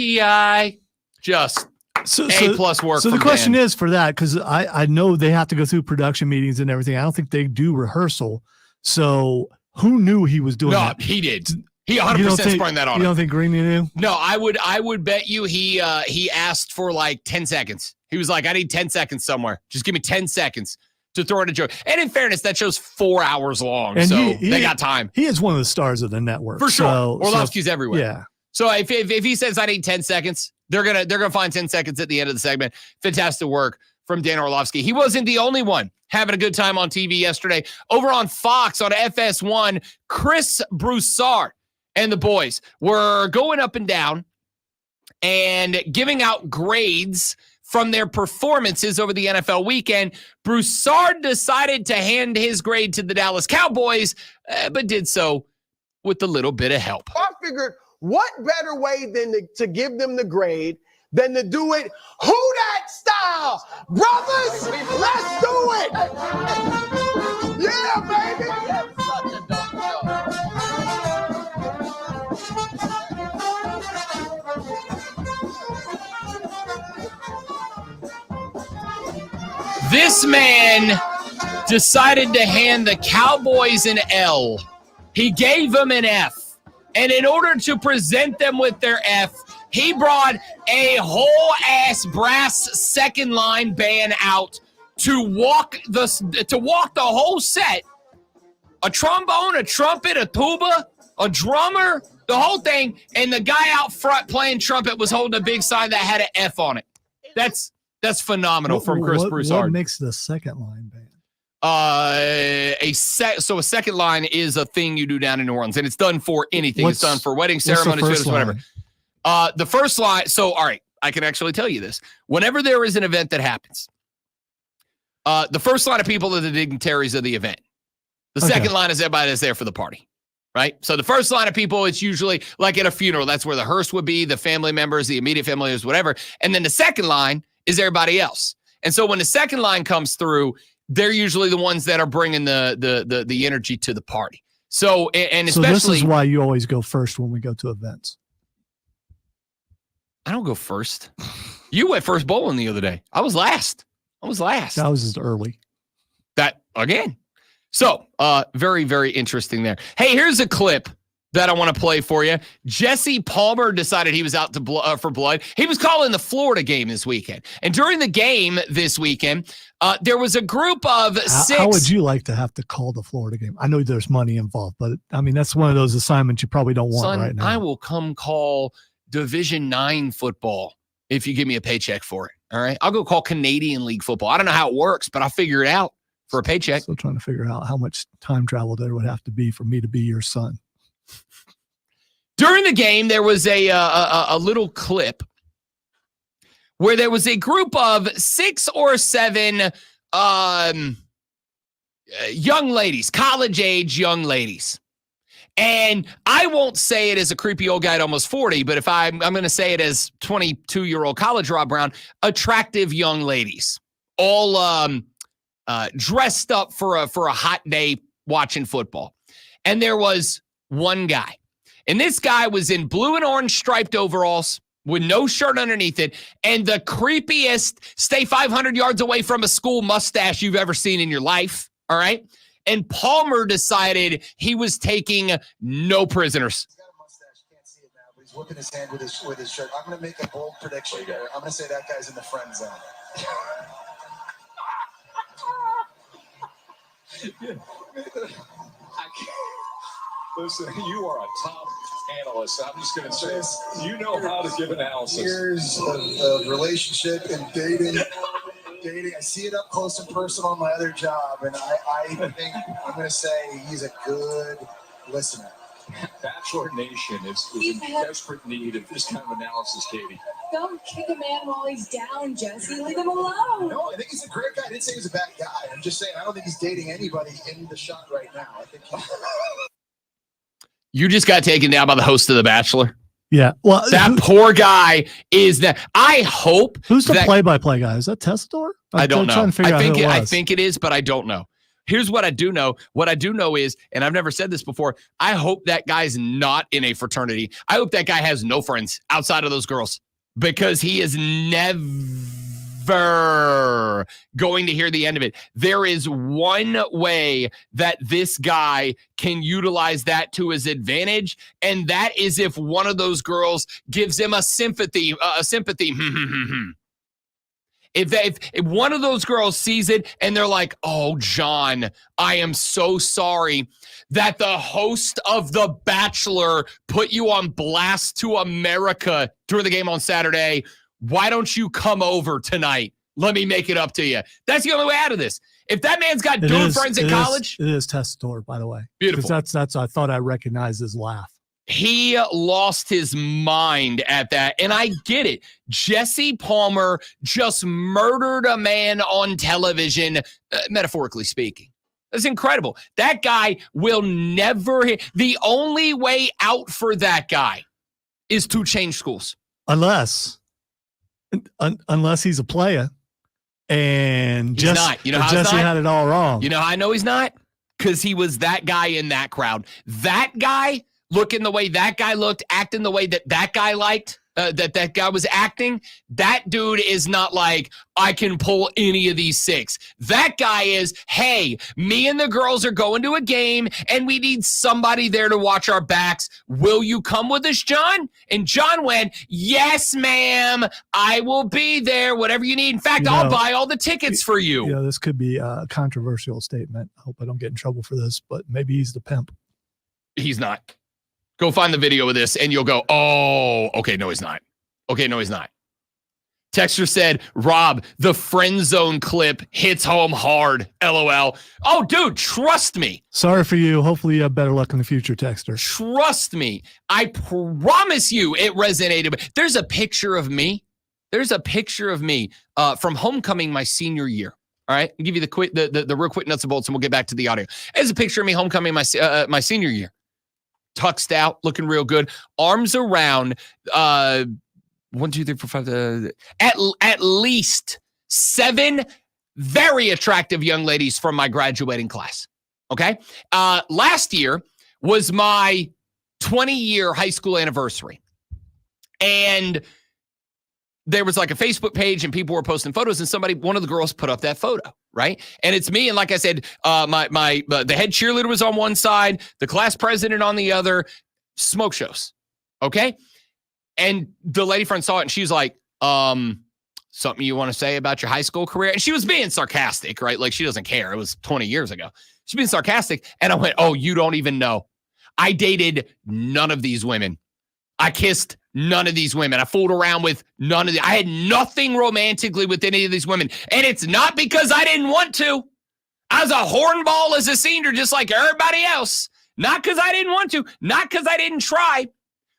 Just A+ work. So the question is for that, because I know they have to go through production meetings and everything. I don't think they do rehearsal. So who knew he was doing that? No, he did. He 100% sprung that on You him. don't think Greeny knew? No, I would bet you he asked for like 10 seconds. He was like, I need 10 seconds somewhere. Just give me 10 seconds to throw in a joke. And in fairness, that show's 4 hours long. And so he they got time. He is one of the stars of the network. For sure. So, Orlovsky's everywhere. Yeah. So if he says I need 10 seconds, they're gonna find 10 seconds at the end of the segment. Fantastic work from Dan Orlovsky. He wasn't the only one having a good time on TV yesterday. Over on Fox on FS1, Chris Broussard and the boys were going up and down and giving out grades from their performances over the NFL weekend. Broussard decided to hand his grade to the Dallas Cowboys, but did so with a little bit of help. I figured, what better way than to give them the grade than to do it who that style? Brothers, let's do it. Yeah, baby. This man decided to hand the Cowboys an L. He gave them an F. And in order to present them with their F, he brought a whole ass brass second line band out to walk the whole set. A trombone, a trumpet, a tuba, a drummer, the whole thing. And the guy out front playing trumpet was holding a big sign that had an F on it. That's phenomenal from Chris Broussard. What makes the second line band? So a second line is a thing you do down in New Orleans, and it's done for anything. It's done for wedding ceremonies, whatever. The first line. So, all right, I can actually tell you this. Whenever there is an event that happens, the first line of people are the dignitaries of the event. The second line is everybody that's there for the party, right? So the first line of people, it's usually like at a funeral. That's where the hearse would be, the family members, the immediate family members, whatever. And then the second line is everybody else. And so when the second line comes through, they're usually the ones that are bringing the energy to the party. So, and So especially, this is why you always go first when we go to events. I don't go first. You went first bowling the other day. I was last. That was just early. That again. So, very, very interesting there. Hey, here's a clip that I want to play for you. Jesse Palmer decided he was out to for blood. He was calling the Florida game this weekend. And during the game this weekend, there was a group of six. How would you like to have to call the Florida game? I know there's money involved, but I mean, that's one of those assignments you probably don't want Son, right now. I will come call Division IX football if you give me a paycheck for it. All right. I'll go call Canadian League football. I don't know how it works, but I'll figure it out for a paycheck. Still trying to figure out how much time travel there would have to be for me to be your son. During the game, there was a little clip where there was a group of 6 or 7 young ladies, college-age young ladies. And I won't say it as a creepy old guy at almost 40, but if I'm going to say it as 22-year-old college Rob Brown, attractive young ladies, all dressed up for a hot day watching football. And there was one guy. And this guy was in blue and orange striped overalls with no shirt underneath it and the creepiest stay 500 yards away from a school mustache you've ever seen in your life. All right. And Palmer decided he was taking no prisoners. He's got a mustache. Can't see it now, but he's whipping his hand with his shirt. I'm going to make a bold prediction here. I'm going to say that guy's in the friend zone. Listen, you are a top analyst. I'm just going to say, you know how to give analysis. Years of relationship and dating. I see it up close and personal on my other job, and I think I'm going to say he's a good listener. Bachelor Nation is in desperate need of this kind of analysis, Katie. Don't kick a man while he's down, Jesse. Leave him alone. No, I think he's a great guy. I didn't say he's a bad guy. I'm just saying I don't think he's dating anybody in the shot right now. I think You just got taken down by the host of The Bachelor. Yeah. Well, that poor guy is that. I hope. Who's the that, play-by-play guy? Is that Testador? I don't know. Trying to figure out who it I was. think it is, but I don't know. Here's what I do know. What I do know is, and I've never said this before, I hope that guy's not in a fraternity. I hope that guy has no friends outside of those girls because he is never going to hear the end of it. There is one way that this guy can utilize that to his advantage, and that is if one of those girls gives him a sympathy. If one of those girls sees it and they're like, oh, John, I am so sorry that the host of The Bachelor put you on blast to America during the game on Saturday. Why don't you come over tonight? Let me make it up to you. That's the only way out of this. If that man's got dude friends in college. It is Testador, by the way. Beautiful. That's I thought I recognized his laugh. He lost his mind at that. And I get it. Jesse Palmer just murdered a man on television, metaphorically speaking. That's incredible. That guy will never hit. The only way out for that guy is to change schools. Unless he's a player and He's Jesse, not. You know how Jesse had it all wrong. You know how I know he's not? Because he was that guy in that crowd. That guy looking the way that guy looked, acting the way that guy liked, that guy was acting, that dude is not like, I can pull any of these 6. That guy is, hey, me and the girls are going to a game, and we need somebody there to watch our backs. Will you come with us, John? And John went, yes, ma'am, I will be there, whatever you need. In fact, I'll buy all the tickets for you. You know, this could be a controversial statement. I hope I don't get in trouble for this, but maybe he's the pimp. He's not. Go find the video of this and you'll go, oh, okay, no, he's not. Okay, no, he's not. Texter said, Rob, the friend zone clip hits home hard. LOL. Oh, dude, trust me. Sorry for you. Hopefully you have better luck in the future, Texter. Trust me. I promise you it resonated. There's a picture of me. From homecoming my senior year. All right, I'll give you the real quick nuts and bolts and we'll get back to the audio. There's a picture of me homecoming my senior year. tucked out, looking real good. Arms around 1, 2, 3, 4, 5, at least 7 very attractive young ladies from my graduating class. Okay. Last year was my 20-year high school anniversary. And there was like a Facebook page and people were posting photos, and one of the girls put up that photo, right? And it's me. And like I said, the head cheerleader was on one side, the class president on the other, smoke shows. Okay. And the lady friend saw it and she's like, something you want to say about your high school career? And she was being sarcastic, right? Like she doesn't care. It was 20 years ago. She's being sarcastic. And I went, oh, you don't even know. I dated none of these women. I kissed none of these women. I fooled around with none of I had nothing romantically with any of these women. And it's not because I didn't want to. I was a hornball as a senior, just like everybody else. Not because I didn't want to. Not because I didn't try.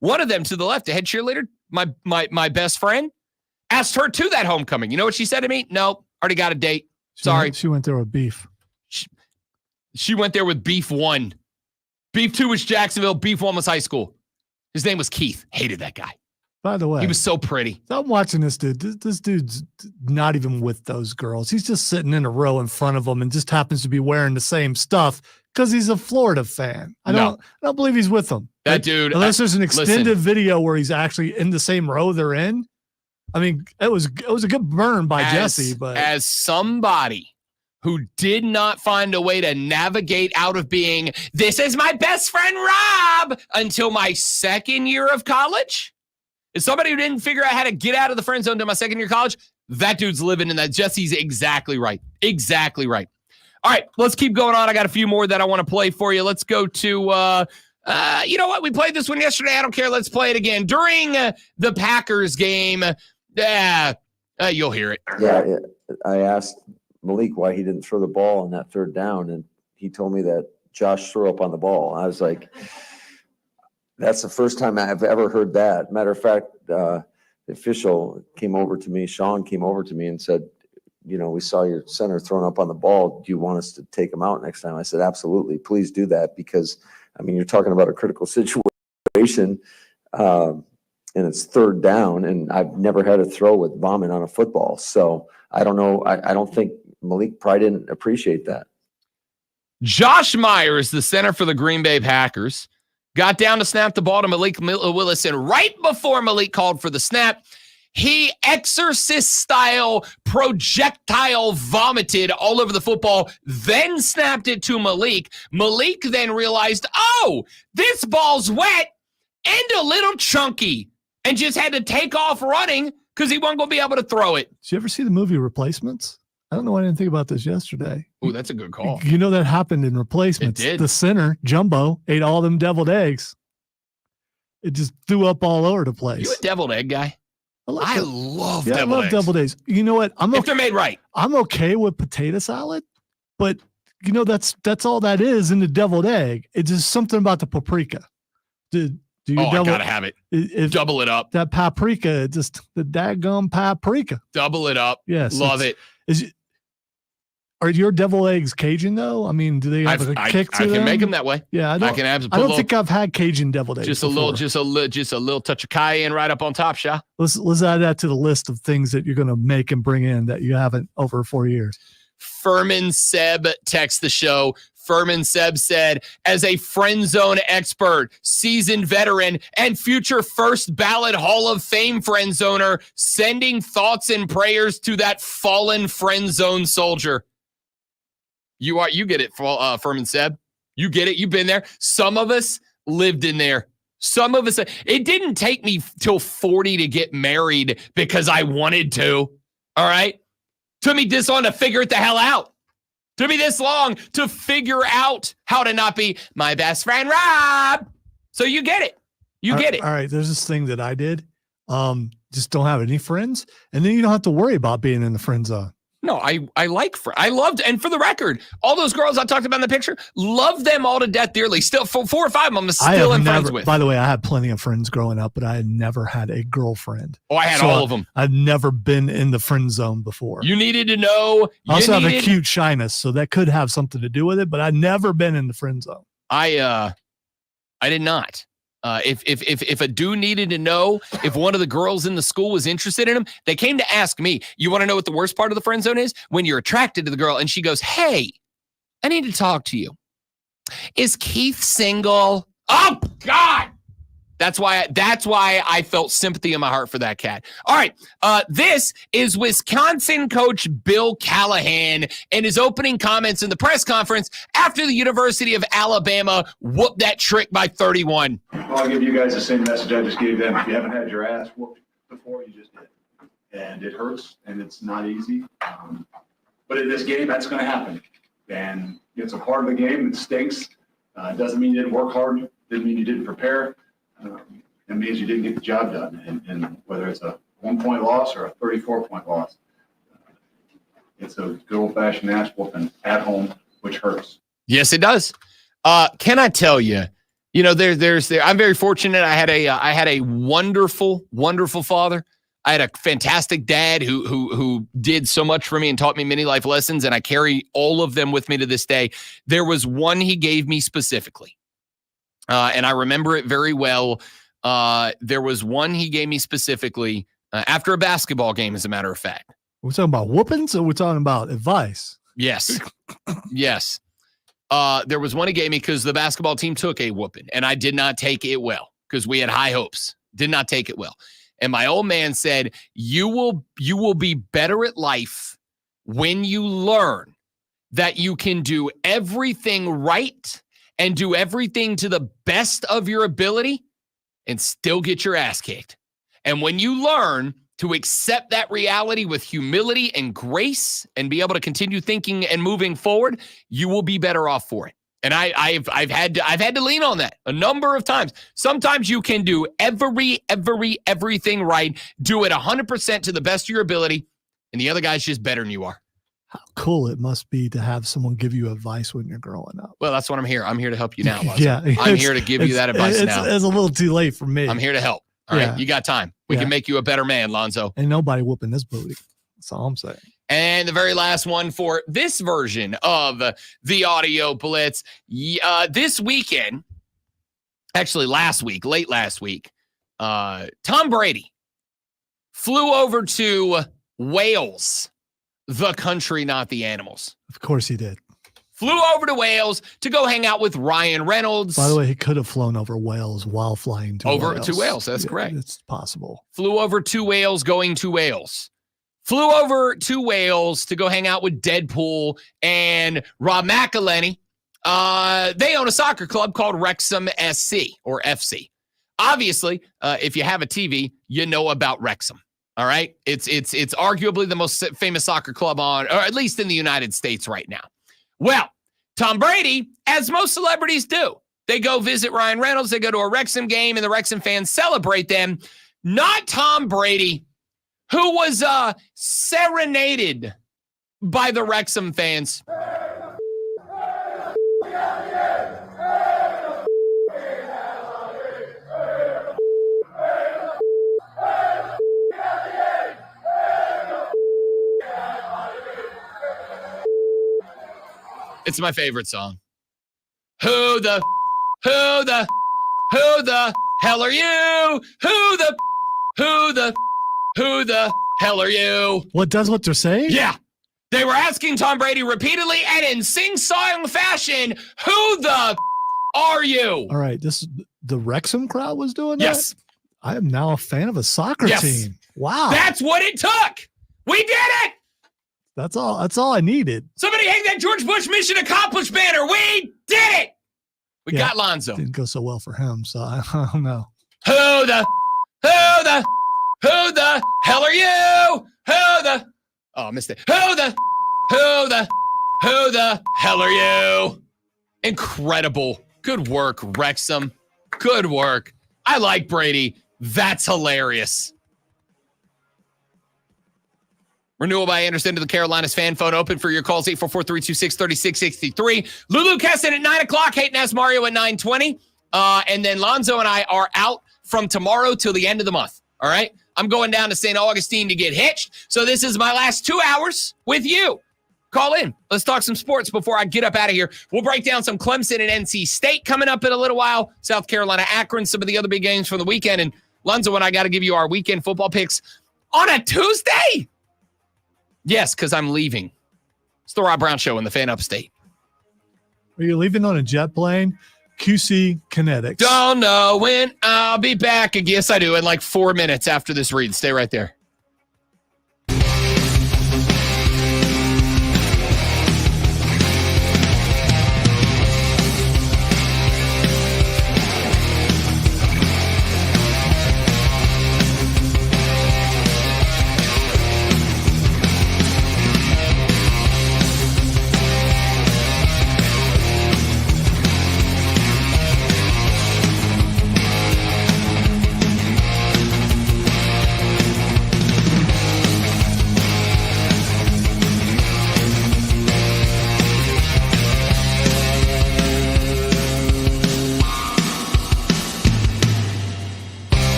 One of them to the left, the head cheerleader, my best friend, asked her to that homecoming. You know what she said to me? No, already got a date. Sorry. She went there with beef. She went there with beef 1. Beef 2 was Jacksonville. Beef 1 was high school. His name was Keith. Hated that guy. By the way, he was so pretty. I'm watching this dude. This dude's not even with those girls. He's just sitting in a row in front of them and just happens to be wearing the same stuff because he's a Florida fan. I don't believe he's with them. That dude. Unless there's an extended video where he's actually in the same row they're in. I mean, it was a good burn by Jesse, but as somebody who did not find a way to navigate out of being, this is my best friend, Rob, until my second year of college. As somebody who didn't figure out how to get out of the friend zone until my second year of college, that dude's living in that. Jesse's exactly right. Exactly right. All right, let's keep going on. I got a few more that I want to play for you. Let's go to, you know what? We played this one yesterday. I don't care. Let's play it again. During the Packers game, you'll hear it. Yeah, I asked Malik why he didn't throw the ball on that third down, and he told me that Josh threw up on the ball. I was like, that's the first time I've ever heard that. Matter of fact, the official came over to me, Sean came over to me and said, you know, we saw your center thrown up on the ball. Do you want us to take him out next time? I said, absolutely. Please do that, because, I mean, you're talking about a critical situation, and it's third down, and I've never had a throw with vomit on a football. So I don't know. I don't think Malik probably didn't appreciate that. Josh Myers, the center for the Green Bay Packers, got down to snap the ball to Malik Willis, and right before Malik called for the snap, he exorcist-style projectile vomited all over the football, then snapped it to Malik. Malik then realized, oh, this ball's wet and a little chunky, and just had to take off running because he wasn't going to be able to throw it. Did you ever see the movie Replacements? I don't know why I didn't think about this yesterday. Oh, that's a good call. You know that happened in Replacements. It did. The center, Jumbo, ate all them deviled eggs. It just threw up all over the place. You a deviled egg guy? I love I love deviled eggs. You know what? If they're made right. I'm okay with potato salad, but you know that's all that is in the deviled egg. It's just something about the paprika. Do you I gotta have it. Double it up. That paprika, just the daggum paprika. Double it up. Yes, love it. Are your deviled eggs Cajun though? I mean, do they have a kick to them? I can make them that way. Yeah, I can absolutely. I don't think I've had Cajun deviled eggs. Just a little touch of cayenne right up on top, Sha. Let's add that to the list of things that you're going to make and bring in that you haven't over 4 years. Furman Seb texts the show. Furman Seb said, as a friend zone expert, seasoned veteran, and future first ballot Hall of Fame friend zoner, sending thoughts and prayers to that fallen friend zone soldier. You get it, Furman Seb. You get it. You've been there. Some of us lived in there. Some of us, it didn't take me till 40 to get married because I wanted to. All right. Took me this long to figure it the hell out. Took me this long to figure out how to not be my best friend, Rob. So you get it. You get it. All right. There's this thing that I did. Just don't have any friends. And then you don't have to worry about being in the friend zone. No, I loved, and for the record, all those girls I talked about in the picture, love them all to death dearly. Still, 4 or 5 of them I'm still friends with. By the way, I had plenty of friends growing up, but I had never had a girlfriend. Oh, I had all of them. I've never been in the friend zone before. You needed to know. I also have acute shyness, so that could have something to do with it, but I've never been in the friend zone. I I did not. If a dude needed to know if one of the girls in the school was interested in him, they came to ask me. You want to know what the worst part of the friend zone is? When you're attracted to the girl and she goes, "Hey, I need to talk to you. Is Keith single?" Oh God. That's why I felt sympathy in my heart for that cat. All right. This is Wisconsin coach Bill Callahan and his opening comments in the press conference after the University of Alabama whooped that trick by 31. Well, I'll give you guys the same message I just gave them. If you haven't had your ass whooped before, you just did. And it hurts and it's not easy. But in this game, that's going to happen. And it's a part of the game. It stinks. It doesn't mean you didn't work hard. Didn't mean you didn't prepare. It means you didn't get the job done. And whether it's a 1-point loss or a 34-point loss, it's a good old-fashioned ass whooping at home, which hurts. Yes, it does. Can I tell you? You know, I'm very fortunate. I had a wonderful, wonderful father. I had a fantastic dad who did so much for me and taught me many life lessons, and I carry all of them with me to this day. There was one he gave me specifically. And I remember it very well. There was one he gave me specifically after a basketball game, as a matter of fact. We're talking about whoopings or we're talking about advice? Yes. Yes. There was one he gave me because the basketball team took a whooping, and I did not take it well because we had high hopes. Did not take it well. And my old man said, you will be better at life when you learn that you can do everything right and do everything to the best of your ability and still get your ass kicked. And when you learn to accept that reality with humility and grace and be able to continue thinking and moving forward, you will be better off for it. And I've had to lean on that a number of times. Sometimes you can do everything right, do it 100% to the best of your ability, and the other guy's just better than you are. How cool it must be to have someone give you advice when you're growing up. Well, that's what I'm here. I'm here to help you now, Lonzo. Yeah, I'm here to give you that advice now. It's a little too late for me. I'm here to help. All right, you got time. We can make you a better man, Lonzo. Ain't nobody whooping this booty. That's all I'm saying. And the very last one for this version of the Audio Blitz. This weekend, actually late last week, Tom Brady flew over to Wales, the country, not the animals. Of course he did. Flew over to Wales to go hang out with Ryan Reynolds. By the way, he could have flown over Wales while flying to Wales. To Wales, that's correct. It's possible. Flew over to Wales, going to Wales. Flew over to Wales to go hang out with Deadpool and Rob McElhenney. They own a soccer club called Wrexham SC or FC. Obviously, if you have a TV, you know about Wrexham. All right. It's arguably the most famous soccer club on, or at least in the United States right now. Well, Tom Brady, as most celebrities do, they go visit Ryan Reynolds. They go to a Wrexham game and the Wrexham fans celebrate them. Not Tom Brady, who was serenaded by the Wrexham fans. It's my favorite song. Who the hell are you? Who the hell are you? What does what they're saying? Yeah. They were asking Tom Brady repeatedly and in sing-song fashion, who the are you? All right. The Wrexham crowd was doing that? Yes. I am now a fan of a soccer team. Wow. That's what it took. We did it. That's all I needed. Somebody hang that George Bush mission accomplished banner. We did it. We got Lonzo. Didn't go so well for him, so I don't know. Who the hell are you? Oh, I missed it. Who the hell are you? Incredible. Good work, Wrexham. Good work. I like Brady. That's hilarious. Renewal by Anderson to the Carolinas fan phone open for your calls, 844-326-3663. Lulu Kesson at 9 o'clock, Hayden S. Mario at 9:20. And then Lonzo and I are out from tomorrow till the end of the month. All right? I'm going down to St. Augustine to get hitched. So this is my last 2 hours with you. Call in. Let's talk some sports before I get up out of here. We'll break down some Clemson and NC State coming up in a little while. South Carolina, Akron, some of the other big games from the weekend. And Lonzo and I got to give you our weekend football picks on a Tuesday. Yes, because I'm leaving. It's the Rob Brown Show in the Fan Upstate. Are you leaving on a jet plane? QC Kinetics. Don't know when I'll be back. Yes, I do. In like 4 minutes after this read. Stay right there.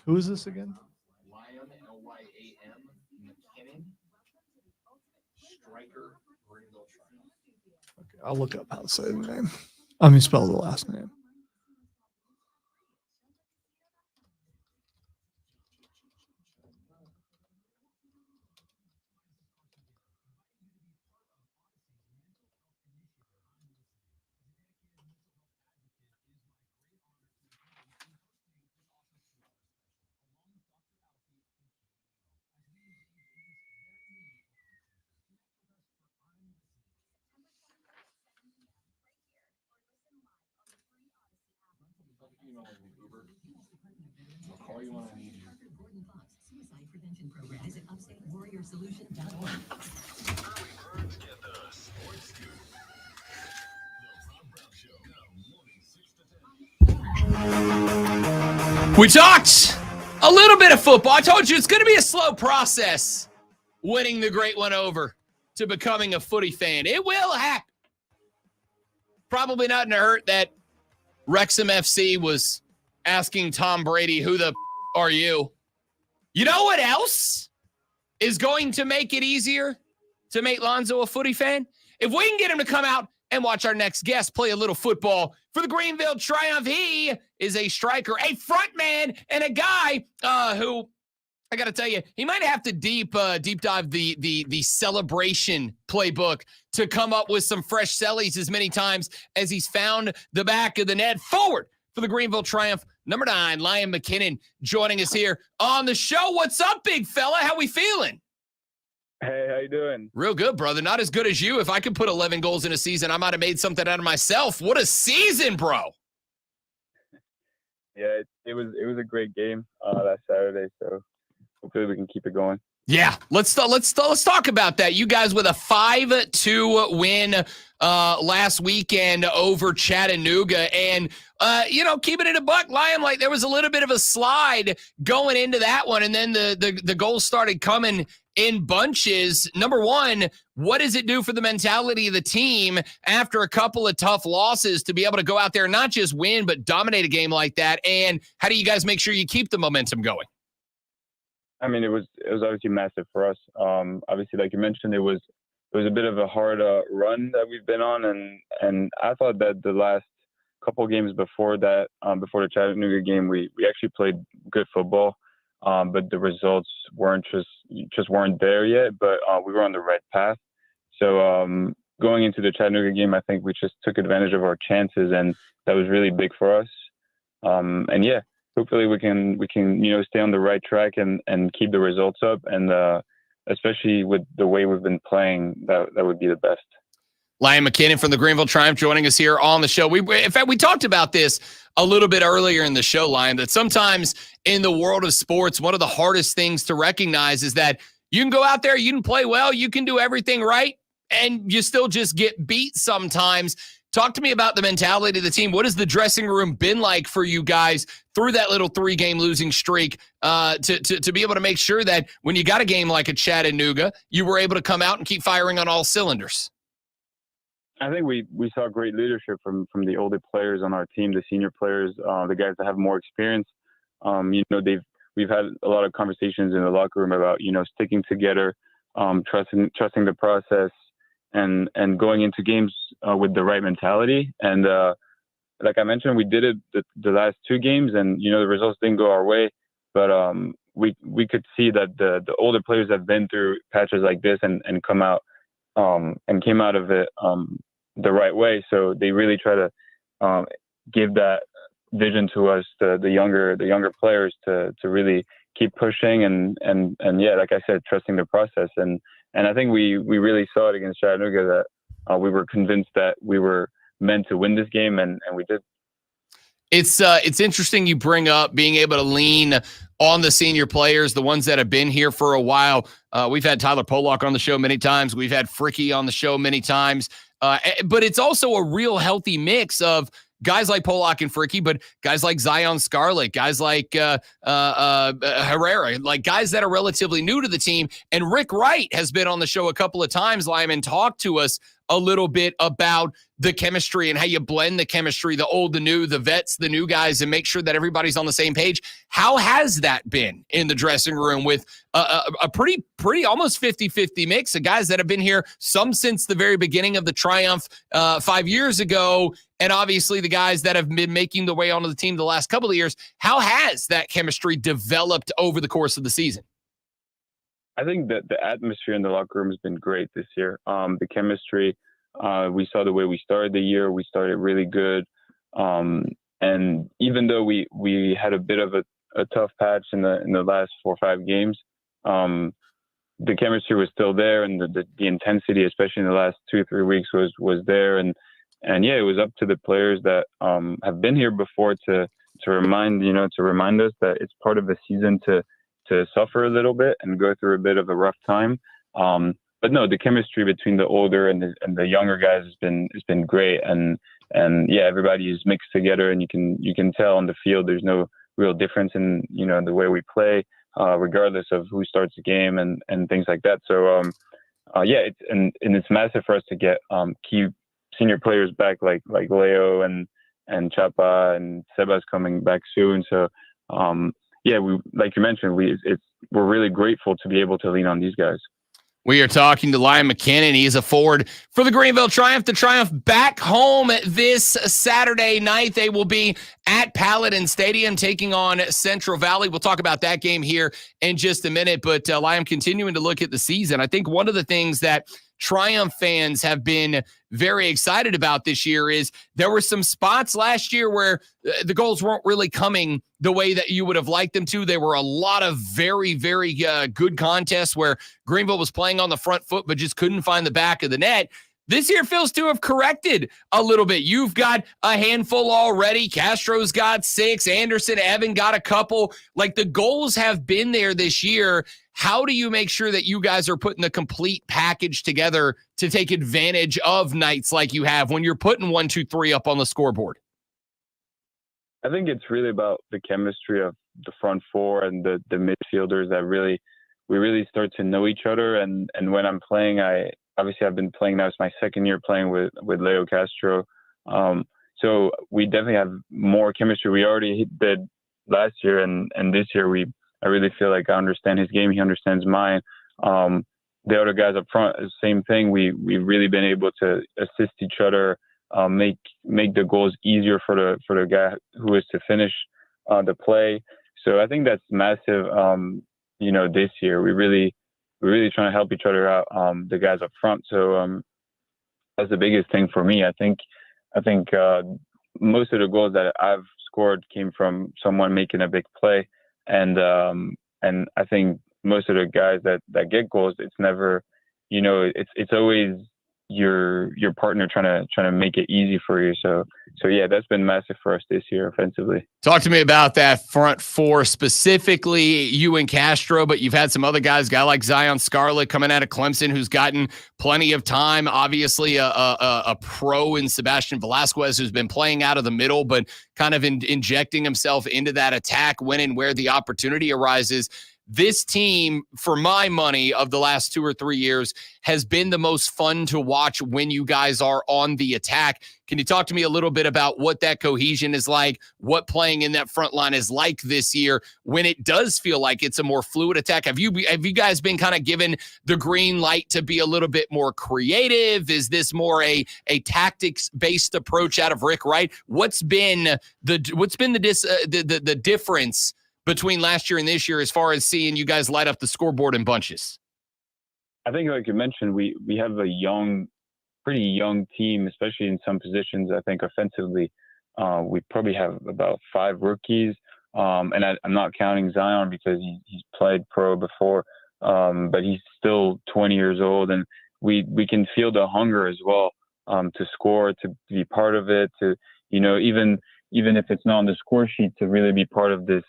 Who is this again? Liam, Lyam, McKinnon, Striker, Greenville Triumph. Okay, I'll look up how to say the name. I mean, spell the last name. We talked a little bit of football. I told you it's going to be a slow process winning the great one over to becoming a footy fan. It will happen. Probably not to hurt that Wrexham FC was asking Tom Brady, who the are you? You know what else is going to make it easier to make Lonzo a footy fan? If we can get him to come out and watch our next guest play a little football for the Greenville Triumph. He is a striker, a front man, and a guy who, I got to tell you, he might have to deep dive the celebration playbook to come up with some fresh sellies as many times as he's found the back of the net. Forward for the Greenville Triumph, number 9, Liam McKinnon, joining us here on the show. What's up, big fella? How we feeling? Hey, how you doing? Real good, brother. Not as good as you. If I could put 11 goals in a season, I might have made something out of myself. What a season, bro. Yeah, it was a great game that Saturday, so hopefully we can keep it going. Yeah, let's talk about that. You guys with a 5-2 win last weekend over Chattanooga, and keeping it a buck, Liam, like there was a little bit of a slide going into that one, and then the goals started coming in bunches. Number one, what does it do for the mentality of the team after a couple of tough losses to be able to go out there and not just win but dominate a game like that? And how do you guys make sure you keep the momentum going? I mean, it was obviously massive for us. Obviously, like you mentioned, it was a bit of a hard run that we've been on, and I thought that the last couple games before that, before the Chattanooga game, we actually played good football, but the results weren't weren't there yet. But we were on the right path. So going into the Chattanooga game, I think we just took advantage of our chances, and that was really big for us. And yeah. Hopefully we can stay on the right track and keep the results up, and especially with the way we've been playing, that would be the best. Liam McKinnon from the Greenville Triumph joining us here on the show. In fact, we talked about this a little bit earlier in the show, Liam, that sometimes in the world of sports, one of the hardest things to recognize is that you can go out there, you can play well, you can do everything right, and you still just get beat sometimes. Talk to me about the mentality of the team. What has the dressing room been like for you guys through that little 3-game losing streak to be able to make sure that when you got a game like a Chattanooga, you were able to come out and keep firing on all cylinders? I think we saw great leadership from the older players on our team, the senior players, the guys that have more experience. We've had a lot of conversations in the locker room about sticking together, trusting the process, and going into games with the right mentality. And like I mentioned, we did it the last 2 games, and the results didn't go our way, but we could see that the older players have been through patches like this and come out and came out of it the right way. So they really try to give that vision to us, the younger players, to really keep pushing and yeah, like I said, trusting the process. And I think we really saw it against Chattanooga that we were convinced that we were meant to win this game, and we did. It's interesting you bring up being able to lean on the senior players, the ones that have been here for a while. We've had Tyler Pollock on the show many times. We've had Fricky on the show many times. But it's also a real healthy mix of guys like Polak and Fricky, but guys like Zion Scarlett, guys like Herrera, like guys that are relatively new to the team. And Rick Wright has been on the show a couple of times, Lyman, talked to us a little bit about the chemistry and how you blend the chemistry, the old, the new, the vets, the new guys, and make sure that everybody's on the same page. How has that been in the dressing room with a pretty almost 50-50 mix of guys that have been here, some since the very beginning of the Triumph 5 years ago, and obviously the guys that have been making their way onto the team the last couple of years? How has that chemistry developed over the course of the season? I think that the atmosphere in the locker room has been great this year. The chemistry, we saw the way we started the year. We started really good. And even though we had a bit of a tough patch in the last 4 or 5 games, the chemistry was still there, and the intensity, especially in the last 2 or 3 weeks, was there. And yeah, it was up to the players that have been here before to remind us that it's part of the season to suffer a little bit and go through a bit of a rough time. But no, the chemistry between the older and the younger guys has been great. And yeah, everybody is mixed together, and you can tell on the field there's no real difference in, the way we play, regardless of who starts the game and things like that. So yeah, it's massive for us to get key senior players back like Leo and Chapa, and Seba's coming back soon. So yeah, we, like you mentioned, we're really grateful to be able to lean on these guys. We are talking to Liam McKinnon. He is a forward for the Greenville Triumph. The Triumph back home this Saturday night. They will be at Paladin Stadium taking on Central Valley. We'll talk about that game here in just a minute. But Liam, continuing to look at the season, I think one of the things that Triumph fans have been very excited about this year is there were some spots last year where the goals weren't really coming the way that you would have liked them to. There were a lot of very, very good contests where Greenville was playing on the front foot but just couldn't find the back of the net. This year feels to have corrected a little bit. You've got a handful already. Castro's got 6. Anderson, Evan got a couple. Like, the goals have been there this year. How do you make sure that you guys are putting the complete package together to take advantage of nights like you have when you're putting 1, 2, 3 up on the scoreboard? I think it's really about the chemistry of the front four and the midfielders that we really start to know each other. And when I'm playing, I've been playing now. It's my second year playing with Leo Castro. So we definitely have more chemistry. We already did last year, and this year I really feel like I understand his game. He understands mine. The other guys up front, same thing. We've really been able to assist each other, make the goals easier for the guy who is to finish the play. So I think that's massive. This year we're really trying to help each other out, the guys up front. So that's the biggest thing for me. I think most of the goals that I've scored came from someone making a big play, and I think most of the guys that get goals, it's never, it's always your partner trying to make it easy for you. So yeah, that's been massive for us this year offensively. Talk to me about that front four, specifically you and Castro, but you've had some other guys, guy like Zion Scarlett coming out of Clemson, who's gotten plenty of time. Obviously a pro in Sebastian Velasquez, who's been playing out of the middle, but kind of injecting himself into that attack when and where the opportunity arises. This team, for my money, of the last 2 or 3 years, has been the most fun to watch when you guys are on the attack. Can you talk to me a little bit about what that cohesion is like, what playing in that front line is like this year when it does feel like it's a more fluid attack? Have you guys been kind of given the green light to be a little bit more creative? Is this more a tactics-based approach out of Rick Wright? What's been the difference between last year and this year as far as seeing you guys light up the scoreboard in bunches? I think, like you mentioned, we have a pretty young team, especially in some positions. I think offensively, we probably have about 5 rookies. And I'm not counting Zion because he's played pro before, but he's still 20 years old. And we can feel the hunger as well, to score, to be part of it, to, even if it's not on the score sheet, to really be part of this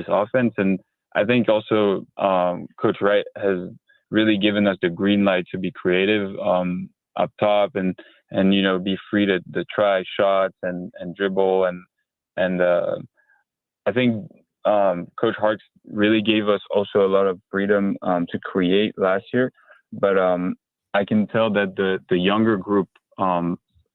offense. And I think also Coach Wright has really given us the green light to be creative up top and you know, be free to try shots and dribble. And I think Coach Harkes really gave us also a lot of freedom to create last year. But I can tell that the younger group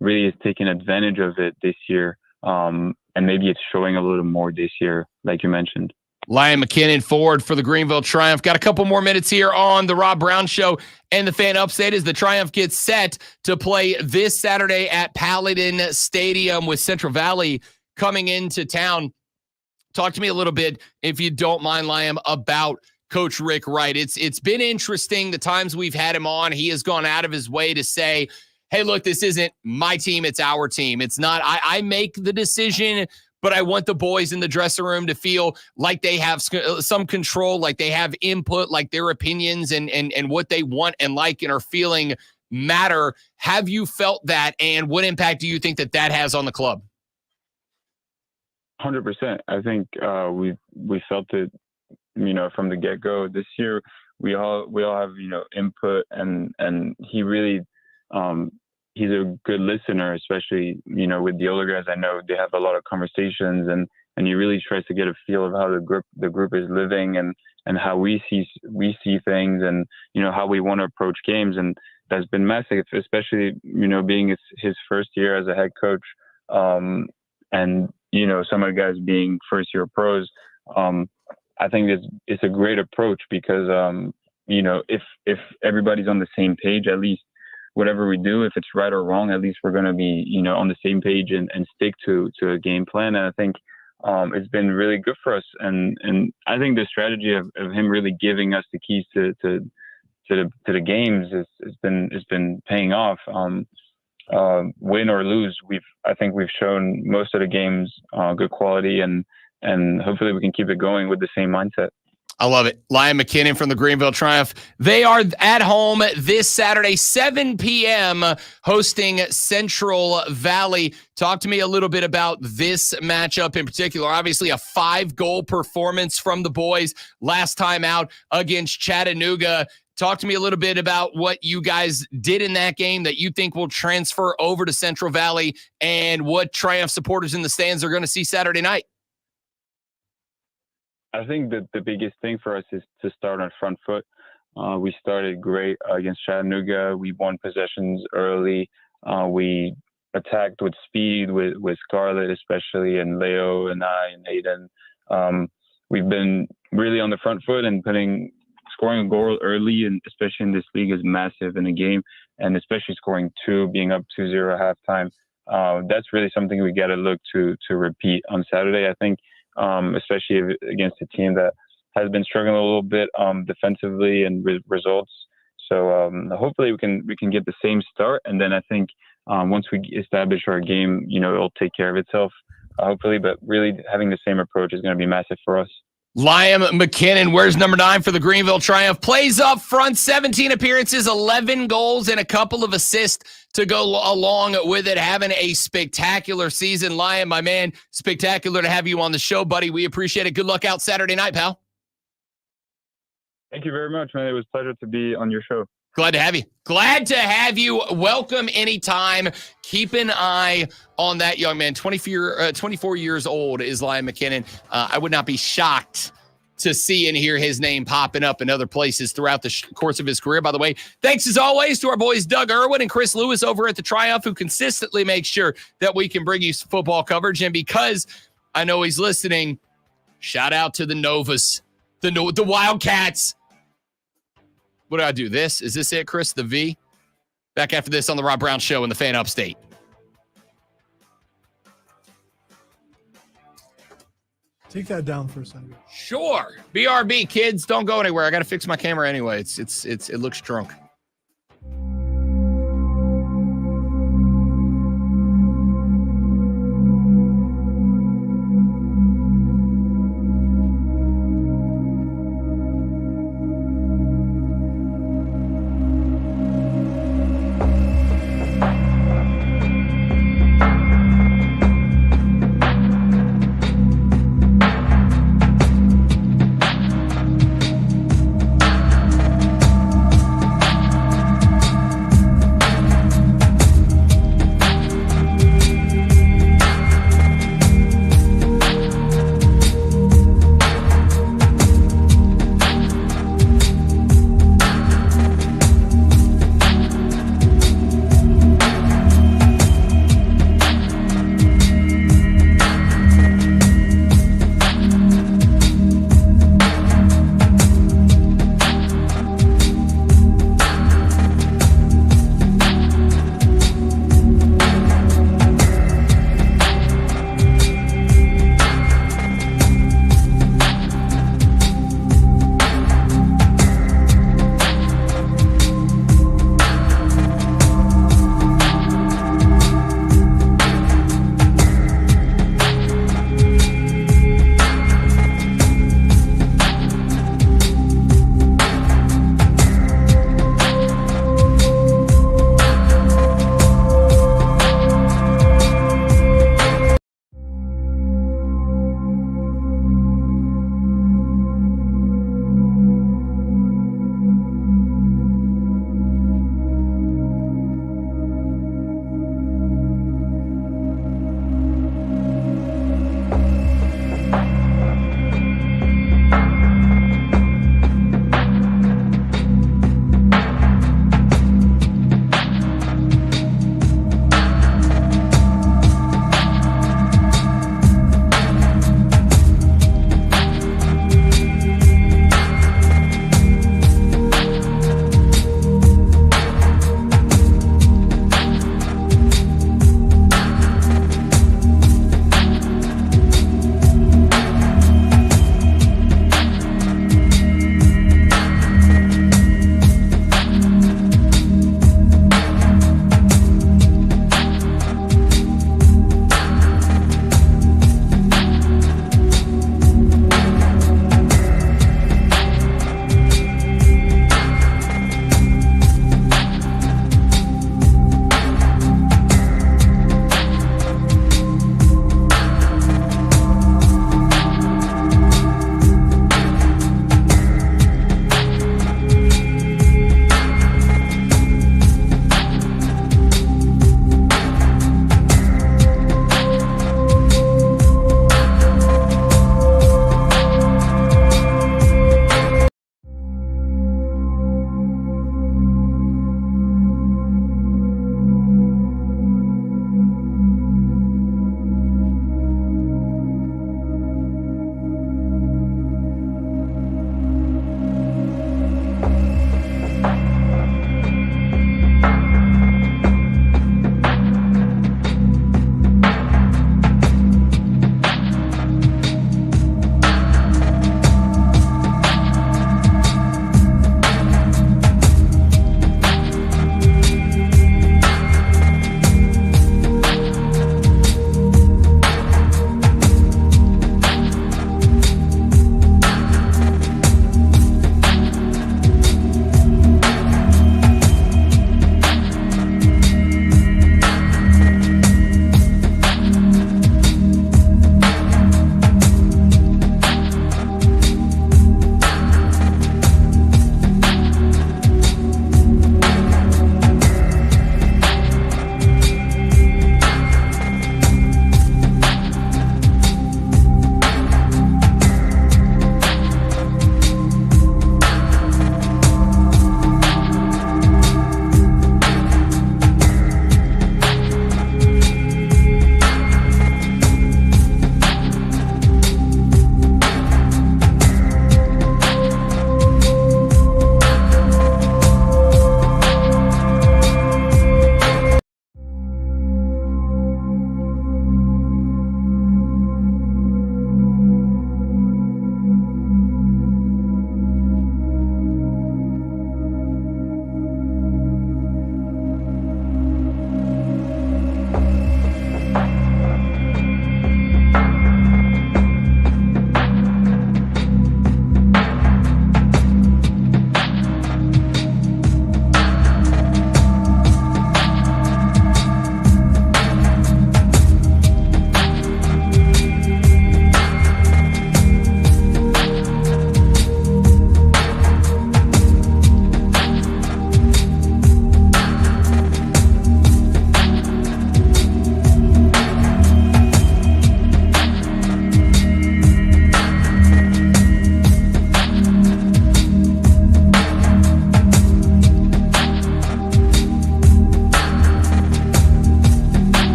really is taking advantage of it this year. And maybe it's showing a little more this year, like you mentioned. Liam McKinnon forward for the Greenville Triumph. Got a couple more minutes here on the Rob Brown Show and the Fan Upstate as the Triumph gets set to play this Saturday at Paladin Stadium with Central Valley coming into town. Talk to me a little bit, if you don't mind, Liam, about Coach Rick Wright. It's been interesting the times we've had him on. He has gone out of his way to say, hey, look, this isn't my team, it's our team. It's not, I make the decision, but I want the boys in the dressing room to feel like they have some control, like they have input, like their opinions and what they want and like and are feeling matter. Have you felt that, and what impact do you think that has on the club? 100%. I think we felt it, you know, from the get-go. This year, we all have, you know, input, and he really he's a good listener, especially, you know, with the older guys. I know they have a lot of conversations, and he really tries to get a feel of how the group is living and how we see things, and, you know, how we want to approach games. And that's been massive, especially, you know, being his first year as a head coach, and, you know, some of the guys being first year pros. I think it's a great approach because, you know, if everybody's on the same page, at least whatever we do, if it's right or wrong, at least we're going to be, you know, on the same page and stick to a game plan. And I think it's been really good for us. And I think the strategy of him really giving us the keys to the games has been paying off. Win or lose, I think we've shown most of the games good quality, and hopefully we can keep it going with the same mindset. I love it. Liam McKinnon from the Greenville Triumph. They are at home this Saturday, 7 p.m., hosting Central Valley. Talk to me a little bit about this matchup in particular. Obviously, a 5-goal performance from the boys last time out against Chattanooga. Talk to me a little bit about what you guys did in that game that you think will transfer over to Central Valley, and what Triumph supporters in the stands are going to see Saturday night. I think that the biggest thing for us is to start on front foot. We started great against Chattanooga. We won possessions early. We attacked with speed with Scarlett especially, and Leo and I and Aiden. We've been really on the front foot, and scoring a goal early, and especially in this league, is massive in a game, and especially scoring 2, being up 2-0 at halftime. That's really something we got to look to repeat on Saturday, I think. Especially against a team that has been struggling a little bit defensively and with results. So hopefully we can get the same start, and then I think once we establish our game, you know, it'll take care of itself, hopefully. But really having the same approach is going to be massive for us. Liam McKinnon wears number 9 for the Greenville Triumph. Plays up front, 17 appearances, 11 goals, and a couple of assists to go along with it. Having a spectacular season. Liam, my man, spectacular to have you on the show, buddy. We appreciate it. Good luck out Saturday night, pal. Thank you very much, man. It was a pleasure to be on your show. Glad to have you. Glad to have you. Welcome anytime. Keep an eye on that young man. 24 years old is Liam McKinnon. I would not be shocked to see and hear his name popping up in other places throughout the course of his career. By the way, thanks as always to our boys Doug Irwin and Chris Lewis over at the Triumph, who consistently make sure that we can bring you football coverage. And because I know he's listening, shout out to the Novas, the Wildcats. What do I do? This? Is this it, Chris? The V? Back after this on the Rob Brown Show in the Fan Upstate. Take that down for a second. Sure. BRB, kids. Don't go anywhere. I got to fix my camera anyway. It looks drunk.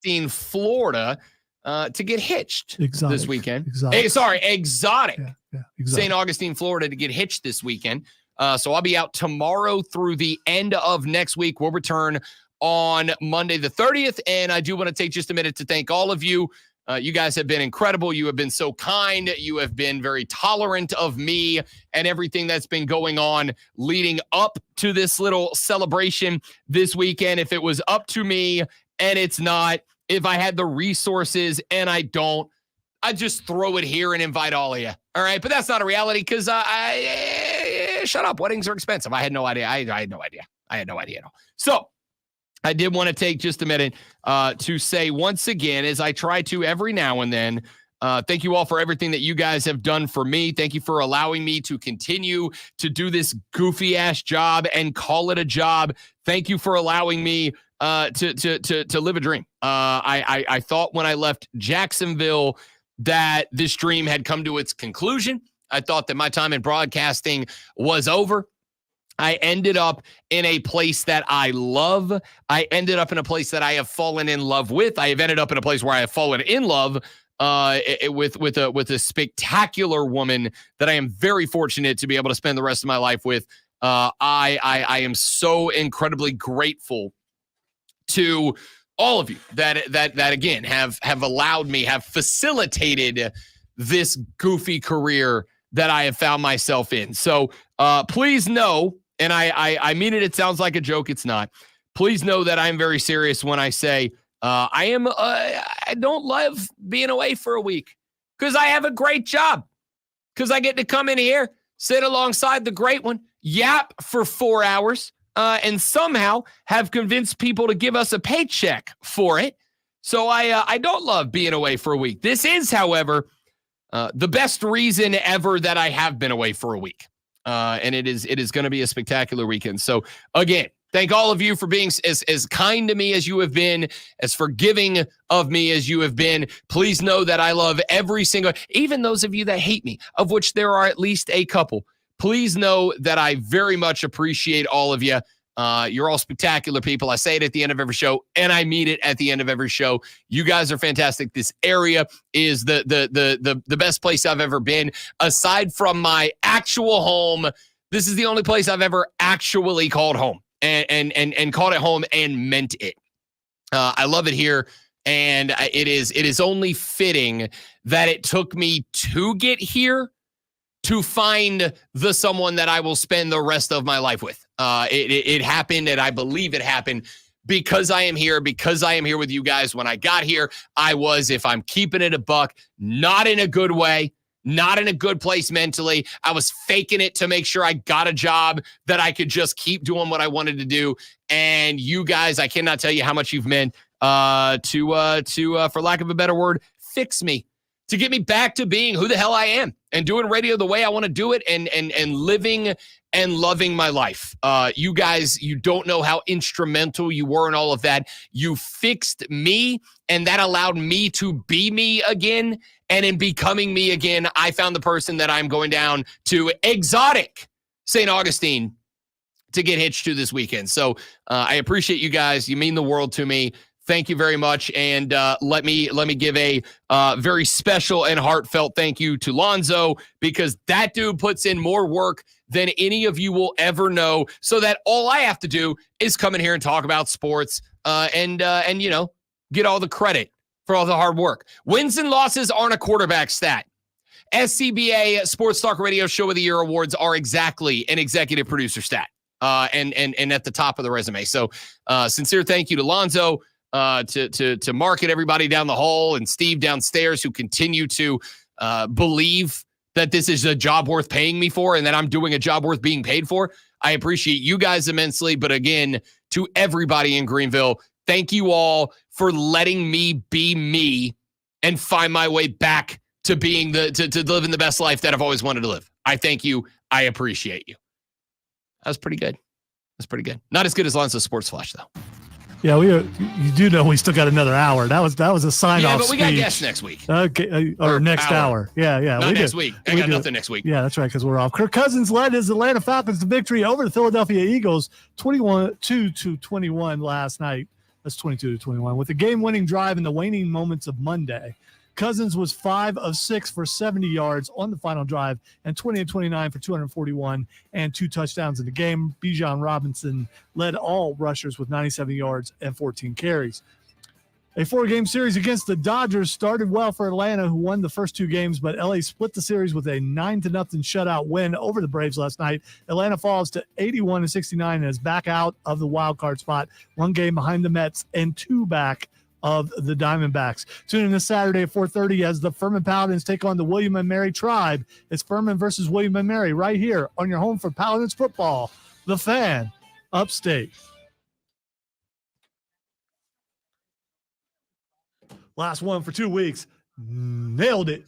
Augustine, Florida, to get hitched this weekend. Exotic. Exotic. Yeah, St. Augustine, Florida, to get hitched this weekend. So I'll be out tomorrow through the end of next week. We'll return on Monday the 30th. And I do want to take just a minute to thank all of you. You guys have been incredible. You have been so kind. You have been very tolerant of me and everything that's been going on leading up to this little celebration this weekend. If it was up to me, and it's not, if I had the resources and I don't, I'd just throw it here and invite all of you. All right. But that's not a reality because shut up. Weddings are expensive. I had no idea. I had no idea. I had no idea at all. So I did want to take just a minute to say once again, as I try to every now and then, thank you all for everything that you guys have done for me. Thank you for allowing me to continue to do this goofy ass job and call it a job. Thank you for allowing me to live a dream. I thought when I left Jacksonville that this dream had come to its conclusion. I thought that my time in broadcasting was over. I ended up in a place that I love. I ended up in a place that I have fallen in love with. I have ended up in a place where I have fallen in love with a spectacular woman that I am very fortunate to be able to spend the rest of my life with. I am so incredibly grateful to all of you that again have allowed me, have facilitated this goofy career that I have found myself in. So please know, and I mean it, it sounds like a joke, it's not. Please know that I'm very serious when I say I don't love being away for a week because I have a great job, because I get to come in here, sit alongside the great one, yap for 4 hours, and somehow have convinced people to give us a paycheck for it. So I don't love being away for a week. This is, however, the best reason ever that I have been away for a week. And it is going to be a spectacular weekend. So again, thank all of you for being as kind to me as you have been, as forgiving of me as you have been. Please know that I love every single, even those of you that hate me, of which there are at least a couple. Please know that I very much appreciate all of you. You're all spectacular people. I say it at the end of every show, and I mean it at the end of every show. You guys are fantastic. This area is the best place I've ever been. Aside from my actual home, this is the only place I've ever actually called home and called it home and meant it. I love it here, and it is only fitting that it took me to get here to find the someone that I will spend the rest of my life with. It happened, and I believe it happened because I am here with you guys. When I got here, I was, if I'm keeping it a buck, not in a good way, not in a good place mentally. I was faking it to make sure I got a job that I could just keep doing what I wanted to do. And you guys, I cannot tell you how much you've meant to for lack of a better word, fix me, to get me back to being who the hell I am and doing radio the way I want to do it and living and loving my life. You guys, you don't know how instrumental you were in all of that. You fixed me, and that allowed me to be me again. And in becoming me again, I found the person that I'm going down to exotic St. Augustine to get hitched to this weekend. So I appreciate you guys. You mean the world to me. Thank you very much. And let me give a very special and heartfelt thank you to Lonzo, because that dude puts in more work than any of you will ever know, so that all I have to do is come in here and talk about sports and you know, get all the credit for all the hard work. Wins and losses aren't a quarterback stat. SCBA Sports Talk Radio Show of the Year awards are exactly an executive producer stat and at the top of the resume. So sincere thank you to Lonzo, to Mark and everybody down the hall, and Steve downstairs, who continue to believe that this is a job worth paying me for and that I'm doing a job worth being paid for. I appreciate you guys immensely. But again, to everybody in Greenville, thank you all for letting me be me and find my way back to being to living the best life that I've always wanted to live. I thank you. I appreciate you. That was pretty good. That's pretty good. Not as good as Lonzo's Sports Flash, though. Yeah, you do know we still got another hour. That was a sign off. Yeah, but we got speech. guests next week. Okay, or next hour. Yeah. Not next week. I got nothing next week. Yeah, that's right, because we're off. Kirk Cousins led his Atlanta Falcons to victory over the Philadelphia Eagles, 21-21 last night. That's 22-21. With the game-winning drive in the waning moments of Monday, Cousins was 5 of 6 for 70 yards on the final drive and 20 of 29 for 241 and 2 touchdowns in the game. Bijan Robinson led all rushers with 97 yards and 14 carries. A 4-game series against the Dodgers started well for Atlanta, who won the first 2 games, but LA split the series with a 9-0 shutout win over the Braves last night. Atlanta falls to 81-69 and is back out of the wild card spot, 1 game behind the Mets and 2 back of the Diamondbacks. Tune in this Saturday at 4:30 as the Furman Paladins take on the William and Mary Tribe. It's Furman versus William and Mary right here on your home for Paladins football, The Fan, upstate. Last one for 2 weeks. Nailed it.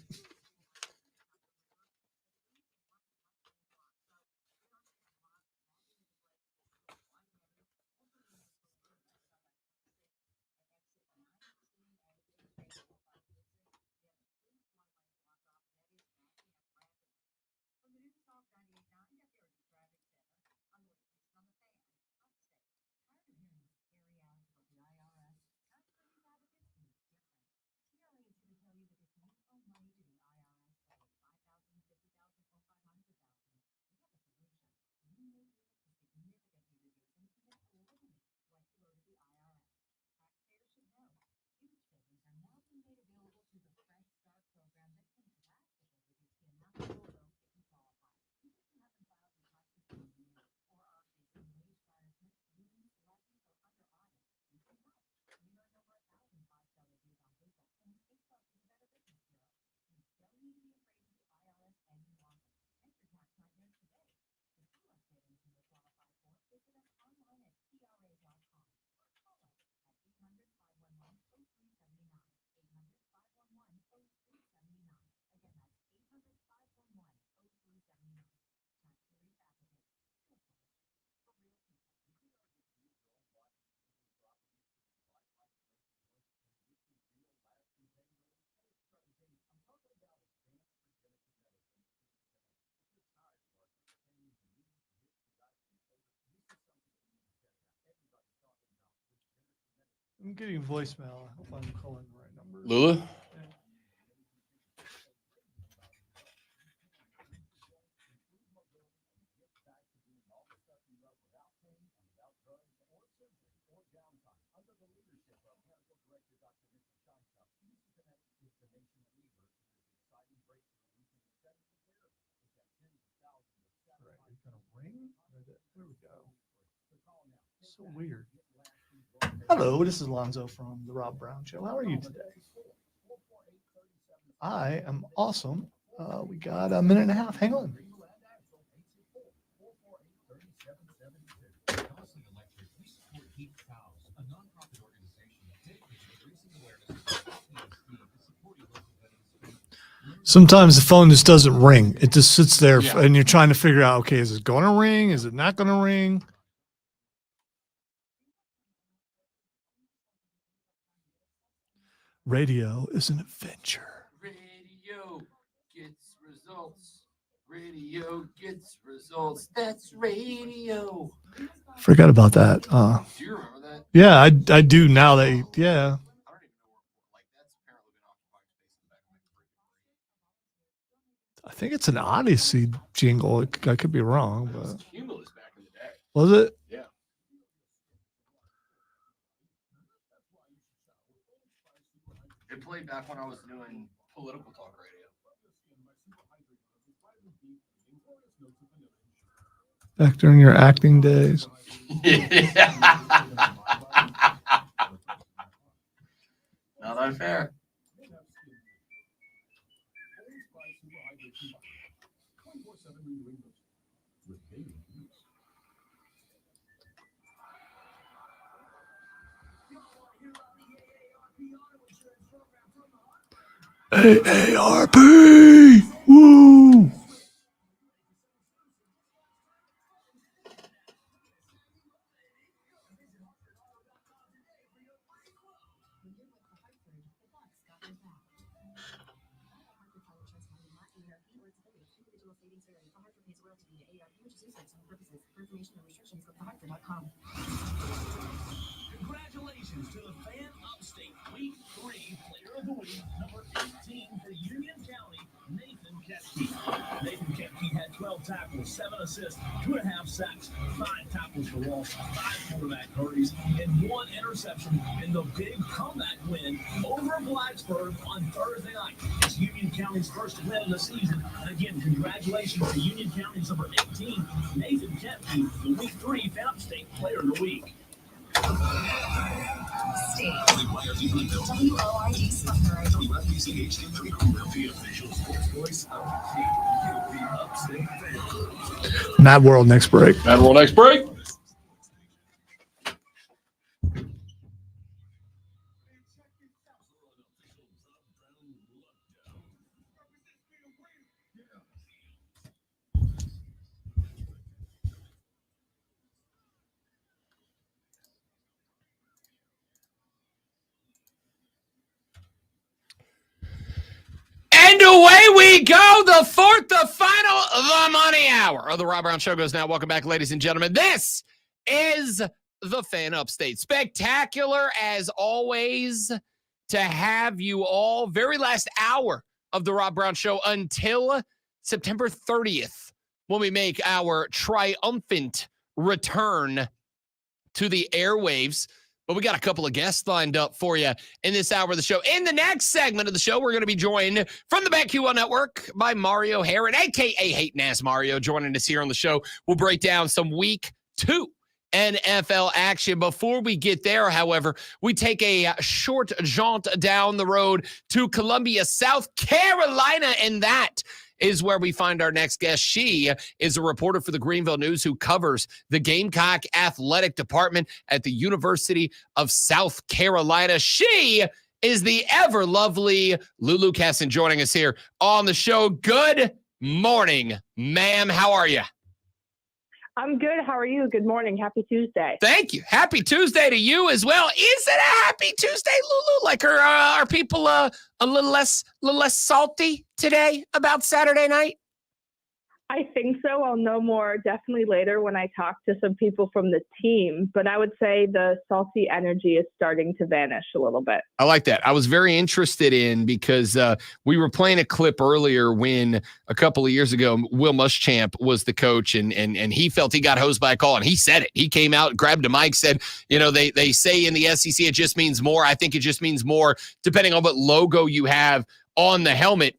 I'm getting voicemail. I hope I'm calling the right number. Lula? There we go. So weird. Hello, this is Lonzo from the Rob Brown Show. How are you today? I am awesome. We got a minute and a half. Hang on. Sometimes the phone just doesn't ring. It just sits there and you're trying to figure out, okay, is it going to ring? Is it not going to ring? Radio is an adventure. Radio gets results. Radio gets results. That's radio. Forgot about that. Do you remember that? Yeah, I do now that, yeah. I think it's an Odyssey jingle. I could be wrong, but Cumulus back in the day. was it? Yeah. It played back when I was doing political talk radio. Back during your acting days. Not unfair. AARP! Woo! Congratulations to the Fan Upstate Week 3 Player of the Week, number 18 for Union County, Nathan Kepke. Nathan Kepke had 12 tackles, 7 assists, 2.5 sacks, 5 tackles for loss, 5 quarterback hurries, and 1 interception in the big comeback win over Blacksburg on Thursday night. It's Union County's first win of the season. And again, congratulations to Union County's number 18, Nathan Kepke, the Week 3 Fan Upstate Player of the Week. WORD Spartanburg. WFPCH and Creekville, the official sports voice of the Upstate Fan. Mad World next break. Mad World next break. And away we go. The fourth, the final, the money hour of the Rob Brown Show goes now. Welcome back, ladies and gentlemen. This is the Fan Upstate. Spectacular as always to have you all. Very last hour of the Rob Brown Show until September 30th when we make our triumphant return to the airwaves. But we got a couple of guests lined up for you in this hour of the show. In the next segment of the show, we're going to be joined from the BetQL Network by Mario Herron, a.k.a. Hating Ass Mario, joining us here on the show. We'll break down some Week 2 NFL action. Before we get there, however, we take a short jaunt down the road to Columbia, South Carolina, and that is where we find our next guest. She is a reporter for the Greenville News who covers the Gamecock athletic department at the University of South Carolina. She is the ever lovely Lulu Kesson joining us here on the show. Good morning, ma'am. How are you? I'm good. How are you? Good morning. Happy Tuesday. Thank you. Happy Tuesday to you as well. Is it a happy Tuesday, Lulu? Like, are people a little less salty today about Saturday night? I think so. I'll know more definitely later when I talk to some people from the team, but I would say the salty energy is starting to vanish a little bit. I like that. I was very interested in because we were playing a clip earlier when a couple of years ago, Will Muschamp was the coach and he felt he got hosed by a call and he said it. He came out, grabbed a mic, said, you know, they say in the SEC, it just means more. I think it just means more depending on what logo you have on the helmet.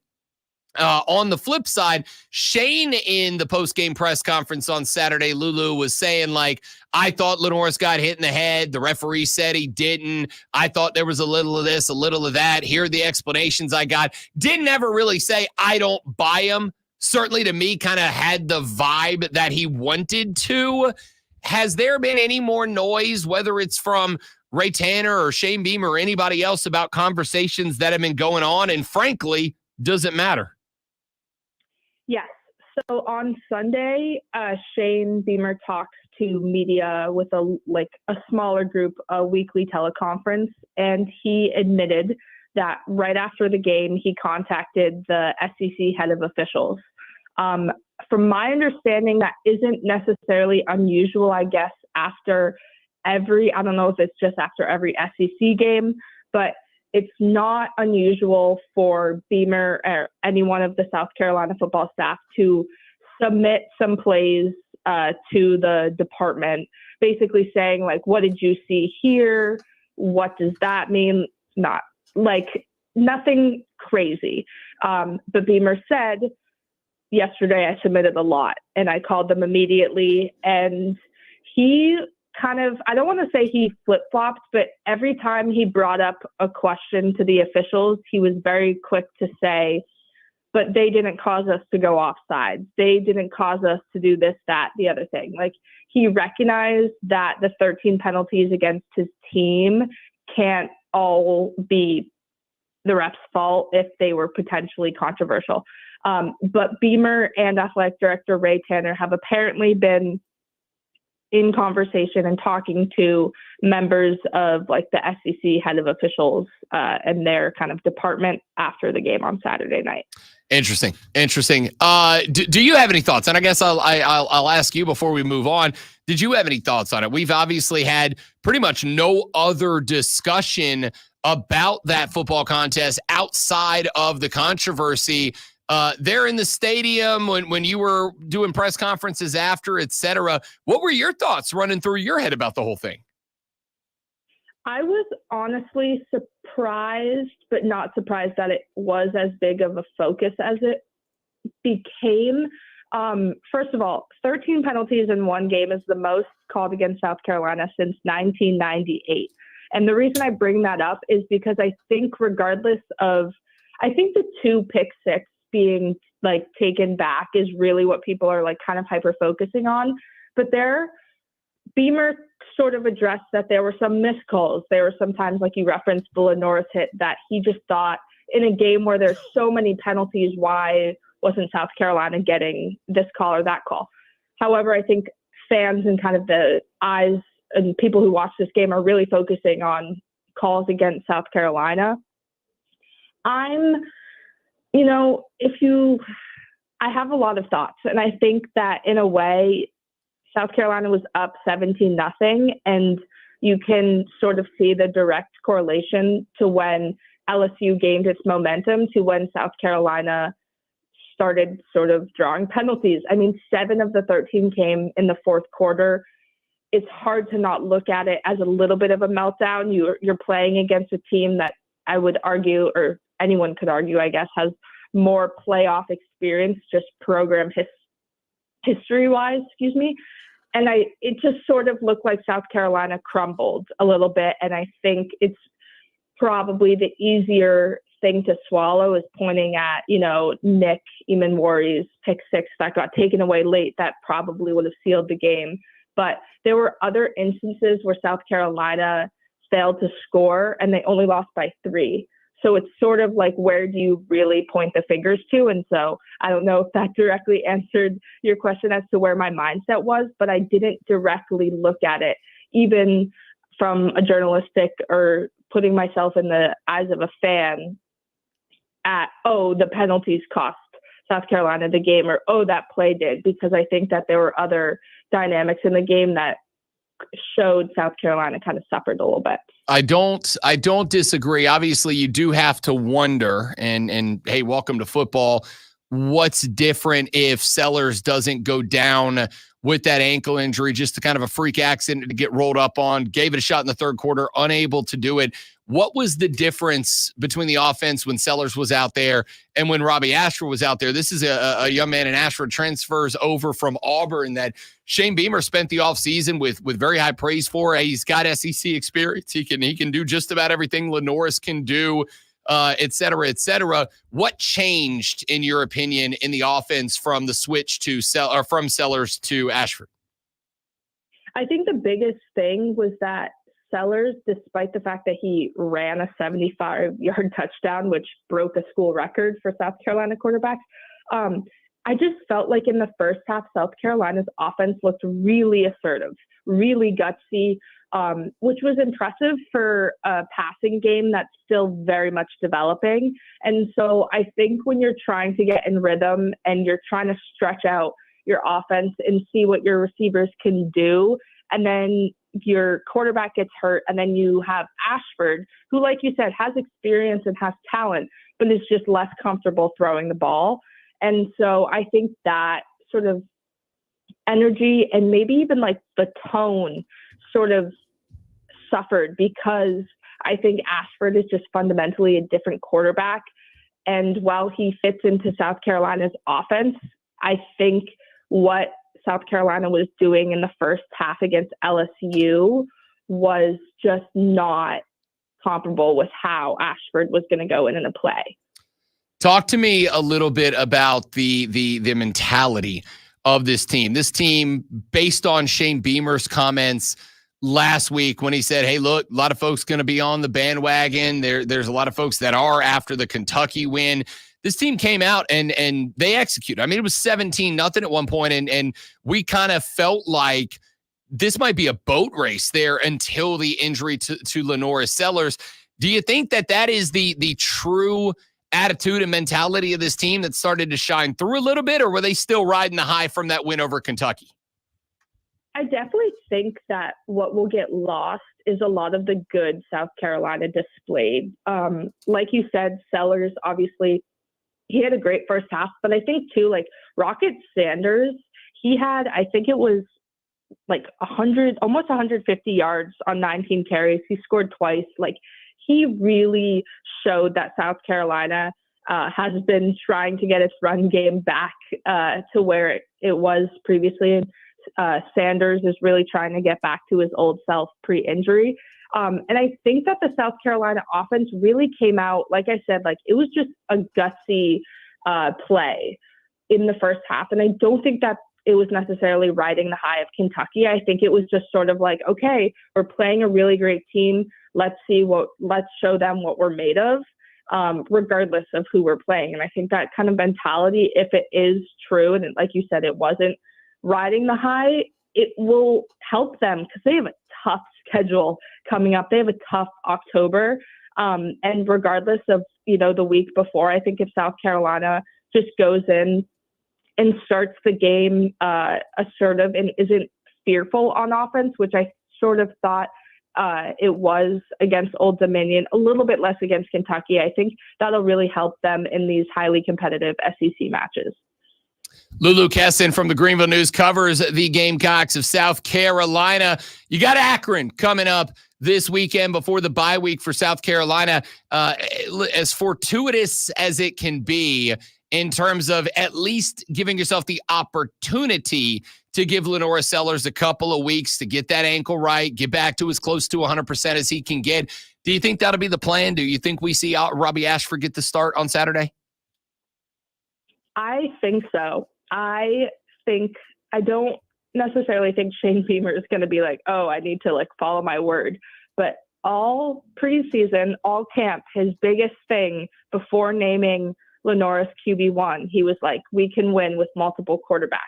On the flip side, Shane in the post-game press conference on Saturday, Lulu was saying, like, I thought Lenoris got hit in the head. The referee said he didn't. I thought there was a little of this, a little of that. Here are the explanations I got. Didn't ever really say, I don't buy him. Certainly to me, kind of had the vibe that he wanted to. Has there been any more noise, whether it's from Ray Tanner or Shane Beamer or anybody else about conversations that have been going on? And frankly, does it matter? Yes. So on Sunday, Shane Beamer talks to media with a smaller group, a weekly teleconference, and he admitted that right after the game, he contacted the SEC head of officials. From my understanding, that isn't necessarily unusual, I guess, after I don't know if it's just after every SEC game, but it's not unusual for Beamer or any one of the South Carolina football staff to submit some plays to the department, basically saying, like, what did you see here? What does that mean? Not like nothing crazy. But Beamer said, yesterday I submitted a lot and I called them immediately. And he kind of, I don't want to say he flip-flopped, but every time he brought up a question to the officials, he was very quick to say, but they didn't cause us to go offside. They didn't cause us to do this, that, the other thing. Like, he recognized that the 13 penalties against his team can't all be the ref's fault if they were potentially controversial. But Beamer and Athletic Director Ray Tanner have apparently been in conversation and talking to members of like the SEC head of officials and their kind of department after the game on Saturday night. Interesting. Do you have any thoughts? And I guess I'll ask you before we move on. Did you have any thoughts on it? We've obviously had pretty much no other discussion about that football contest outside of the controversy. There in the stadium when you were doing press conferences after, et cetera, what were your thoughts running through your head about the whole thing? I was honestly surprised, but not surprised that it was as big of a focus as it became. First of all, 13 penalties in one game is the most called against South Carolina since 1998. And the reason I bring that up is because I think I think the 2 pick six being like taken back is really what people are like kind of hyper focusing on. But Beamer sort of addressed that there were some missed calls. There were sometimes, like you referenced, the Lenoris hit, that he just thought in a game where there's so many penalties, why wasn't South Carolina getting this call or that call? However, I think fans and kind of the eyes and people who watch this game are really focusing on calls against South Carolina. I have a lot of thoughts, and I think that in a way, South Carolina was up 17-0, and you can sort of see the direct correlation to when LSU gained its momentum to when South Carolina started sort of drawing penalties. I mean, 7 of the 13 came in the fourth quarter. It's hard to not look at it as a little bit of a meltdown. You're playing against a team that I would argue, or anyone could argue, I guess, has more playoff experience, just program history-wise, And it just sort of looked like South Carolina crumbled a little bit. And I think it's probably the easier thing to swallow is pointing at, Nick Emmanwori's pick six that got taken away late. That probably would have sealed the game. But there were other instances where South Carolina failed to score and they only lost by 3. So it's sort of like, where do you really point the fingers to? And so I don't know if that directly answered your question as to where my mindset was, but I didn't directly look at it, even from a journalistic or putting myself in the eyes of a fan at, the penalties cost South Carolina the game, or, that play did, because I think that there were other dynamics in the game that showed South Carolina kind of suffered a little bit. I don't disagree. Obviously, you do have to wonder, and hey, welcome to football. What's different if Sellers doesn't go down with that ankle injury, just kind of a freak accident to get rolled up on, gave it a shot in the third quarter, unable to do it. What was the difference between the offense when Sellers was out there and when Robbie Ashford was out there? This is a young man in Ashford, transfers over from Auburn, that Shane Beamer spent the offseason with very high praise for. He's got SEC experience. He can do just about everything Lenoris can do, et cetera, et cetera. What changed, in your opinion, in the offense from the switch from Sellers to Ashford? I think the biggest thing was that Sellers, despite the fact that he ran a 75-yard touchdown, which broke a school record for South Carolina quarterbacks, I just felt like in the first half, South Carolina's offense looked really assertive, really gutsy, which was impressive for a passing game that's still very much developing. And so I think when you're trying to get in rhythm and you're trying to stretch out your offense and see what your receivers can do, and then your quarterback gets hurt, and then you have Ashford, who, like you said, has experience and has talent, but is just less comfortable throwing the ball. And so I think that sort of energy and maybe even like the tone sort of suffered, because I think Ashford is just fundamentally a different quarterback. And while he fits into South Carolina's offense, I think what South Carolina was doing in the first half against LSU was just not comparable with how Ashford was going to go in a play. Talk to me a little bit about the mentality of this team. This team, based on Shane Beamer's comments last week when he said, hey, look, a lot of folks going to be on the bandwagon. There's a lot of folks that are after the Kentucky win. This team came out and they executed. I mean, it was 17-0 at one point, and we kind of felt like this might be a boat race there until the injury to LaNorris Sellers. Do you think that is the true attitude and mentality of this team that started to shine through a little bit, or were they still riding the high from that win over Kentucky? I definitely think that what will get lost is a lot of the good South Carolina displayed. Like you said, Sellers, obviously, he had a great first half, but I think too, like Rocket Sanders, he had, I think it was like 100, almost 150 yards on 19 carries. He scored twice. Like, he really showed that South Carolina has been trying to get its run game back to where it was previously. Sanders is really trying to get back to his old self pre-injury. And I think that the South Carolina offense really came out, like I said, like it was just a gutsy play in the first half. And I don't think that it was necessarily riding the high of Kentucky. I think it was just sort of like, okay, we're playing a really great team. Let's show them what we're made of, regardless of who we're playing. And I think that kind of mentality, if it is true, and like you said, it wasn't riding the high, it will help them because they have a tough schedule coming up. They have a tough October. And regardless of, the week before, I think if South Carolina just goes in and starts the game assertive and isn't fearful on offense, which I sort of thought it was against Old Dominion, a little bit less against Kentucky, I think that'll really help them in these highly competitive SEC matches. Lulu Kessin from the Greenville News covers the Gamecocks of South Carolina. You got Akron coming up this weekend before the bye week for South Carolina. As fortuitous as it can be in terms of at least giving yourself the opportunity to give LaNorris Sellers a couple of weeks to get that ankle right, get back to as close to 100% as he can get. Do you think that'll be the plan? Do you think we see Robbie Ashford get the start on Saturday? I think so. I don't necessarily think Shane Beamer is going to be like, oh, I need to follow my word. But all preseason, all camp, his biggest thing before naming LaNorris QB1, he was like, we can win with multiple quarterbacks.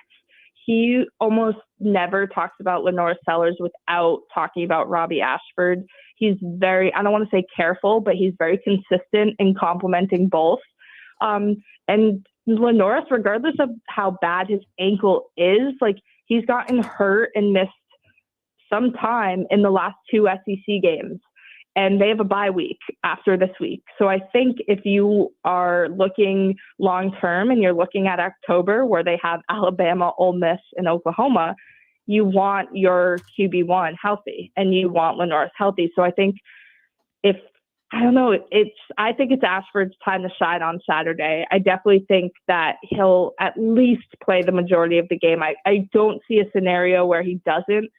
He almost never talks about LaNorris Sellers without talking about Robbie Ashford. He's very, I don't want to say careful, but he's very consistent in complimenting both. And LaNorris, regardless of how bad his ankle is, he's gotten hurt and missed some time in the last two SEC games. And they have a bye week after this week. So I think if you are looking long-term and you're looking at October where they have Alabama, Ole Miss, and Oklahoma, you want your QB1 healthy and you want LaNorris healthy. So I think I think it's Ashford's time to shine on Saturday. I definitely think that he'll at least play the majority of the game. I don't see a scenario where he doesn't.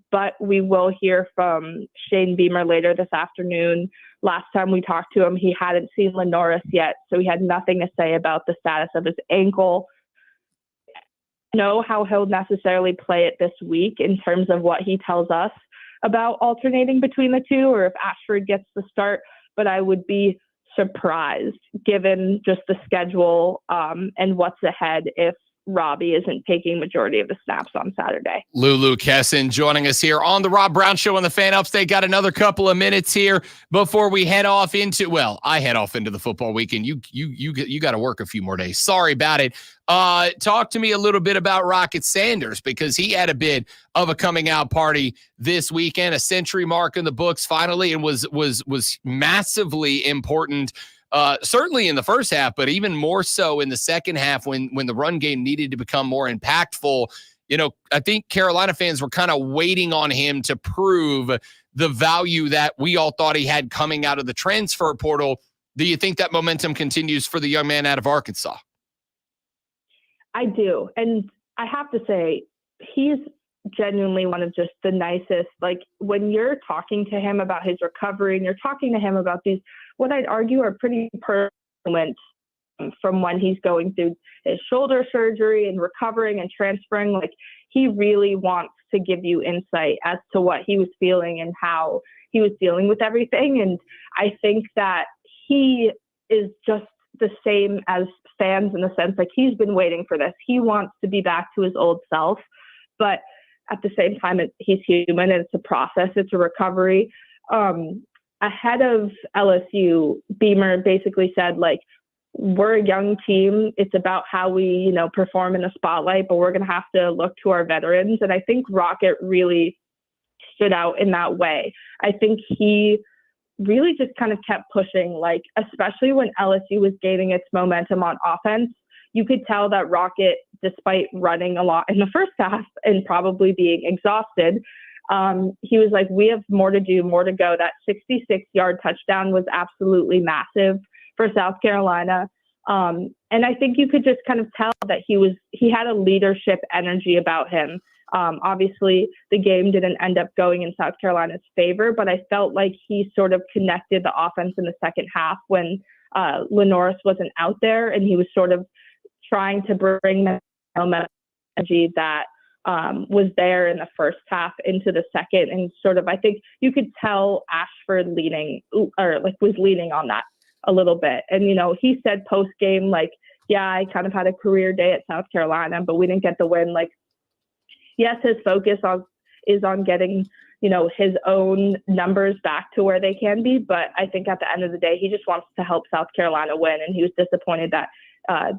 But we will hear from Shane Beamer later this afternoon. Last time we talked to him, he hadn't seen LaNorris yet, so he had nothing to say about the status of his ankle. I don't know how he'll necessarily play it this week in terms of what he tells us about alternating between the two or if Ashford gets the start, but I would be surprised given just the schedule and what's ahead if Robbie isn't taking majority of the snaps on Saturday. Lulu Kessin joining us here on the Rob Brown Show on the Fan Upstate. Got another couple of minutes here before we head off into, I head off into the football weekend. You got to work a few more days. Sorry about it. Talk to me a little bit about Rocket Sanders because he had a bit of a coming out party this weekend, a century mark in the books finally, and was massively important. Certainly in the first half, but even more so in the second half when the run game needed to become more impactful. I think Carolina fans were kind of waiting on him to prove the value that we all thought he had coming out of the transfer portal. Do you think that momentum continues for the young man out of Arkansas? I do. And I have to say, he's genuinely one of just the nicest. When you're talking to him about his recovery and you're talking to him about these, what I'd argue are pretty personal moments from when he's going through his shoulder surgery and recovering and transferring, he really wants to give you insight as to what he was feeling and how he was dealing with everything. And I think that he is just the same as fans in the sense he's been waiting for this. He wants to be back to his old self. But at the same time, he's human and it's a process. It's a recovery. Ahead of LSU, Beamer basically said, like, we're a young team. It's about how we, perform in the spotlight, but we're going to have to look to our veterans. And I think Rocket really stood out in that way. I think he really just kind of kept pushing, like, especially when LSU was gaining its momentum on offense. You could tell that Rocket, despite running a lot in the first half and probably being exhausted, he was like, we have more to do, more to go. That 66-yard touchdown was absolutely massive for South Carolina. And I think you could just kind of tell that he had a leadership energy about him. Obviously, the game didn't end up going in South Carolina's favor, but I felt like he sort of connected the offense in the second half when Lenoris wasn't out there, and he was sort of trying to bring the energy that was there in the first half into the second. And sort of, I think you could tell Ashford was leaning on that a little bit. And, he said post game, like, yeah, I kind of had a career day at South Carolina, but we didn't get the win. Like, yes, his focus is on getting, his own numbers back to where they can be. But I think at the end of the day, he just wants to help South Carolina win. And he was disappointed that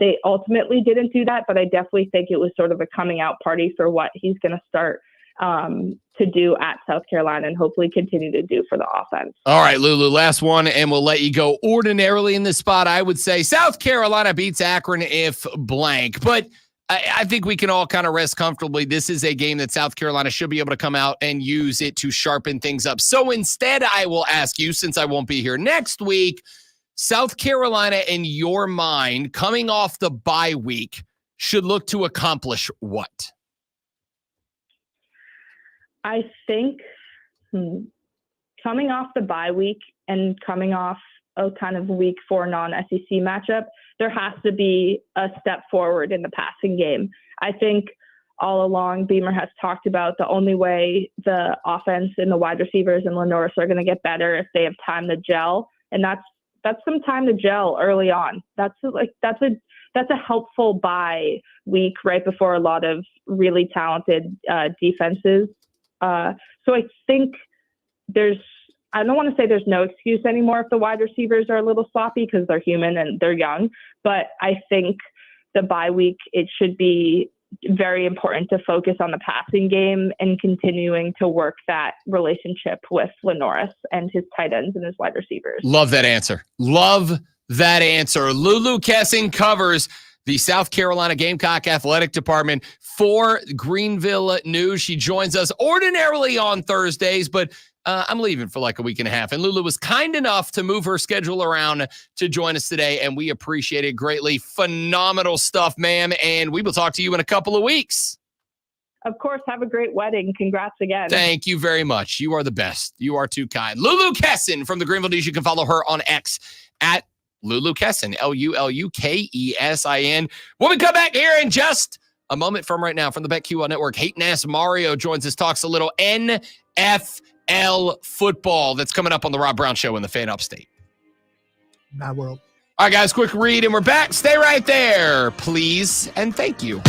they ultimately didn't do that. But I definitely think it was sort of a coming out party for what he's going to start to do at South Carolina and hopefully continue to do for the offense. All right, Lulu, last one, and we'll let you go. Ordinarily in this spot, I would say South Carolina beats Akron if blank. But I think we can all kind of rest comfortably. This is a game that South Carolina should be able to come out and use it to sharpen things up. So instead, I will ask you, since I won't be here next week, South Carolina, in your mind, coming off the bye week, should look to accomplish what? I think coming off the bye week and coming off a kind of week 4 non-SEC matchup, there has to be a step forward in the passing game. I think all along Beamer has talked about the only way the offense and the wide receivers and Lenoris are going to get better if they have time to gel. And that's some time to gel early on. That's a helpful bye week right before a lot of really talented defenses. So I think I don't want to say there's no excuse anymore if the wide receivers are a little sloppy because they're human and they're young. But I think the bye week, it should be very important to focus on the passing game and continuing to work that relationship with Lenoris and his tight ends and his wide receivers. Love that answer. Love that answer. Lulu Kessing covers the South Carolina Gamecock Athletic Department for Greenville News. She joins us ordinarily on Thursdays, but I'm leaving for like a week and a half. And Lulu was kind enough to move her schedule around to join us today, and we appreciate it greatly. Phenomenal stuff, ma'am, and we will talk to you in a couple of weeks. Of course, have a great wedding. Congrats again. Thank you very much. You are the best. You are too kind. Lulu Kessin from the Greenville News. You can follow her on X at Lulu Kessin, LULUKESIN. When we come back here in just a moment from right now from the BetQL Network, Hayden Ass Mario joins us, talks a little NFL football that's coming up on the Rob Brown Show in the Fan Upstate. My world. All right, guys, quick read, and we're back. Stay right there, please, and thank you.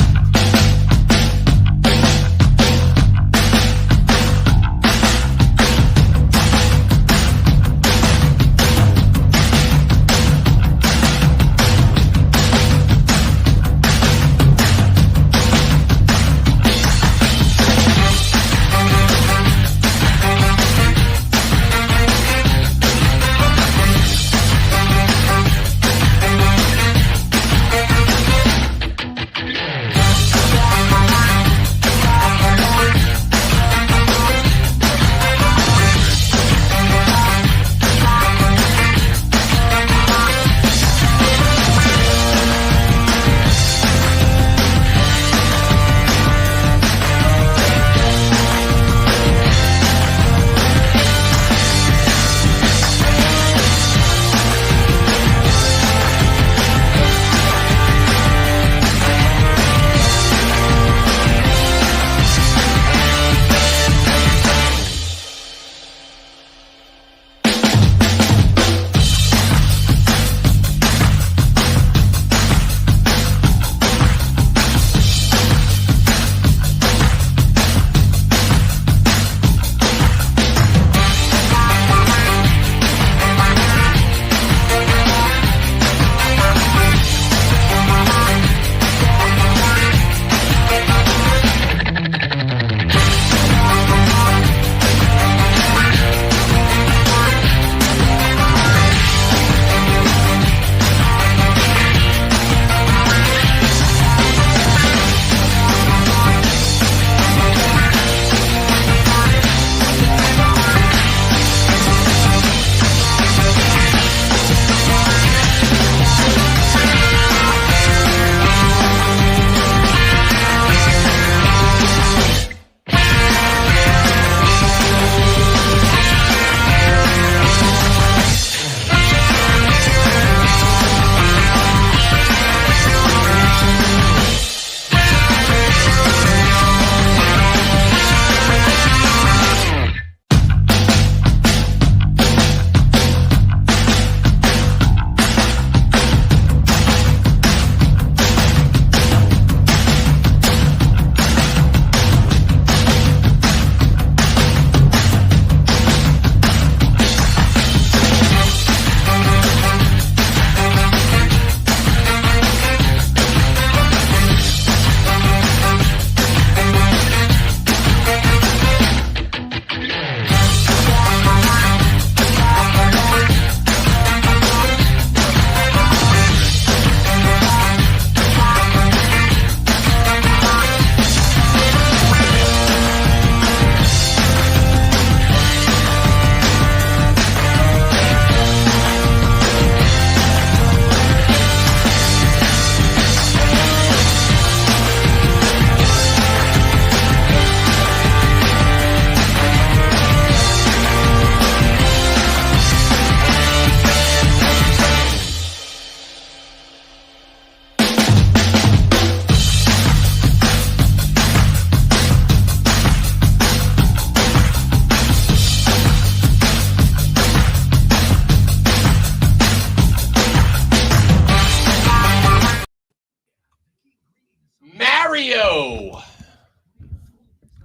Mario.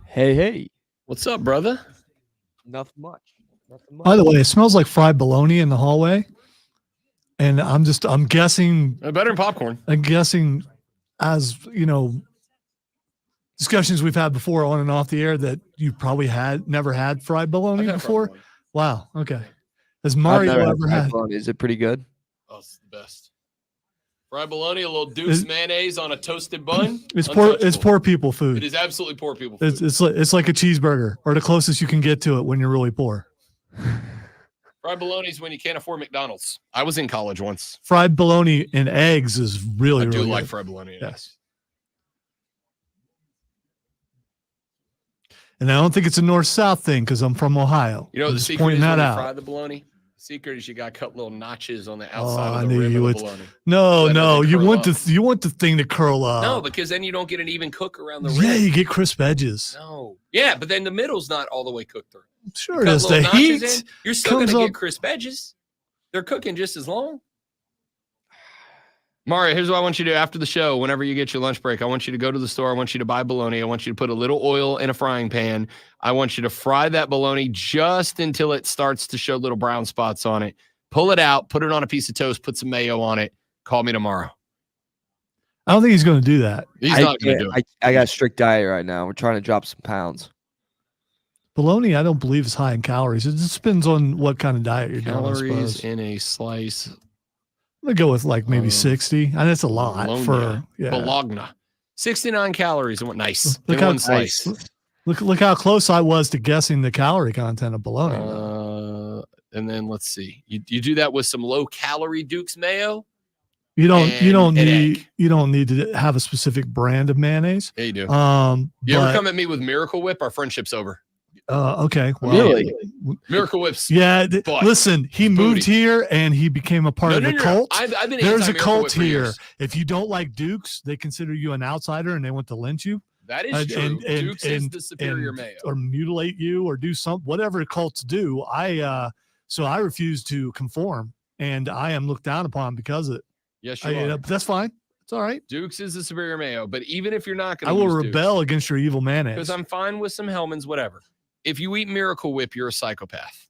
Hey. What's up, brother? Nothing much. Nothing much. By the way, it smells like fried bologna in the hallway. And I'm guessing. Better than popcorn. I'm guessing, as you know, discussions we've had before on and off the air, that you probably never had fried bologna before. Wow. Okay. Has Mario ever had? Is it pretty good? Oh, it's the best. Fried bologna, a little Duke's mayonnaise on a toasted bun. It's poor people food. It is absolutely poor people food. It's like a cheeseburger, or the closest you can get to it when you're really poor. Fried bologna is when you can't afford McDonald's. I was in college once. Fried bologna and eggs is really, I do really like good. fried bologna. Yes. And I don't think it's a north-south thing because I'm from Ohio. You know I'm the just secret pointing is that when you out. fry the bologna? The secret is you got to cut little notches on the Oh, outside I of the knew rim you of would. the bologna. No, That no, doesn't you curl want up. the thing to curl up. No, because then you don't get an even cook around the rim. Yeah, you get crisp edges. No. Yeah, but then the middle's not all the way cooked through. Sure You it cut is. little The notches heat in, you're still going comes to up. get crisp edges. They're cooking just as long. Mario, here's what I want you to do after the show. Whenever you get your lunch break, I want you to go to the store. I want you to buy bologna. I want you to put a little oil in a frying pan. I want you to fry that bologna just until it starts to show little brown spots on it. Pull it out, put it on a piece of toast, put some mayo on it. Call me tomorrow. I don't think he's going to do that. He's not going to do it. I got a strict diet right now. We're trying to drop some pounds. Bologna, I don't believe is high in calories. It just depends on what kind of diet you're doing. I Calories suppose. in a slice. I'm gonna go with like maybe 60. And that's a lot Bologna. for Bologna. 69 calories. And what nice. Look in how one slice. Look how close I was to guessing the calorie content of bologna. And then let's see. You do that with some low calorie Duke's mayo. You don't and an need to have a specific brand of mayonnaise. Yeah, you do. You but- ever come at me with Miracle Whip? Our friendship's over. Okay. Well, Really? Miracle Whip's. Yeah. butt. Listen, he moved Booty. here and he became a part No, of no, the no, no. cult. I've been There's a anti-Miracle cult Whip for here. years. If you don't like Dukes, they consider you an outsider and they want to lynch you. That is true. Dukes is the superior mayo. Or mutilate you or do whatever cults do. So I refuse to conform and I am looked down upon because of it. Yes, you are. But that's fine. It's all right. Dukes is the superior mayo. But even if you're not going I to will rebel against your evil mayonnaise. because I'm fine with some Hellman's, whatever. If you eat Miracle Whip, you're a psychopath.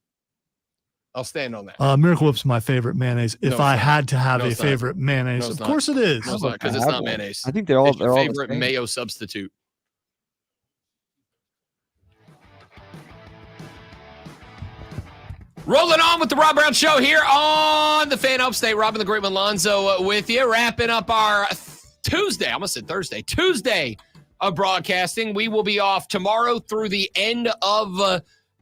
I'll stand on that. Miracle Whip's my favorite mayonnaise. If No, it's I not. had to have No, a it's not. favorite mayonnaise, No, it's of not. course it is. No, it's not because it's not mayonnaise. I think they're all It's your the favorite same. mayo substitute. Rolling on with the Rob Brown Show here on the Fan Upstate. Robin the Great Malonzo with you, wrapping up our Tuesday. I almost said Thursday. Tuesday of broadcasting. We will be off tomorrow through the end of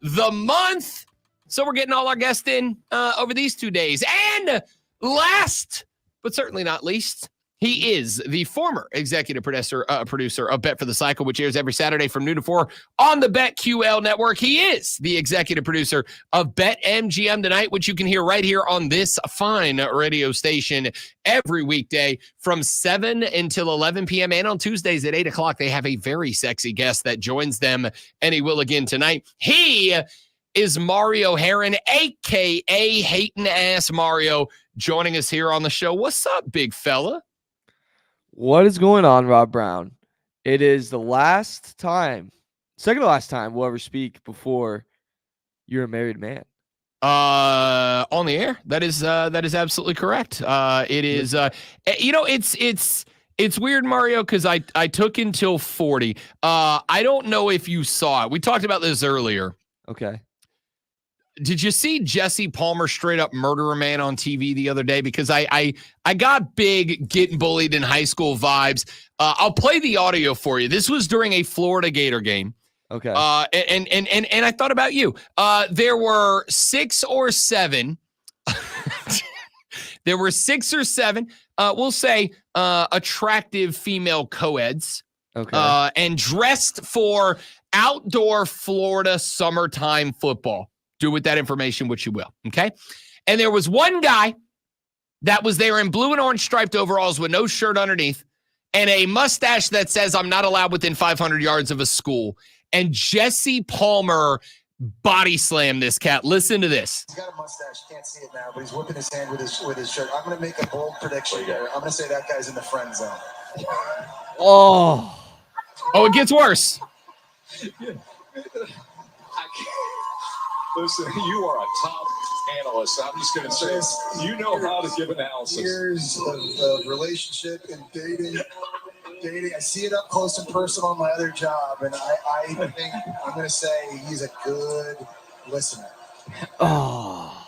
the month. So we're getting all our guests in over these 2 days. And last, but certainly not least, he is the former executive producer of Bet for the Cycle, which airs every Saturday from noon to 4 on the BetQL network. He is the executive producer of BetMGM Tonight, which you can hear right here on this fine radio station every weekday from 7 until 11 p.m. And on Tuesdays at 8 o'clock, they have a very sexy guest that joins them, and he will again tonight. He is Mario Heron, a.k.a. Hating Ass Mario, joining us here on the show. What's up, big fella? What is going on, Rob Brown? It is the last time, second to last time we'll ever speak before you're a married man. On the air. That is absolutely correct. It is, it's weird, Mario, because I took until 40. I don't know if you saw it. We talked about this earlier. Okay. Did you see Jesse Palmer straight up murder a man on TV the other day? Because I got big getting bullied in high school vibes. I'll play the audio for you. This was during a Florida Gator game. Okay. And I thought about you. There were 6 or 7. There were 6 or 7, we'll say, attractive female co-eds. Okay. And dressed for outdoor Florida summertime football. Do with that information what you will, okay? And there was one guy that was there in blue and orange striped overalls with no shirt underneath and a mustache that says, "I'm not allowed within 500 yards of a school." And Jesse Palmer body slammed this cat. Listen to this. He's got a mustache. Can't see it now, but he's whipping his hand with his shirt. I'm going to make a bold prediction here. I'm going to say that guy's in the friend zone. Oh. Oh, it gets worse. Listen, you are a top analyst. I'm just going to say, you know how to give analysis. Years of relationship and dating. I see it up close and personal on my other job, and I think I'm going to say he's a good listener. Oh.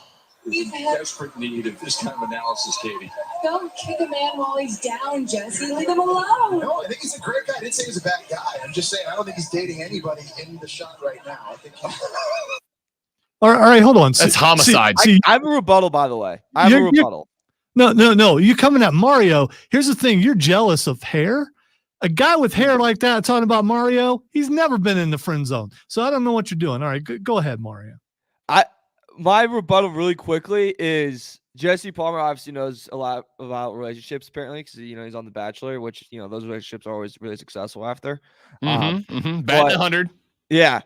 We're in desperate need of this kind of analysis, Katie. Don't kick a man while he's down, Jesse. Leave him alone. No, I think he's a great guy. I didn't say he was a bad guy. I'm just saying I don't think he's dating anybody in the shot right now. I think he's... All right, hold on. That's homicide. I have a rebuttal, by the way. I have a rebuttal. No. You coming at Mario. Here's the thing. You're jealous of hair. A guy with hair like that talking about Mario, he's never been in the friend zone. So I don't know what you're doing. All right, go ahead, Mario. My rebuttal really quickly is Jesse Palmer obviously knows a lot about relationships apparently because he's on The Bachelor, which those relationships are always really successful after. Batting 100. Yeah.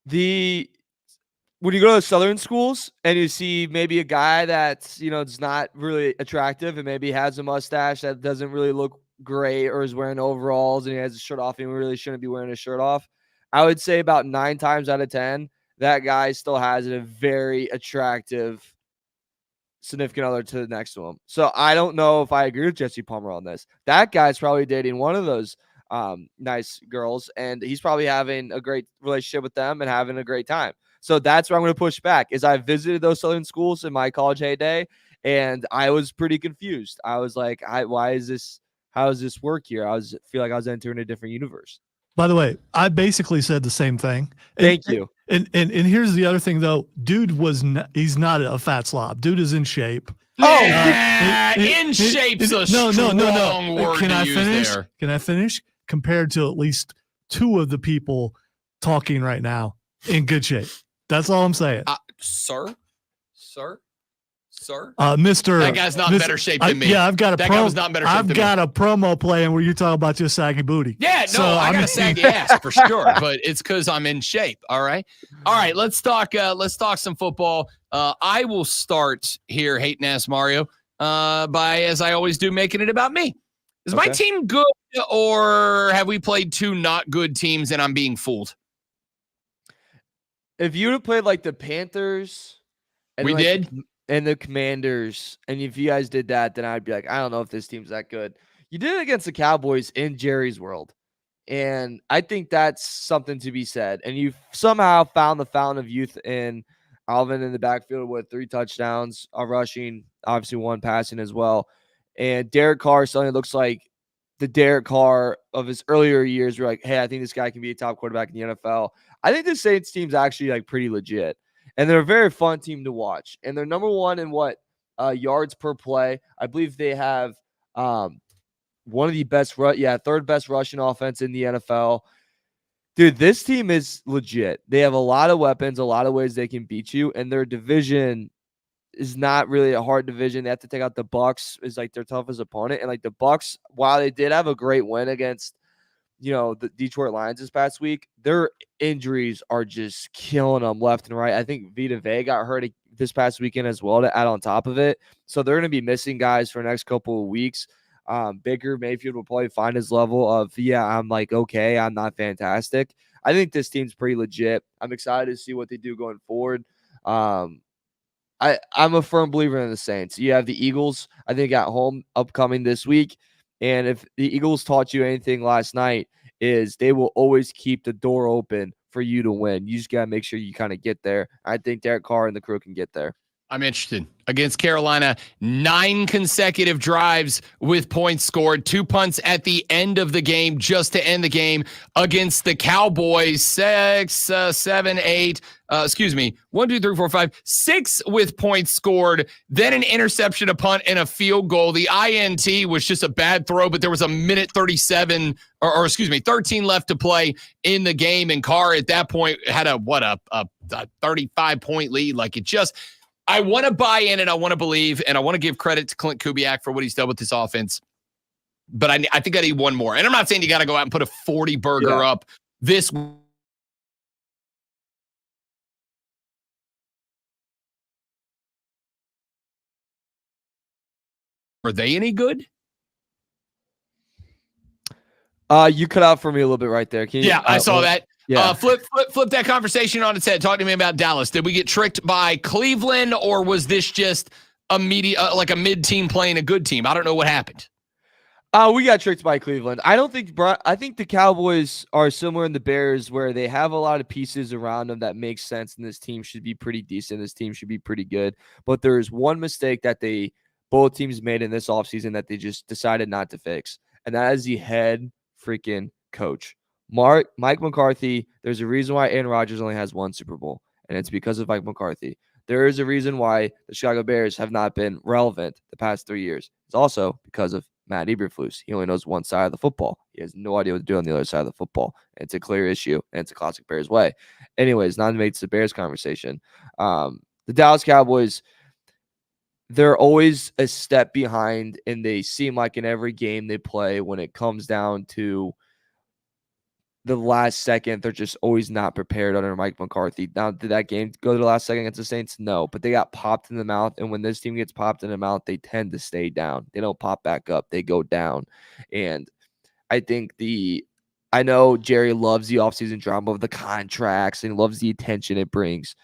When you go to Southern schools and you see maybe a guy that's is not really attractive and maybe has a mustache that doesn't really look great or is wearing overalls and he has his shirt off and he really shouldn't be wearing his shirt off, I would say about 9 times out of 10 that guy still has a very attractive significant other to next to him. So I don't know if I agree with Jesse Palmer on this. That guy's probably dating one of those nice girls, and he's probably having a great relationship with them and having a great time. So that's where I'm going to push back. Is I visited those Southern schools in my college heyday, and I was pretty confused. I was like, why is this? How does this work here? Feel like I was entering a different universe. By the way, I basically said the same thing. Thank you. And here's the other thing though. Dude he's not a fat slob. Dude is in shape. In shape's a strong word Can to I use finish? there. Can I finish? Compared to at least 2 of the people talking right now, in good shape. That's all I'm saying. Sir. Mr. That guy's not in better shape than me. Yeah, I've got a that guy was not in better shape I've than got me. a promo playing where you talk about your saggy booty. Yeah, no, I got a saggy ass for sure, but it's because I'm in shape. All right. Let's talk some football. I will start here, hating ass Mario, by, as I always do, making it about me. Is my team good, or have we played 2 not good teams and I'm being fooled? If you would have played like the Panthers, and we did. And the Commanders, and if you guys did that, then I'd be like, I don't know if this team's that good. You did it against the Cowboys in Jerry's world, and I think that's something to be said. And you somehow found the fountain of youth in Alvin in the backfield with 3 touchdowns, rushing, obviously 1 passing as well. And Derek Carr suddenly looks like the Derek Carr of his earlier years. We're like, hey, I think this guy can be a top quarterback in the NFL. I think the Saints team's actually like pretty legit. And they're a very fun team to watch. And they're number 1 in yards per play. I believe they have one of the best, third best rushing offense in the NFL. Dude, this team is legit. They have a lot of weapons, a lot of ways they can beat you. And their division is not really a hard division. They have to take out the Bucs is like their toughest opponent. And like the Bucs, while they did have a great win against the Detroit Lions this past week, their injuries are just killing them left and right. I think Vita Vea got hurt this past weekend as well to add on top of it. So they're going to be missing guys for the next couple of weeks. Baker Mayfield will probably find his level of, I'm like, okay, I'm not fantastic. I think this team's pretty legit. I'm excited to see what they do going forward. I'm a firm believer in the Saints. You have the Eagles, I think, at home upcoming this week. And if the Eagles taught you anything last night, is they will always keep the door open for you to win. You just got to make sure you kind of get there. I think Derek Carr and the crew can get there. I'm interested. Against Carolina, 9 consecutive drives with points scored, 2 punts at the end of the game just to end the game. Against the Cowboys, 6 with points scored, then an interception, a punt, and a field goal. The INT was just a bad throw, but there was a minute 13 left to play in the game, and Carr at that point had a 35-point lead. Like, it just, I want to buy in and I want to believe, and I want to give credit to Clint Kubiak for what he's done with this offense. But I think I need one more. And I'm not saying you got to go out and put a 40 burger up this. Are they any good? You cut out for me a little bit right there. Can you, Yeah, I saw that. Yeah. Flip that conversation on its head. Talk to me about Dallas. Did we get tricked by Cleveland, or was this just a mid-team playing a good team? I don't know what happened. We got tricked by Cleveland. I think the Cowboys are similar in the Bears, where they have a lot of pieces around them that make sense, and this team should be pretty decent. This team should be pretty good. But there's one mistake that both teams made in this offseason that they just decided not to fix, and that is the head freaking coach. Mike McCarthy, there's a reason why Aaron Rodgers only has one Super Bowl, and it's because of Mike McCarthy. There is a reason why the Chicago Bears have not been relevant the past 3 years. It's also because of Matt Eberflus. He only knows one side of the football. He has no idea what to do on the other side of the football. It's a clear issue, and it's a classic Bears way. Anyways, not to make this a Bears conversation. The Dallas Cowboys, they're always a step behind, and they seem like in every game they play, when it comes down to the last second, they're just always not prepared under Mike McCarthy. Now, did that game go to the last second against the Saints? No, but they got popped in the mouth, and when this team gets popped in the mouth, they tend to stay down. They don't pop back up. They go down. And I think I know Jerry loves the offseason drama of the contracts and loves the attention it brings.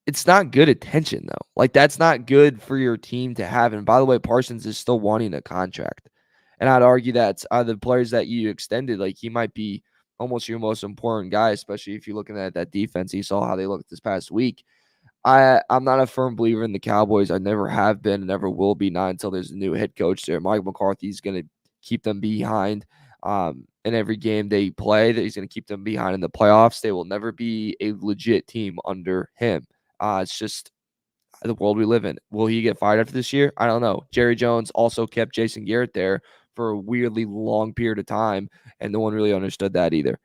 It's not good attention, though. Like, that's not good for your team to have. And by the way, Parsons is still wanting a contract. And I'd argue that the players that you extended, like, he might be almost your most important guy, especially if you're looking at that defense. You saw how they looked this past week. I'm not a firm believer in the Cowboys. I never have been and never will be, not until there's a new head coach there. Mike McCarthy is going to keep them behind in every game they play. That he's going to keep them behind in the playoffs. They will never be a legit team under him. It's just the world we live in. Will he get fired after this year? I don't know. Jerry Jones also kept Jason Garrett there for a weirdly long period of time, and no one really understood that either.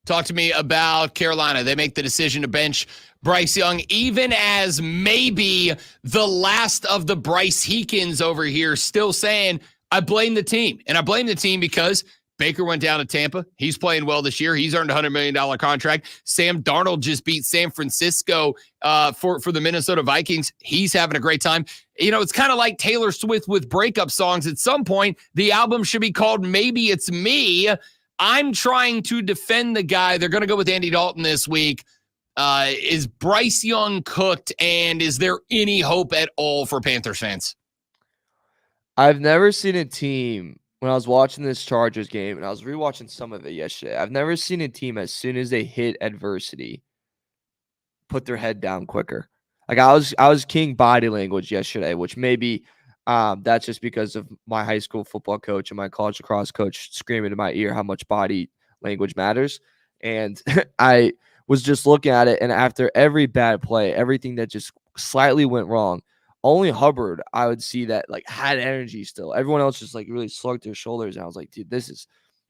Talk to me about Carolina. They make the decision to bench Bryce Young, even as maybe the last of the Bryce Heekins over here, still saying, I blame the team. And I blame the team because Baker went down to Tampa. He's playing well this year. He's earned a $100 million contract. Sam Darnold just beat San Francisco for the Minnesota Vikings. He's having a great time. You know, it's kind of like Taylor Swift with breakup songs. At some point, the album should be called Maybe It's Me. I'm trying to defend the guy. They're going to go with Andy Dalton this week. Is Bryce Young cooked, and is there any hope at all for Panthers fans? I've never seen a team, when I was watching this Chargers game, and I was rewatching some of it yesterday, I've never seen a team, as soon as they hit adversity, put their head down quicker. Like, I was king body language yesterday, which maybe that's just because of my high school football coach and my college lacrosse coach screaming in my ear how much body language matters. And I was just looking at it, and after every bad play, everything that just slightly went wrong, only Hubbard, I would see that, like, had energy still. Everyone else just, like, really slugged their shoulders. And I was like, dude,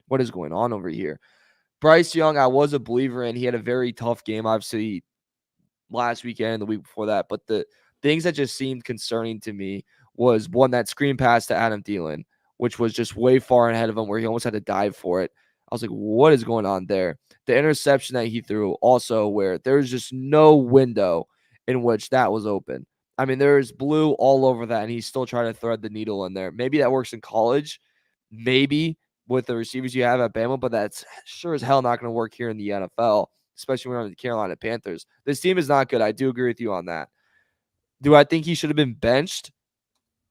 what is going on over here? Bryce Young, I was a believer in. He had a very tough game, obviously, last weekend and the week before that. But the things that just seemed concerning to me was, one, that screen pass to Adam Thielen, which was just way far ahead of him, where he almost had to dive for it. I was like, what is going on there? The interception that he threw also, where there was just no window in which that was open. I mean, there's blue all over that, and he's still trying to thread the needle in there. Maybe that works in college, maybe with the receivers you have at Bama, but that's sure as hell not going to work here in the NFL, especially when we're on the Carolina Panthers. This team is not good. I do agree with you on that. Do I think he should have been benched?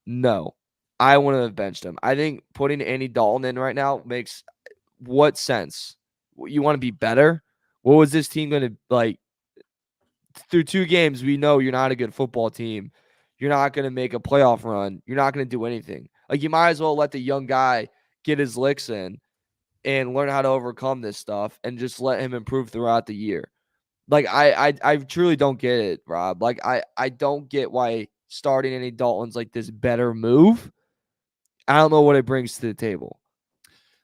No. I wouldn't have benched him. I think putting Andy Dalton in right now makes what sense? You want to be better? What was this team going to, like, through 2 games, we know you're not a good football team. You're not going to make a playoff run. You're not going to do anything. Like, you might as well let the young guy get his licks in and learn how to overcome this stuff and just let him improve throughout the year. Like, I truly don't get it, Rob. Like, I don't get why starting Andy Dalton's like this better move. I don't know what it brings to the table.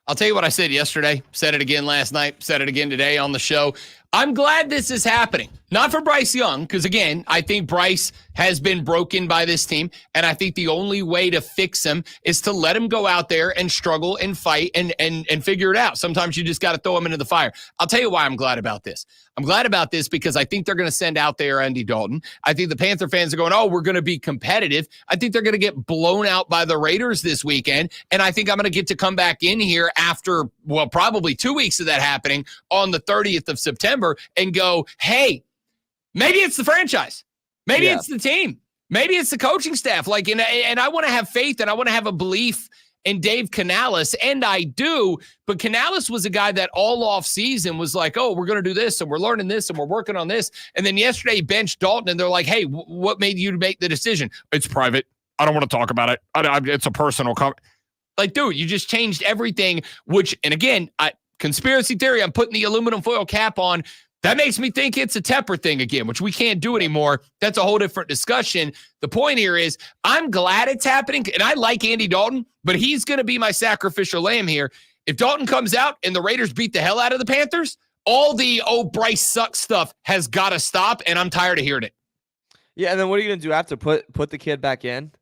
I'll tell you what I said yesterday, said it again last night, said it again today on the show. I'm glad this is happening. Not for Bryce Young, because again, I think Bryce has been broken by this team, and I think the only way to fix him is to let him go out there and struggle and fight and figure it out. Sometimes you just got to throw him into the fire. I'll tell you why I'm glad about this. I'm glad about this because I think they're going to send out there Andy Dalton. I think the Panther fans are going, oh, we're going to be competitive. I think they're going to get blown out by the Raiders this weekend, and I think I'm going to get to come back in here after, well, probably 2 weeks of that happening on the 30th of September and go, hey, maybe it's the franchise. Maybe it's the team. Maybe it's the coaching staff. Like, and I want to have faith and I want to have a belief in Dave Canales, and I do. But Canales was a guy that all off season was like, oh, we're going to do this, and we're learning this, and we're working on this. And then yesterday he benched Dalton, and they're like, hey, what made you make the decision? It's private. I don't want to talk about it. It's a personal comment. Like, dude, you just changed everything. Which, and again, conspiracy theory. I'm putting the aluminum foil cap on. That makes me think it's a Tepper thing again, which we can't do anymore. That's a whole different discussion. The point here is I'm glad it's happening, and I like Andy Dalton, but he's going to be my sacrificial lamb here. If Dalton comes out and the Raiders beat the hell out of the Panthers, all the, oh, Bryce sucks stuff has got to stop, and I'm tired of hearing it. Yeah, and then what are you going to do after put the kid back in?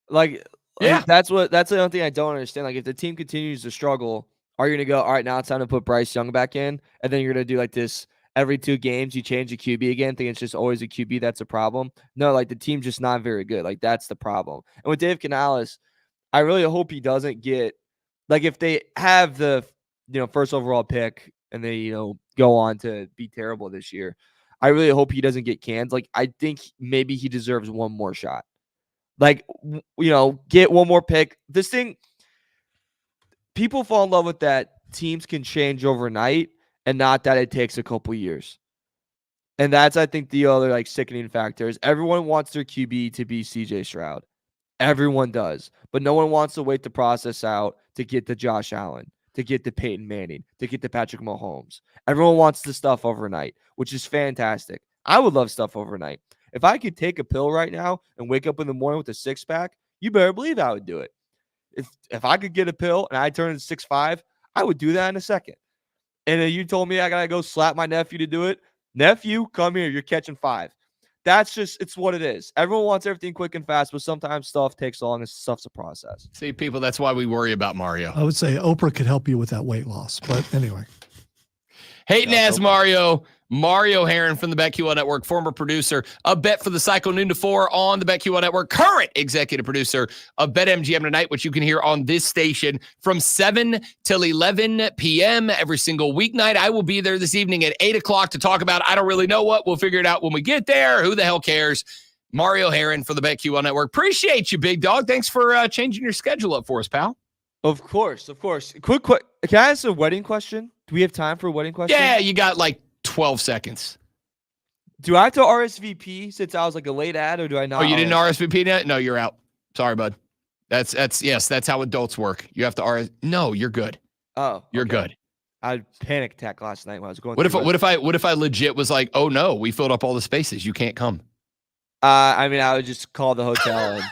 Like, yeah, that's the only thing I don't understand. Like, if the team continues to struggle, are you going to go, all right, now it's time to put Bryce Young back in, and then you're going to do like this every 2 games, you change the QB again, think it's just always a QB that's a problem? No, like the team's just not very good. Like that's the problem. And with Dave Canales, I really hope he doesn't get, like if they have the, first overall pick and they, go on to be terrible this year, I really hope he doesn't get canned. Like I think maybe he deserves one more shot. Like, get one more pick. This thing, people fall in love with that teams can change overnight and not that it takes a couple years. And that's, I think, the other like sickening factor is everyone wants their QB to be CJ Stroud. Everyone does. But no one wants to wait the process out to get the Josh Allen, to get the Peyton Manning, to get the Patrick Mahomes. Everyone wants the stuff overnight, which is fantastic. I would love stuff overnight. If I could take a pill right now and wake up in the morning with a 6-pack, you better believe I would do it. If I could get a pill and I turn 6'5", I would do that in a second. And then you told me I got to go slap my nephew to do it. Nephew, come here. You're catching 5. That's just, it's what it is. Everyone wants everything quick and fast, but sometimes stuff takes long and stuff's a process. See, people, that's why we worry about Mario. I would say Oprah could help you with that weight loss, but anyway. Hating as Mario Herron from the BetQL Network, former producer of Bet for the Cycle noon to 4 on the BetQL Network, current executive producer of BetMGM Tonight, which you can hear on this station from 7 till 11 p.m. every single weeknight. I will be there this evening at 8 o'clock to talk about I don't really know what. We'll figure it out when we get there. Who the hell cares? Mario Herron for the BetQL Network. Appreciate you, big dog. Thanks for changing your schedule up for us, pal. Of course. Quick. Can I ask a wedding question? Do we have time for a wedding question? Yeah, you got like 12 seconds. Do I have to RSVP since I was like a late ad, or do I not? Oh, you didn't RSVP yet? No, you're out. Sorry, bud. That's how adults work. You have to No, you're good. Oh, you're good. I had a panic attack last night when I was going. What if I legit was like, oh no, we filled up all the spaces. You can't come. I mean, I would just call the hotel and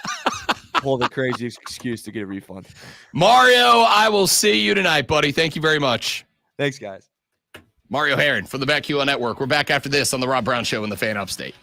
pull the craziest excuse to get a refund. Mario, I will see you tonight, buddy. Thank you very much. Thanks, guys. Mario Herron from the BetQL Network. We're back after this on the Rob Brown Show in the Fan Upstate.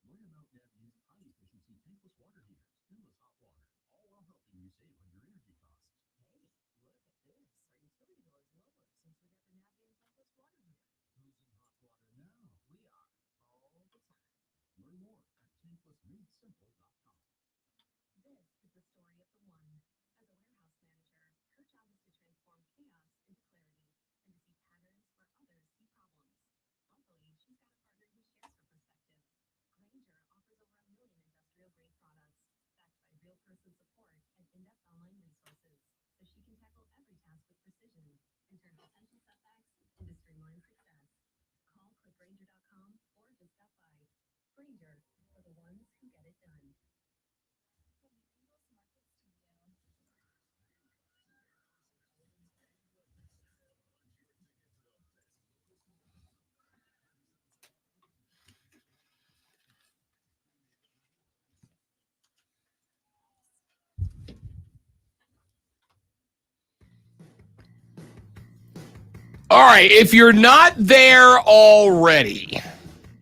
Learn about Navi's high-efficiency tankless water heaters, endless hot water, all while helping you save on your energy costs. Hey, look at this. Our utility bill is lower since we got the Navien tankless water heater. Who's in hot water now? We are all the time. Learn more at tanklessmadesimple.com. This is the story of the one. As a warehouse manager, her job is to transform chaos into clarity and to see patterns where others see problems. Luckily, she's got a partner who shares her perspective. Grainger offers over 1 million industrial-grade products, backed by real-person support and in-depth online resources, so she can tackle every task with precision and turn potential setbacks into streamlined success. Call clickgrainger.com or just stop by. Grainger, for the ones who get it done. From the Ingles Market Studio. All right, if you're not there already,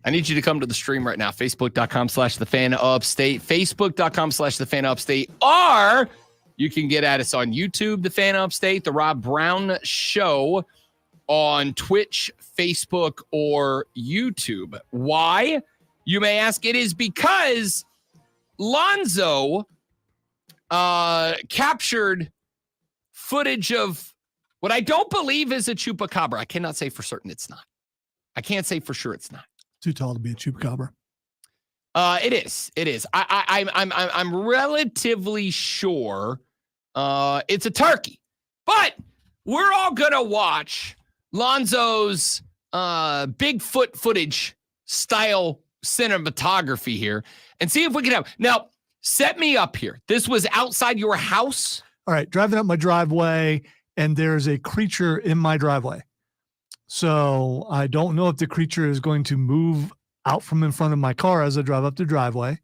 I need you to come to the stream right now. Facebook.com/TheFanUpstate. Facebook.com/TheFanUpstate. Or you can get at us on YouTube, The Fan Upstate, The Rob Brown Show on Twitch, Facebook, or YouTube. Why? You may ask. It is because Lonzo captured footage of what I don't believe is a chupacabra. I cannot say for certain it's not. I can't say for sure it's not. Too tall to be a chupacabra. It is. It is. I'm relatively sure it's a turkey, but we're all gonna watch Lonzo's Bigfoot footage style cinematography here and see if we can have. Now, set me up here. This was outside your house. All right, driving up my driveway, and there's a creature in my driveway. So I don't know if the creature is going to move out from in front of my car as I drive up the driveway.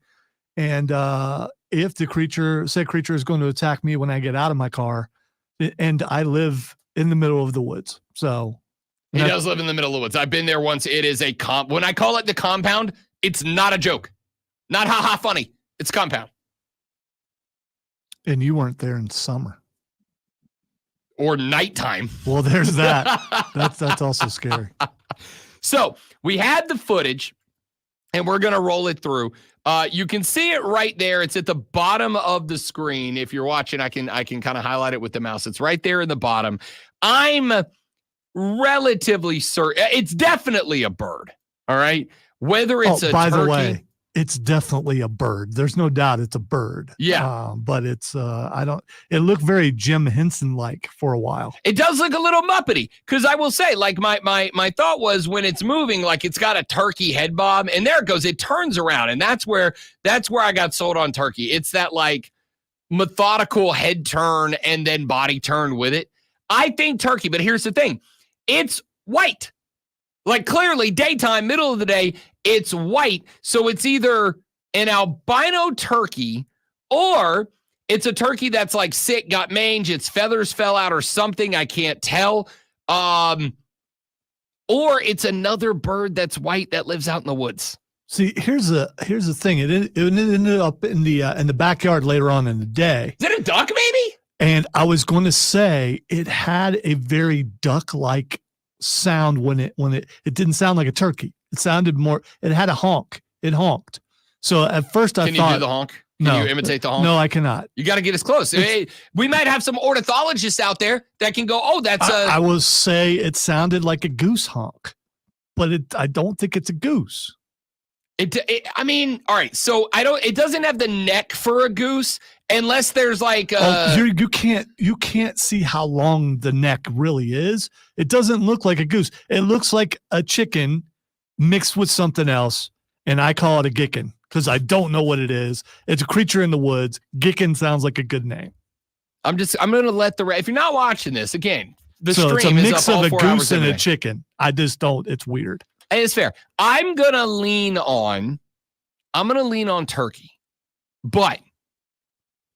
And if the said creature is going to attack me when I get out of my car, and I live in the middle of the woods. So He does live in the middle of the woods. I've been there once. It is a when I call it the compound, it's not a joke. Not ha funny. It's compound. And you weren't there in summer. Or nighttime. Well, there's that. That's also scary. So we had the footage, and we're gonna roll it through. You can see it right there. It's at the bottom of the screen. If you're watching, I can kind of highlight it with the mouse. It's right there in the bottom. I'm relatively certain it's definitely a bird. All right. Whether it's a by turkey, the way, it's definitely a bird. There's no doubt it's a bird. Yeah. But it's it looked very Jim Henson like for a while. it does look a little Muppety, because I will say, like, my thought was when it's moving, like it's got a turkey head bob, and there it goes. It turns around, and that's where I got sold on turkey. It's that like methodical head turn and then body turn with it. I think turkey, but here's the thing. It's white. Like clearly daytime, middle of the day, it's white. So it's either an albino turkey or it's a turkey that's like sick, got mange, its feathers fell out or something. I can't tell. Or it's another bird that's white that lives out in the woods. See, here's the thing. It ended up in the backyard later on in the day. Is it a duck, maybe? And I was going to say it had a very duck-like sound when it didn't sound like a turkey. It sounded more. It had a honk. It honked. So at first I Can thought, you do the honk? Can you imitate the honk? No, I cannot. You got to get as close. Hey, we might have some ornithologists out there that can go, oh, that's I will say it sounded like a goose honk, but I don't think it's a goose. I mean, all right. So it doesn't have the neck for a goose unless there's like you can't see how long the neck really is. It doesn't look like a goose. It looks like a chicken mixed with something else, and I call it a gickin because I don't know what it is. It's a creature in the woods. Gickin sounds like a good name. I'm going to let if you're not watching this again, the so stream it's a is mix up all of a 4 hours goose and a a day. chicken. I just don't. It's weird. It's fair. I'm going to lean on turkey, but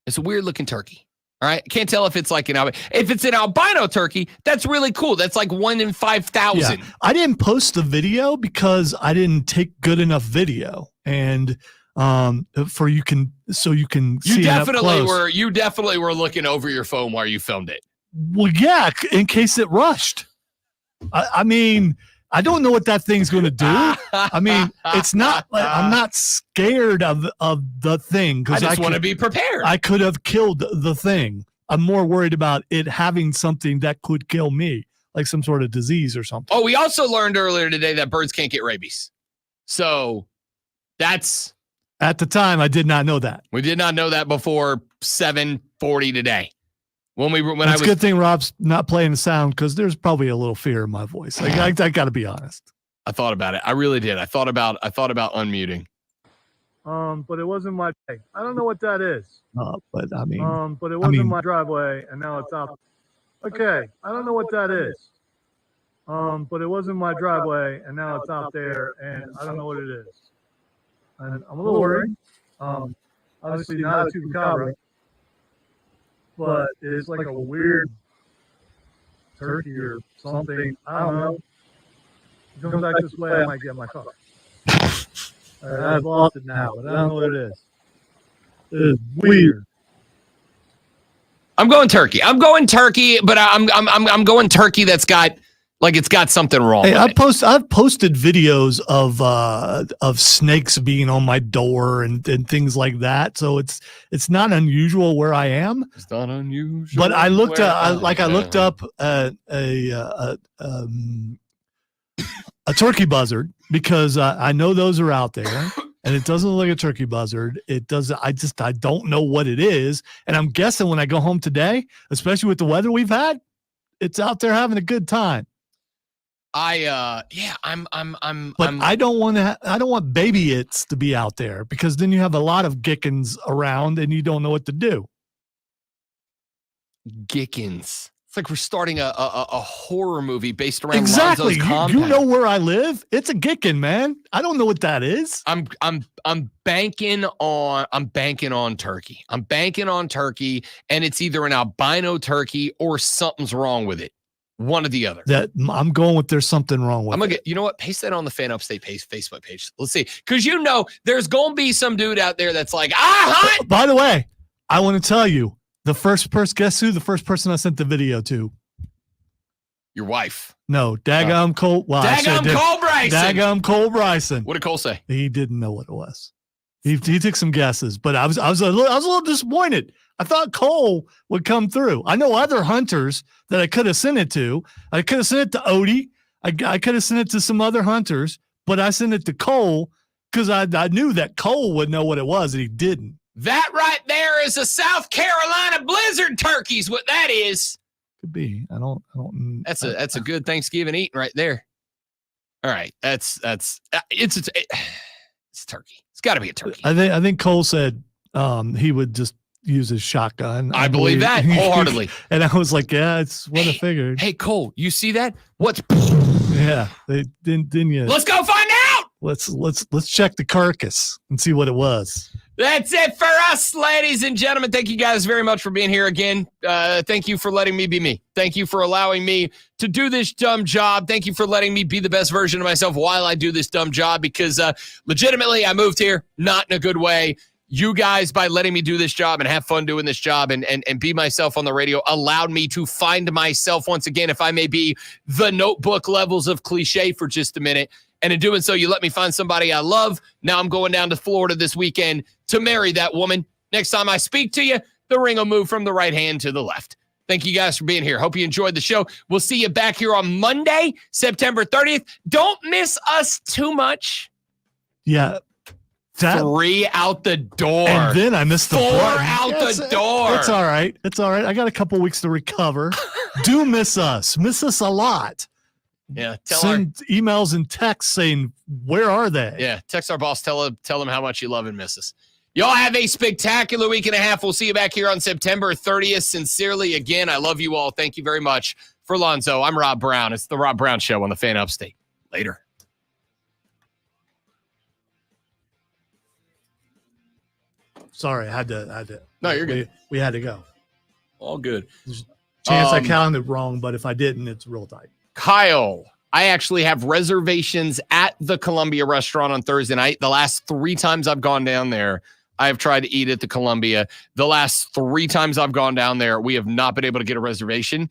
it's a weird looking turkey. All right. Can't tell if it's like if it's an albino turkey, that's really cool. That's like 1 in 5,000. Yeah. I didn't post the video because I didn't take good enough video. And so you can see it up close. You definitely were looking over your phone while you filmed it. Well, yeah, in case it rushed. I mean, I don't know what that thing's going to do. I mean, it's not like I'm not scared of the thing I because just want to be prepared. I could have killed the thing. I'm more worried about it having something that could kill me, like some sort of disease or something. Oh, we also learned earlier today that birds can't get rabies. So that's at the time I did not know that. We did not know that before 7:40 today. It's a good thing Rob's not playing the sound because there's probably a little fear in my voice. I got to be honest. I thought about it. I really did. I thought about unmuting. But it wasn't my. I don't know what that is. But I mean. But it wasn't my driveway, and now it's out. Okay, I don't know what that is. But it wasn't my driveway, and now it's out there, and I don't know what it is. And I'm a little worried. Obviously not a chupacabra, but it's like a weird turkey or something. I don't know. If it comes back this way, I might get my car. I've lost it now, but I don't know what it is. It is weird. I'm going turkey. But I'm going turkey that's got it's got something wrong. Hey, with it. I've posted videos of snakes being on my door and things like that. So it's not unusual where I am. It's not unusual. But I looked up a turkey buzzard because I know those are out there. And it doesn't look like a turkey buzzard. It doesn't. I don't know what it is. And I'm guessing when I go home today, especially with the weather we've had, it's out there having a good time. But I don't want baby its to be out there because then you have a lot of gickens around and you don't know what to do. Gickens. It's like we're starting a horror movie based around exactly. Lonzo's compound. You know where I live? It's a gickin, man. I don't know what that is. I'm banking on turkey. I'm banking on turkey, and it's either an albino turkey or something's wrong with it. One or the other. That I'm going with there's something wrong with I'm gonna get, you know what? Paste that on the Fan Upstate Facebook page. Let's see. Because there's gonna be some dude out there that's like, hunt. By the way, I want to tell you, the first person I sent the video to. Your wife. No, Daggum Cole. Well, Cole Bryson. Daggum Cole Bryson. What did Cole say? He didn't know what it was. He took some guesses, but I was a little disappointed. I thought Cole would come through. I know other hunters that I could have sent it to. I could have sent it to Odie. I could have sent it to some other hunters, but I sent it to Cole because I knew that Cole would know what it was, and he didn't. That right there is a South Carolina blizzard turkey's what that is. Could be. I don't. That's a good Thanksgiving eating right there. All right, it's turkey. It's got to be a turkey. I think Cole said he would just use his shotgun. I believe that wholeheartly. And I was like, yeah, it's what I figured. Hey, Cole, you see that? What's? Yeah, they didn't you? Let's go find out. Let's check the carcass and see what it was. That's it for us, ladies and gentlemen. Thank you guys very much for being here again. Thank you for letting me be me. Thank you for allowing me to do this dumb job. Thank you for letting me be the best version of myself while I do this dumb job because legitimately I moved here not in a good way. You guys, by letting me do this job and have fun doing this job and be myself on the radio, allowed me to find myself once again, if I may be the Notebook levels of cliche for just a minute. And in doing so, you let me find somebody I love. Now I'm going down to Florida this weekend to marry that woman. Next time I speak to you, the ring will move from the right hand to the left. Thank you guys for being here. Hope you enjoyed the show. We'll see you back here on Monday, September 30th. Don't miss us too much. Yeah. 3 out the door. And then I missed the 4 button. out the door. It's all right. It's all right. I got a couple weeks to recover. Do miss us. Miss us a lot. Yeah. Send emails and texts saying, where are they? Yeah. Text our boss. Tell them how much you love and miss us. Y'all have a spectacular week and a half. We'll see you back here on September 30th. Sincerely, again, I love you all. Thank you very much. For Lonzo, I'm Rob Brown. It's the Rob Brown Show on the Fan Upstate. Later. Sorry, I had to. No, you're good. We had to go. All good. Chance I counted wrong, but if I didn't, it's real tight. Kyle, I actually have reservations at the Columbia restaurant on Thursday night. The last 3 times I've gone down there, I have tried to eat at the Columbia. The last 3 times I've gone down there, we have not been able to get a reservation.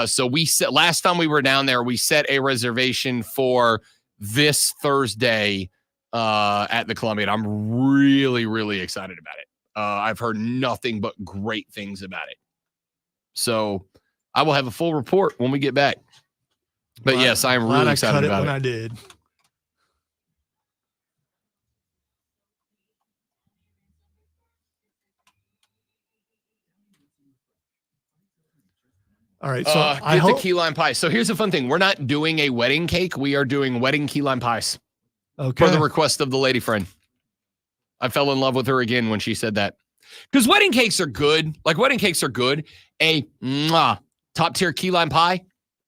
So we set last time we were down there, we set a reservation for this Thursday at the Columbia. And I'm really, really excited about it. I've heard nothing but great things about it. So I will have a full report when we get back. But yes, I am really excited about it. When I did. All right, so I get hope the key lime pie. So here's the fun thing: we're not doing a wedding cake; we are doing wedding key lime pies. Okay. Per the request of the lady friend. I fell in love with her again when she said that. Because wedding cakes are good. Like wedding cakes are good. A top tier key lime pie,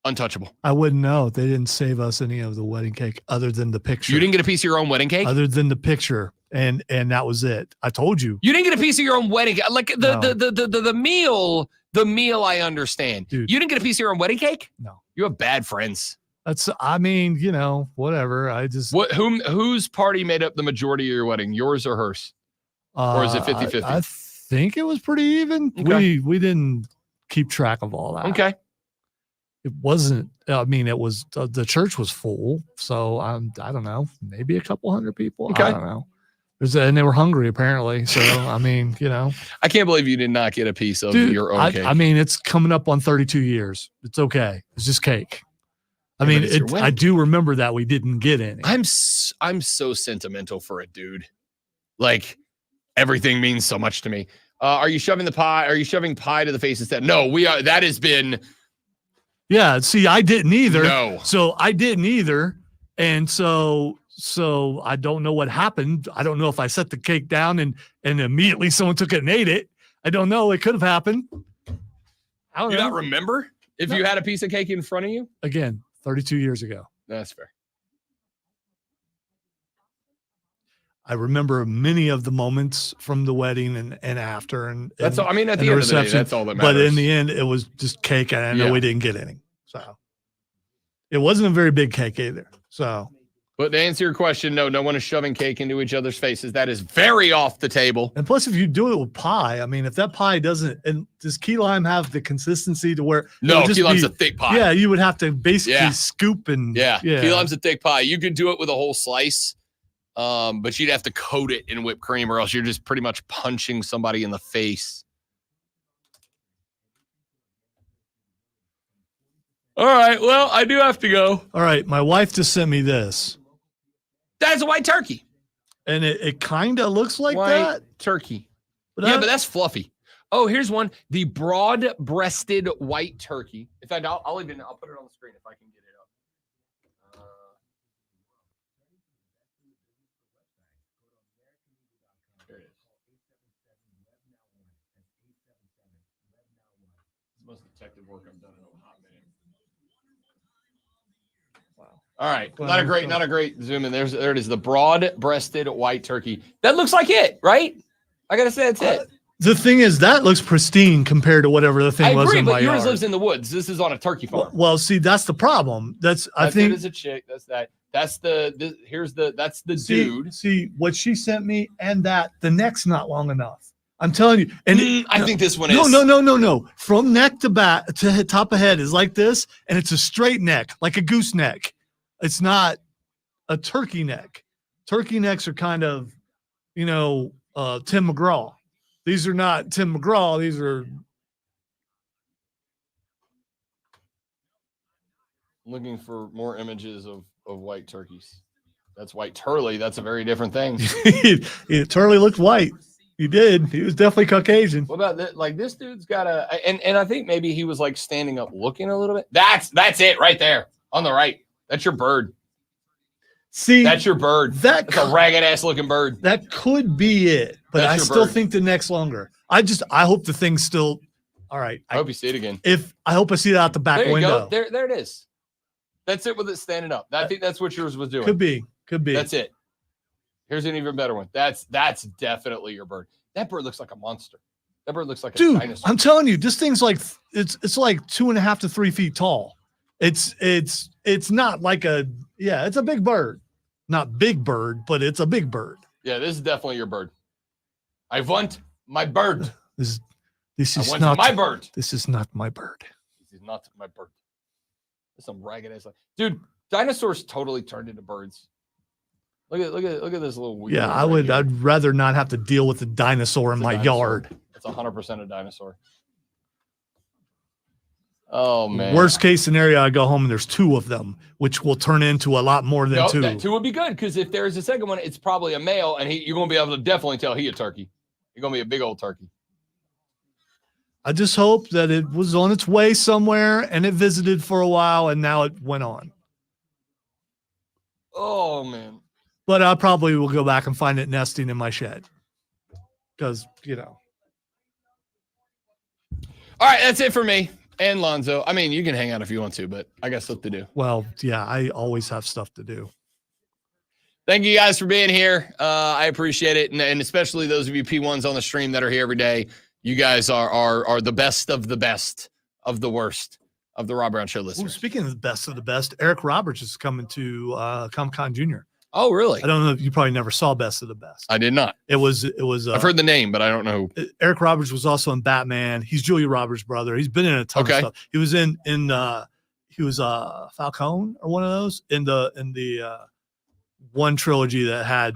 untouchable. I wouldn't know. They didn't save us any of the wedding cake other than the picture. You didn't get a piece of your own wedding cake? Other than the picture. And that was it. I told you. You didn't get a piece of your own wedding cake. Like the meal I understand. Dude. You didn't get a piece of your own wedding cake? No. You have bad friends. I mean, whatever. I just whose party made up the majority of your wedding? Yours or hers? Or is it 50-50? I think it was pretty even. Okay. We didn't keep track of all that. Okay. It wasn't, I mean, it was, the church was full. So I don't know, maybe a couple hundred people. Okay. I don't know. And they were hungry apparently. So, I mean, I can't believe you did not get a piece of Dude, your own cake. I mean, it's coming up on 32 years. It's okay. It's just cake. I Yeah, mean, but it's your wedding. I do remember that we didn't get any. I'm so sentimental for a dude. Like everything means so much to me. Are you shoving the pie? Are you shoving pie to the face instead? No, we are. That has been. Yeah. See, I didn't either. No. So I didn't either. And so I don't know what happened. I don't know if I set the cake down and immediately someone took it and ate it. I don't know. It could have happened. I don't You know. not remember if you had a piece of cake in front of you? Again, 32 years ago. That's fair. I remember many of the moments from the wedding and after. And That's all. I mean, at and the end of the day, reception. that's all that But matters. in the end, it was just cake. And I know Yeah. we didn't get any. So it wasn't a very big cake either. So. But to answer your question, no one is shoving cake into each other's faces. That is very off the table. And plus, if you do it with pie, I mean, if that pie doesn't, and does key lime have the consistency to where? No, it would just key lime's be- a thick pie. Yeah, you would have to basically Yeah. scoop and Key lime's a thick pie. You could do it with a whole slice, but you'd have to coat it in whipped cream, or else you're just pretty much punching somebody in the face. All right. Well, I do have to go. All right, my wife just sent me this, That's a white turkey. and it kind of looks like White that. turkey. But yeah, I- but that's fluffy. Oh, here's one. The broad-breasted white turkey. In fact, I'll put it on the screen if I can get it up. There it is. It's the most detective work I've done in a hot minute. Wow. All right. Not a great zoom in. There it is. The broad-breasted white turkey. That looks like it, right? I gotta say that's it. The thing is, that looks pristine compared to whatever the thing I was agree, in but my yours yard. lives in the woods. This is on a turkey farm. Well, see, that's the problem. I That's think it as a chick. That's that. That's that's the see, dude. See what she sent me, and that the neck's not long enough. I'm telling you. And I think this one no, is. No. From neck to back to top of head is like this, and it's a straight neck, like a goose neck. It's not a turkey neck. Turkey necks are kind of, Tim McGraw. These are not Tim McGraw. These are. Looking for more images of white turkeys. That's white turley. That's a very different thing. Turley looked white. He did. He was definitely Caucasian. What about that? Like this dude's got and I think maybe he was like standing up looking a little bit. That's it right there on the right. That's your bird. See, that's your bird. That's a ragged ass looking bird. That could be it, but That's I your still bird. think the neck's longer. I hope the thing's still all right. I hope you see it again. I hope I see it out the back There you window. go. There it is. That's it with it standing up. I think that's what yours was doing. Could be. That's it. Here's an even better one. That's definitely your bird. That bird looks like a monster. That bird looks like a Dude, dinosaur. I'm telling you, this thing's like it's like 2.5 to 3 feet tall. It's not like it's a big bird. Not big bird, but it's a big bird. Yeah, this is definitely your bird. I want my bird. This I is want not my bird. This is not my bird. This is not my bird. There's some ragged ass. Dude, dinosaurs totally turned into birds. Look at this little weird. Yeah, I'd rather not have to deal with a dinosaur in It's a my dinosaur. yard. It's 100% a dinosaur. Oh man. Worst case scenario, I go home and there's 2 of them, which will turn into a lot more than No, 2. that 2 would be good because if there's a second one, it's probably a male, and you're gonna be able to definitely tell he a turkey. You're gonna be a big old turkey. I just hope that it was on its way somewhere and it visited for a while and now it went on. Oh man. But I probably will go back and find it nesting in my shed. Because, All right, that's it for me and Lonzo. I mean, you can hang out if you want to, but I got stuff to do. well, yeah, I always have stuff to do. Thank you guys for being here. I appreciate it. And especially those of you P1s on the stream that are here every day. You guys are the best of the worst of the Rob Brown Show Ooh, listeners. speaking of the best, Eric Roberts is coming to Comic-Con Junior. Oh, really? I don't know if you probably never saw Best of the Best. I did not. It was I've heard the name, but I don't know. Eric Roberts was also in Batman. He's Julia Roberts' brother. He's been in a ton of stuff. He was in Falcone or one of those in the one trilogy that had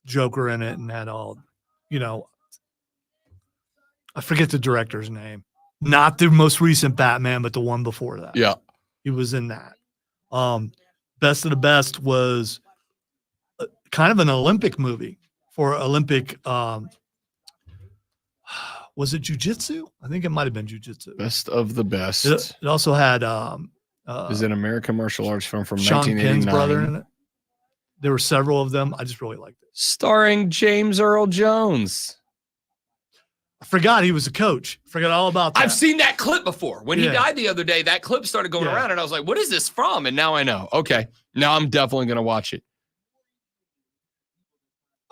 Joker in it and had all, I forget the director's name. Not the most recent Batman, but the one before that. Yeah. He was in that. Best of the Best was kind of an Olympic movie for Olympic. Was it jujitsu? I think it might have been jujitsu. Best of the Best. It also had is an American martial arts film from Sean Penn's 1989. brother in it. There were several of them. I just really liked it. Starring James Earl Jones. I forgot he was a coach. Forgot all about that. I've seen that clip before. When he Yeah. died the other day, that clip started going Yeah. around, and I was like, what is this from? And now I know. Okay. Now I'm definitely going to watch it.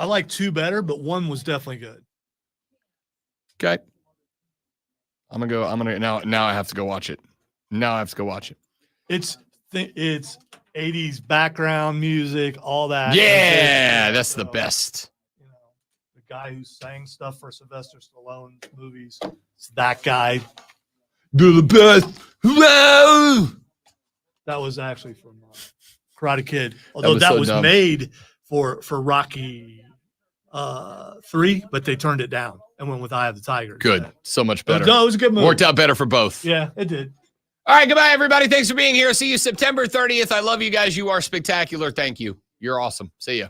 I like 2 better, but 1 was definitely good. Okay. Now I have to go watch it. Now I have to go watch it. It's 80s background music, all that. Yeah, that's the best. The guy who sang stuff for Sylvester Stallone's movies. It's that guy. Do the best. Whoa! That was actually from Karate Kid. Although that so was dumb. made for Rocky 3, but they turned it down and went with Eye of the Tiger. Good. So much better. No, it was a good movie. Worked out better for both. Yeah, it did. All right, goodbye, everybody. Thanks for being here. See you September 30th. I love you guys. You are spectacular. Thank you. You're awesome. See ya.